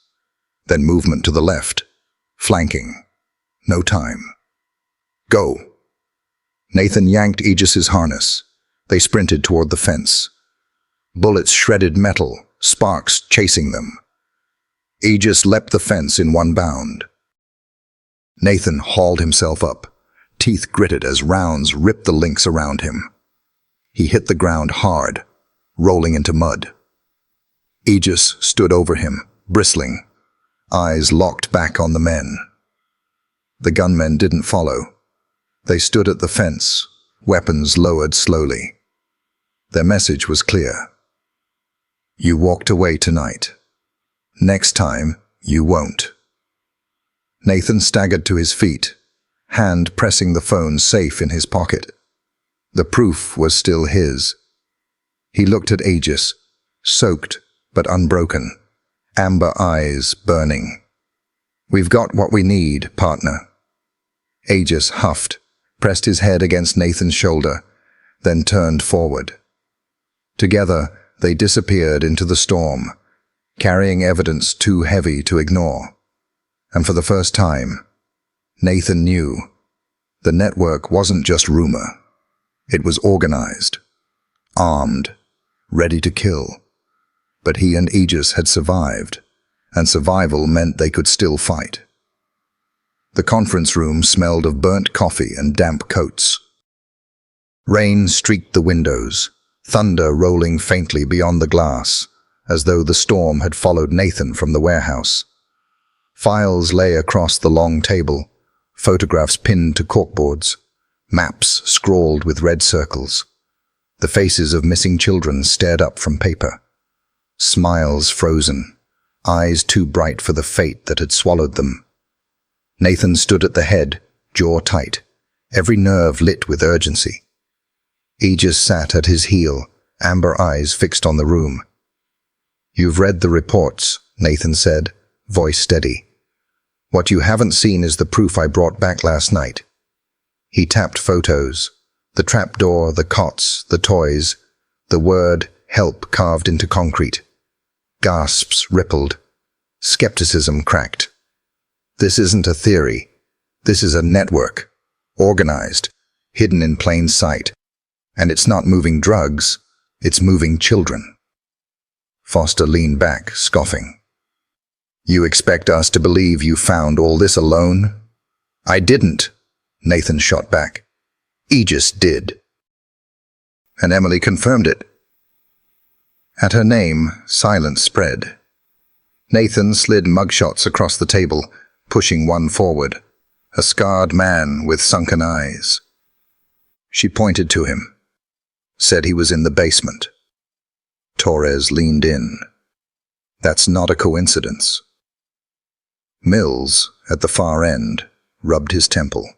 Then movement to the left. Flanking. No time. Go. Nathan yanked Aegis's harness. They sprinted toward the fence. Bullets shredded metal, sparks chasing them. Aegis leapt the fence in one bound. Nathan hauled himself up, teeth gritted as rounds ripped the links around him. He hit the ground hard, rolling into mud. Aegis stood over him, bristling, eyes locked back on the men. The gunmen didn't follow. They stood at the fence, weapons lowered slowly. Their message was clear. You walked away tonight. Next time, you won't. Nathan staggered to his feet, hand pressing the phone safe in his pocket. The proof was still his. He looked at Aegis, soaked but unbroken, amber eyes burning. We've got what we need, partner. Aegis huffed, pressed his head against Nathan's shoulder, then turned forward. Together, they disappeared into the storm, carrying evidence too heavy to ignore. And for the first time, Nathan knew the network wasn't just rumor. It was organized, armed, ready to kill. But he and Aegis had survived, and survival meant they could still fight. The conference room smelled of burnt coffee and damp coats. Rain streaked the windows, thunder rolling faintly beyond the glass, as though the storm had followed Nathan from the warehouse. Files lay across the long table, photographs pinned to corkboards, maps scrawled with red circles. The faces of missing children stared up from paper. Smiles frozen, eyes too bright for the fate that had swallowed them. Nathan stood at the head, jaw tight, every nerve lit with urgency. Aegis sat at his heel, amber eyes fixed on the room. "You've read the reports," Nathan said, voice steady. "What you haven't seen is the proof I brought back last night." He tapped photos, the trapdoor, the cots, the toys, the word "help" carved into concrete. Gasps rippled. Skepticism cracked. "This isn't a theory. This is a network. Organized, hidden in plain sight. And it's not moving drugs, it's moving children." Foster leaned back, scoffing. "You expect us to believe you found all this alone?" "I didn't," Nathan shot back. "Aegis did." And Emily confirmed it. At her name, silence spread. Nathan slid mugshots across the table, pushing one forward, a scarred man with sunken eyes. She pointed to him, said he was in the basement. Torres leaned in. "That's not a coincidence." Mills, at the far end, rubbed his temple.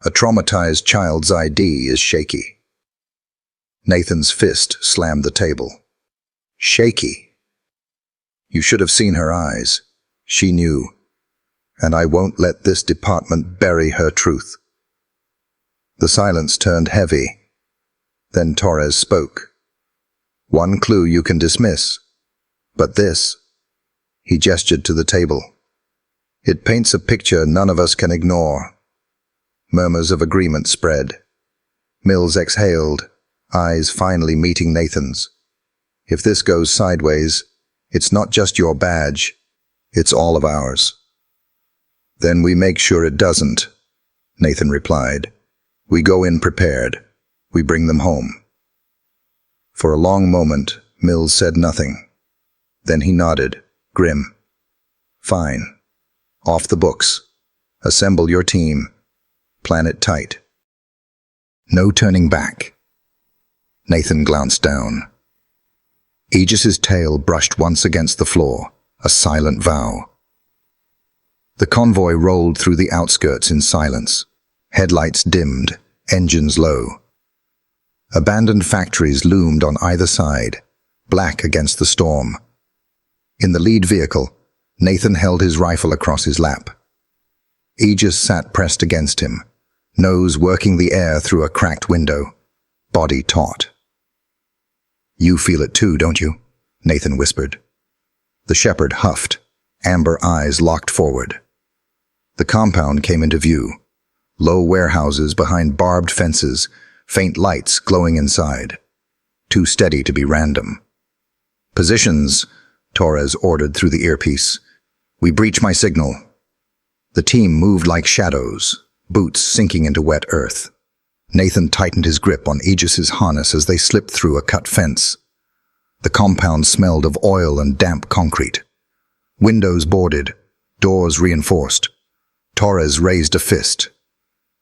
"A traumatized child's ID is shaky." Nathan's fist slammed the table. "Shaky?" "You should have seen her eyes. She knew. And I won't let this department bury her truth." The silence turned heavy. Then Torres spoke. "One clue you can dismiss. But this," he gestured to the table. "It paints a picture none of us can ignore." Murmurs of agreement spread. Mills exhaled, eyes finally meeting Nathan's. "If this goes sideways, it's not just your badge, it's all of ours." "Then we make sure it doesn't," Nathan replied. "We go in prepared. We bring them home." For a long moment, Mills said nothing. Then he nodded, grim. "Fine. Off the books. Assemble your team. Plan it tight." No turning back. Nathan glanced down. Aegis's tail brushed once against the floor, a silent vow. The convoy rolled through the outskirts in silence. Headlights dimmed, engines low. Abandoned factories loomed on either side, black against the storm. In the lead vehicle, Nathan held his rifle across his lap. Aegis sat pressed against him, nose working the air through a cracked window, body taut. "You feel it too, don't you?" Nathan whispered. The shepherd huffed, amber eyes locked forward. The compound came into view. Low warehouses behind barbed fences, faint lights glowing inside. Too steady to be random. "Positions," Torres ordered through the earpiece. "We breach my signal." The team moved like shadows, boots sinking into wet earth. Nathan tightened his grip on Aegis's harness as they slipped through a cut fence. The compound smelled of oil and damp concrete. Windows boarded, doors reinforced. Torres raised a fist.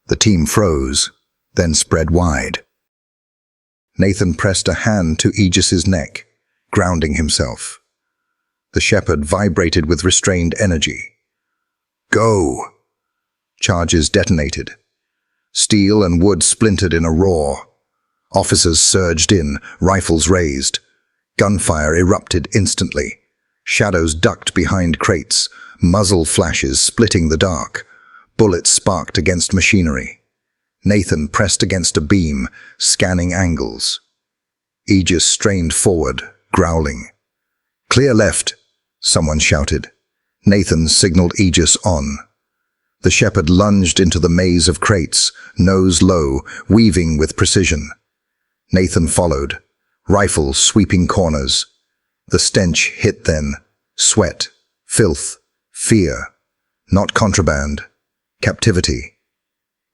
The team froze, then spread wide. Nathan pressed a hand to Aegis's neck, grounding himself. The shepherd vibrated with restrained energy. "Go!" Charges detonated. Steel and wood splintered in a roar. Officers surged in, rifles raised. Gunfire erupted instantly. Shadows ducked behind crates, muzzle flashes splitting the dark. Bullets sparked against machinery. Nathan pressed against a beam, scanning angles. Aegis strained forward, growling. "Clear left," someone shouted. Nathan signaled Aegis on. The shepherd lunged into the maze of crates, nose low, weaving with precision. Nathan followed, rifle sweeping corners. The stench hit then, sweat, filth, fear. Not contraband, captivity.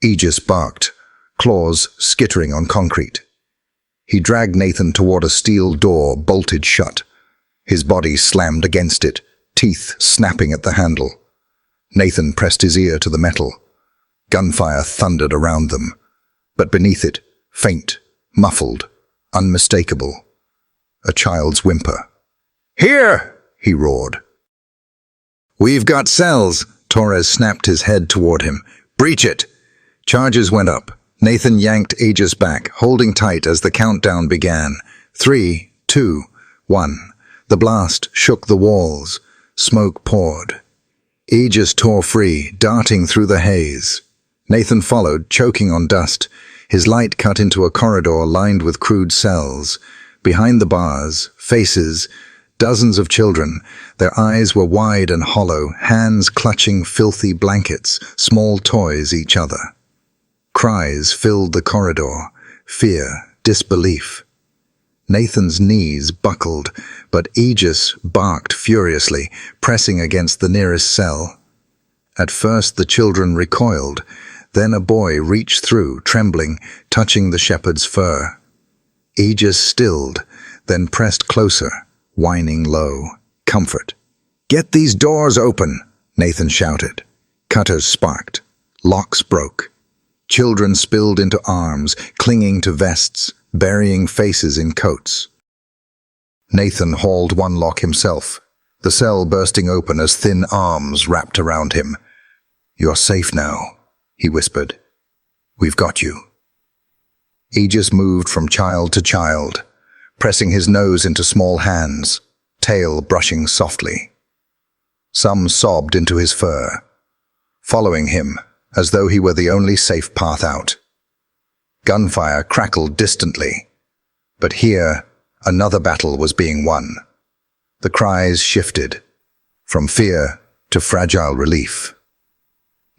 Aegis barked, claws skittering on concrete. He dragged Nathan toward a steel door bolted shut. His body slammed against it, teeth snapping at the handle. Nathan pressed his ear to the metal. Gunfire thundered around them, but beneath it, faint, muffled, unmistakable. A child's whimper. "Here!" he roared. "We've got cells," Torres snapped his head toward him. "Breach it! Charges went up. Nathan yanked Aegis back, holding tight as the countdown began. 3, 2, 1. The blast shook the walls. Smoke poured. Aegis tore free, darting through the haze. Nathan followed, choking on dust. His light cut into a corridor lined with crude cells. Behind the bars, faces, dozens of children. Their eyes were wide and hollow, hands clutching filthy blankets, small toys each other. Cries filled the corridor, fear, disbelief. Nathan's knees buckled, but Aegis barked furiously, pressing against the nearest cell. At first the children recoiled, then a boy reached through, trembling, touching the shepherd's fur. Aegis stilled, then pressed closer, whining low. Comfort. "Get these doors open," Nathan shouted. Cutters sparked. Locks broke. Children spilled into arms, clinging to vests, burying faces in coats. Nathan hauled one lock himself, the cell bursting open as thin arms wrapped around him. "You're safe now," he whispered. "We've got you." Aegis moved from child to child, pressing his nose into small hands, tail brushing softly. Some sobbed into his fur, following him as though he were the only safe path out. Gunfire crackled distantly, but here another battle was being won. The cries shifted, from fear to fragile relief.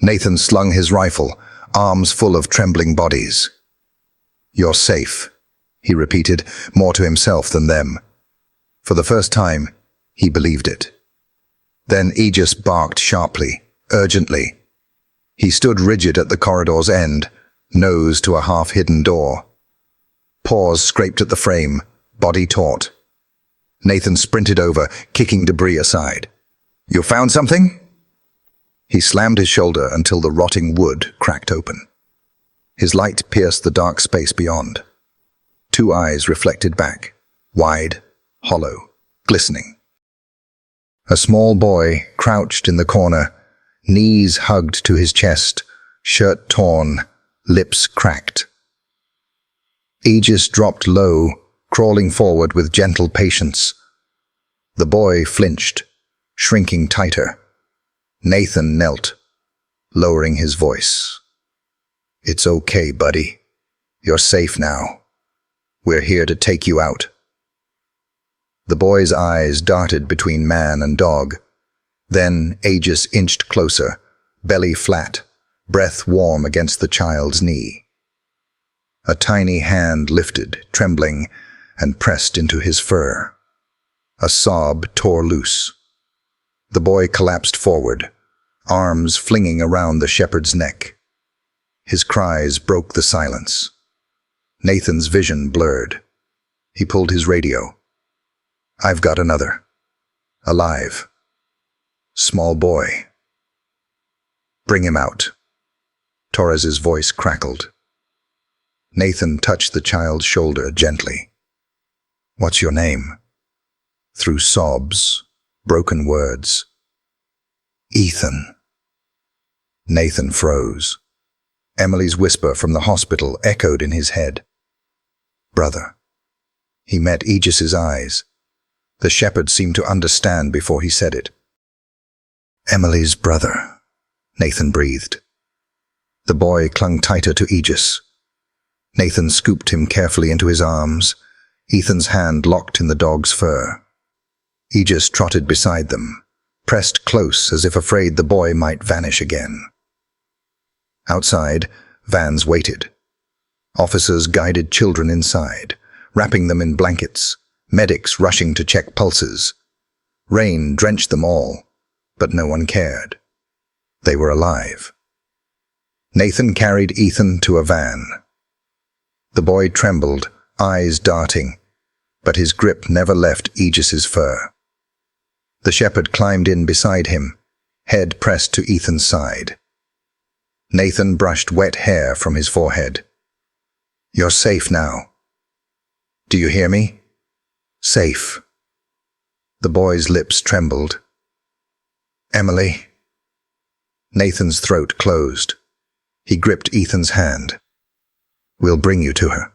Nathan slung his rifle, arms full of trembling bodies. "You're safe," he repeated, more to himself than them. For the first time, he believed it. Then Aegis barked sharply, urgently. He stood rigid at the corridor's end, nose to a half-hidden door. Paws scraped at the frame, body taut. Nathan sprinted over, kicking debris aside. "You found something?" He slammed his shoulder until the rotting wood cracked open. His light pierced the dark space beyond. 2 eyes reflected back, wide, hollow, glistening. A small boy crouched in the corner, knees hugged to his chest, shirt torn, lips cracked. Aegis dropped low, crawling forward with gentle patience. The boy flinched, shrinking tighter. Nathan knelt, lowering his voice. "It's okay, buddy. You're safe now. We're here to take you out." The boy's eyes darted between man and dog. Then Aegis inched closer, belly flat, breath warm against the child's knee. A tiny hand lifted, trembling, and pressed into his fur. A sob tore loose. The boy collapsed forward, arms flinging around the shepherd's neck. His cries broke the silence. Nathan's vision blurred. He pulled his radio. "I've got another. Alive. Small boy. Bring him out." Torres's voice crackled. Nathan touched the child's shoulder gently. "What's your name?" Through sobs, broken words. "Ethan." Nathan froze. Emily's whisper from the hospital echoed in his head. "Brother." He met Aegis's eyes. The shepherd seemed to understand before he said it. "Emily's brother," Nathan breathed. The boy clung tighter to Aegis. Nathan scooped him carefully into his arms, Ethan's hand locked in the dog's fur. Aegis trotted beside them, pressed close as if afraid the boy might vanish again. Outside, vans waited. Officers guided children inside, wrapping them in blankets, medics rushing to check pulses. Rain drenched them all, but no one cared. They were alive. Nathan carried Ethan to a van. The boy trembled, eyes darting, but his grip never left Aegis's fur. The shepherd climbed in beside him, head pressed to Ethan's side. Nathan brushed wet hair from his forehead. "You're safe now. Do you hear me? Safe." The boy's lips trembled. "Emily." Nathan's throat closed. He gripped Ethan's hand. "We'll bring you to her.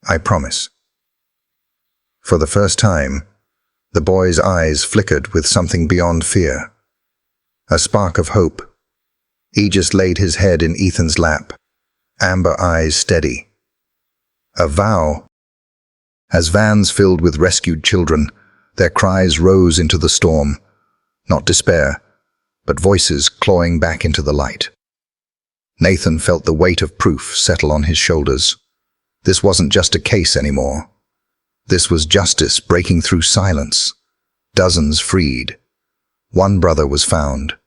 I promise." For the first time, the boy's eyes flickered with something beyond fear. A spark of hope. Aegis laid his head in Ethan's lap, amber eyes steady. A vow. As vans filled with rescued children, their cries rose into the storm, not despair, but voices clawing back into the light. Nathan felt the weight of proof settle on his shoulders. This wasn't just a case anymore. This was justice breaking through silence. Dozens freed. One brother was found,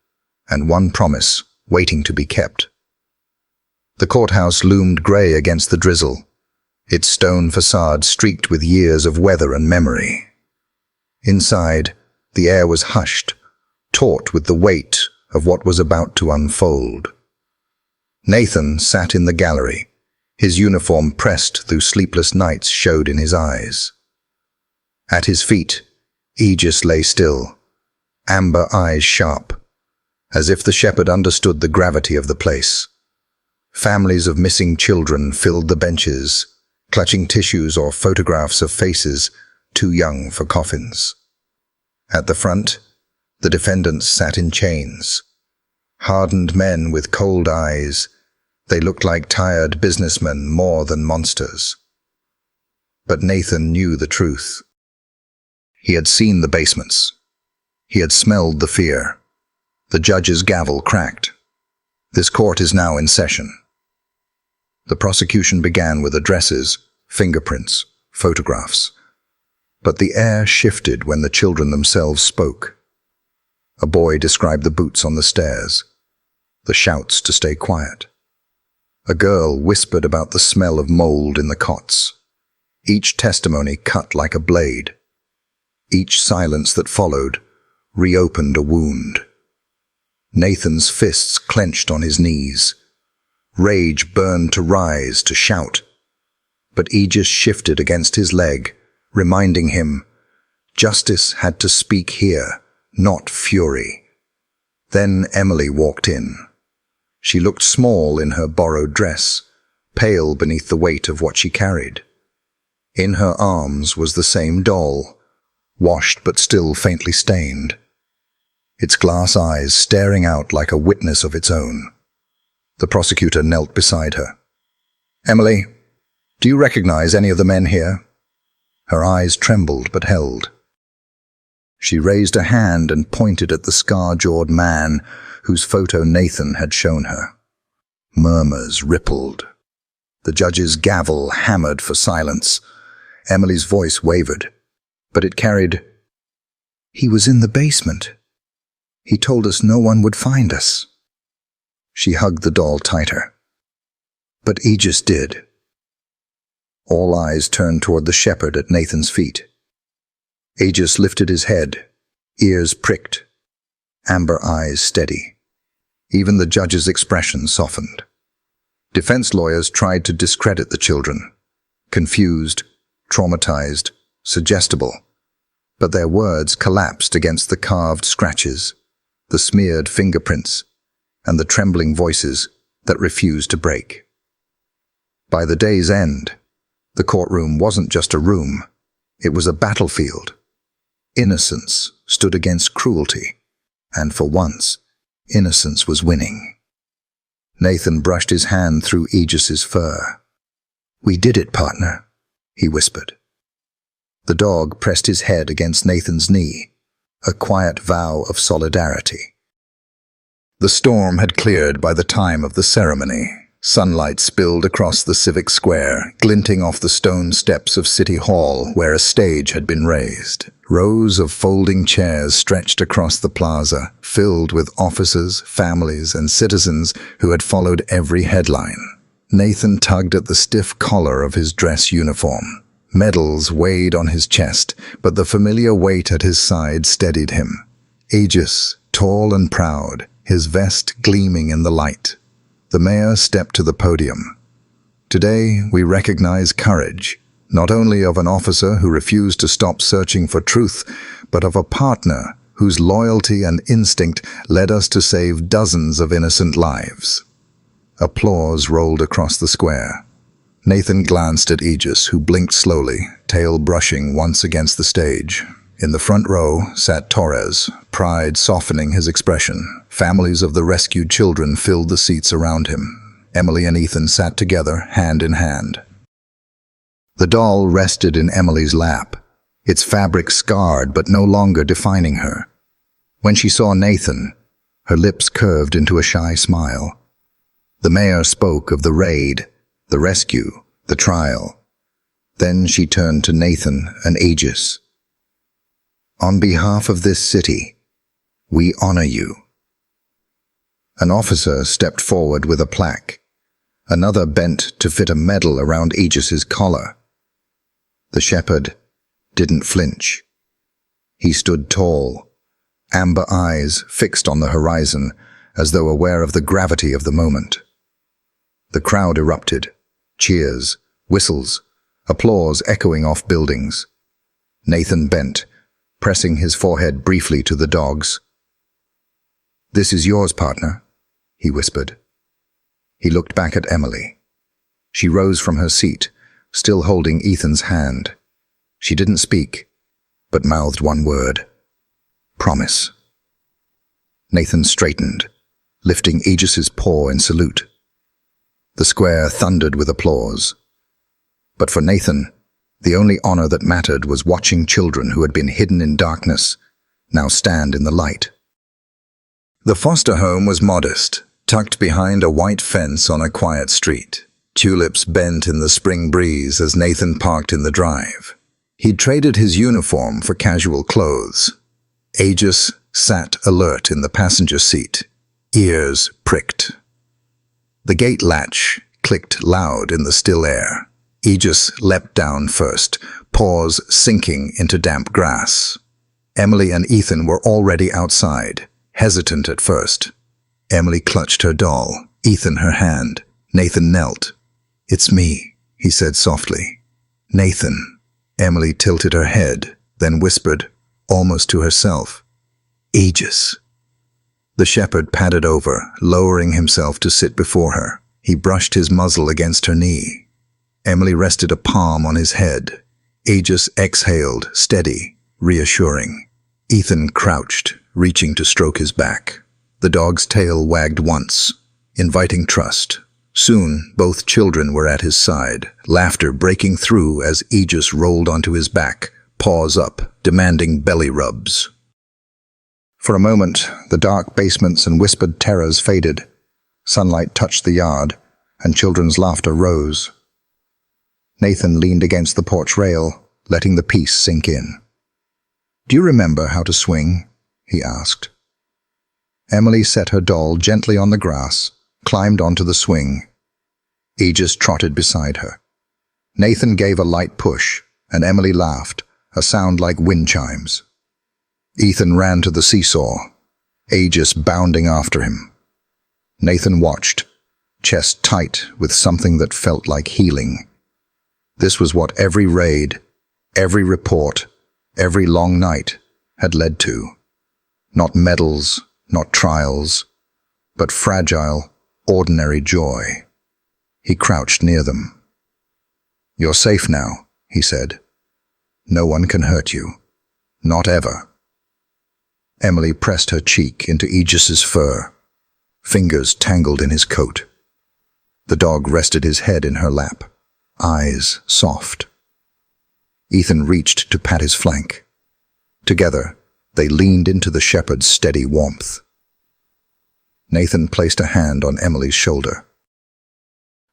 and one promise waiting to be kept. The courthouse loomed grey against the drizzle, its stone facade streaked with years of weather and memory. Inside, the air was hushed, taut with the weight of what was about to unfold. Nathan sat in the gallery. His uniform pressed through sleepless nights showed in his eyes. At his feet, Aegis lay still, amber eyes sharp, as if the shepherd understood the gravity of the place. Families of missing children filled the benches, clutching tissues or photographs of faces too young for coffins. At the front, the defendants sat in chains. Hardened men with cold eyes, they looked like tired businessmen more than monsters. But Nathan knew the truth. He had seen the basements. He had smelled the fear. The judge's gavel cracked. This court is now in session. The prosecution began with addresses, fingerprints, photographs. But the air shifted when the children themselves spoke. A boy described the boots on the stairs, the shouts to stay quiet. A girl whispered about the smell of mold in the cots. Each testimony cut like a blade. Each silence that followed reopened a wound. Nathan's fists clenched on his knees. Rage burned to rise, to shout. But Aegis shifted against his leg, reminding him, justice had to speak here, not fury. Then Emily walked in. She looked small in her borrowed dress, pale beneath the weight of what she carried. In her arms was the same doll, washed but still faintly stained, its glass eyes staring out like a witness of its own. The prosecutor knelt beside her. "Emily, do you recognize any of the men here?" Her eyes trembled but held. She raised a hand and pointed at the scar-jawed man whose photo Nathan had shown her. Murmurs rippled. The judge's gavel hammered for silence. Emily's voice wavered, but it carried, "He was in the basement. He told us no one would find us." She hugged the doll tighter. But Aegis did. All eyes turned toward the shepherd at Nathan's feet. Aegis lifted his head, ears pricked, amber eyes steady. Even the judge's expression softened. Defense lawyers tried to discredit the children, confused, traumatized, suggestible. But their words collapsed against the carved scratches, the smeared fingerprints, and the trembling voices that refused to break. By the day's end, the courtroom wasn't just a room, it was a battlefield. Innocence stood against cruelty, and for once, innocence was winning. Nathan brushed his hand through Aegis's fur. "We did it, partner," he whispered. The dog pressed his head against Nathan's knee, a quiet vow of solidarity. The storm had cleared by the time of the ceremony. Sunlight spilled across the civic square, glinting off the stone steps of City Hall where a stage had been raised. Rows of folding chairs stretched across the plaza, filled with officers, families, and citizens who had followed every headline. Nathan tugged at the stiff collar of his dress uniform. Medals weighed on his chest, but the familiar weight at his side steadied him. Aegis, tall and proud, his vest gleaming in the light. The mayor stepped to the podium. "Today, we recognize courage, not only of an officer who refused to stop searching for truth, but of a partner whose loyalty and instinct led us to save dozens of innocent lives." Applause rolled across the square. Nathan glanced at Aegis, who blinked slowly, tail brushing once against the stage. In the front row sat Torres, pride softening his expression. Families of the rescued children filled the seats around him. Emily and Ethan sat together, hand in hand. The doll rested in Emily's lap, its fabric scarred but no longer defining her. When she saw Nathan, her lips curved into a shy smile. The mayor spoke of the raid, the rescue, the trial. Then she turned to Nathan and Aegis. On behalf of this city, we honor you. An officer stepped forward with a plaque. Another bent to fit a medal around Aegis's collar. The shepherd didn't flinch. He stood tall, amber eyes fixed on the horizon, as though aware of the gravity of the moment. The crowd erupted. Cheers, whistles, applause echoing off buildings. Nathan bent, pressing his forehead briefly to the dogs. "This is yours, partner," he whispered. He looked back at Emily. She rose from her seat, still holding Ethan's hand. She didn't speak, but mouthed one word: promise. Nathan straightened, lifting Aegis's paw in salute. The square thundered with applause. But for Nathan, the only honor that mattered was watching children who had been hidden in darkness now stand in the light. The foster home was modest, tucked behind a white fence on a quiet street. Tulips bent in the spring breeze as Nathan parked in the drive. He'd traded his uniform for casual clothes. Aegis sat alert in the passenger seat, ears pricked. The gate latch clicked loud in the still air. Aegis leapt down first, paws sinking into damp grass. Emily and Ethan were already outside, hesitant at first. Emily clutched her doll, Ethan her hand. Nathan knelt. "It's me," he said softly. "Nathan." Emily tilted her head, then whispered, almost to herself, "Aegis." The shepherd padded over, lowering himself to sit before her. He brushed his muzzle against her knee. Emily rested a palm on his head. Aegis exhaled, steady, reassuring. Ethan crouched, reaching to stroke his back. The dog's tail wagged once, inviting trust. Soon, both children were at his side, laughter breaking through as Aegis rolled onto his back, paws up, demanding belly rubs. For a moment, the dark basements and whispered terrors faded. Sunlight touched the yard, and children's laughter rose. Nathan leaned against the porch rail, letting the peace sink in. "Do you remember how to swing?" he asked. Emily set her doll gently on the grass, climbed onto the swing. Aegis trotted beside her. Nathan gave a light push, and Emily laughed, a sound like wind chimes. Ethan ran to the seesaw, Aegis bounding after him. Nathan watched, chest tight with something that felt like healing. This was what every raid, every report, every long night had led to. Not medals, not trials, but fragile, ordinary joy. He crouched near them. "You're safe now," he said. "No one can hurt you. Not ever." Emily pressed her cheek into Aegis's fur. Fingers tangled in his coat. The dog rested his head in her lap, eyes soft. Ethan reached to pat his flank. Together, they leaned into the shepherd's steady warmth. Nathan placed a hand on Emily's shoulder.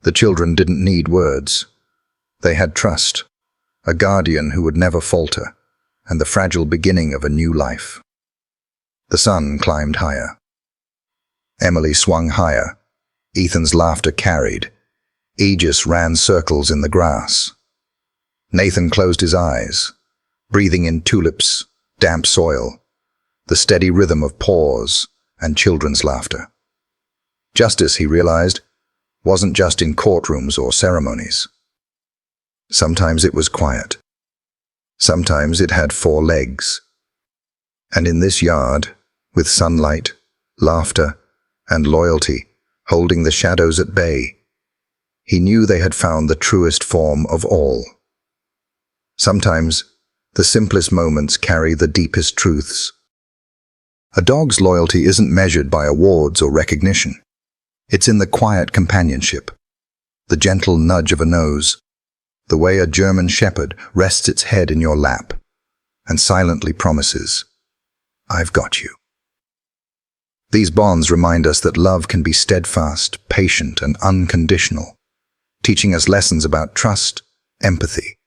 The children didn't need words. They had trust, a guardian who would never falter, and the fragile beginning of a new life. The sun climbed higher. Emily swung higher. Ethan's laughter carried. Aegis ran circles in the grass. Nathan closed his eyes, breathing in tulips, damp soil, the steady rhythm of paws and children's laughter. Justice, he realized, wasn't just in courtrooms or ceremonies. Sometimes it was quiet. Sometimes it had 4 legs. And in this yard, with sunlight, laughter, and loyalty holding the shadows at bay. He knew they had found the truest form of all. Sometimes, the simplest moments carry the deepest truths. A dog's loyalty isn't measured by awards or recognition. It's in the quiet companionship, the gentle nudge of a nose, the way a German shepherd rests its head in your lap and silently promises, "I've got you." These bonds remind us that love can be steadfast, patient, and unconditional, teaching us lessons about trust, empathy,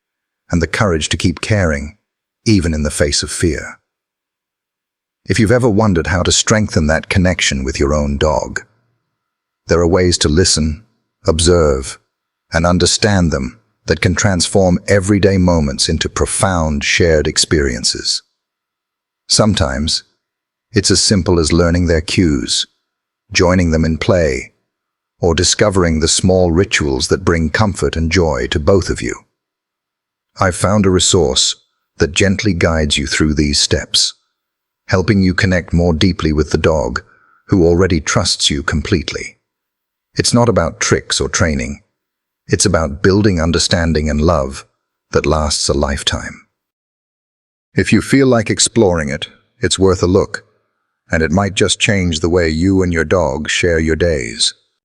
and the courage to keep caring, even in the face of fear. If you've ever wondered how to strengthen that connection with your own dog, there are ways to listen, observe, and understand them that can transform everyday moments into profound shared experiences. Sometimes, it's as simple as learning their cues, joining them in play, or discovering the small rituals that bring comfort and joy to both of you. I've found a resource that gently guides you through these steps, helping you connect more deeply with the dog, who already trusts you completely. It's not about tricks or training. It's about building understanding and love that lasts a lifetime. If you feel like exploring it, it's worth a look, and it might just change the way you and your dog share your days.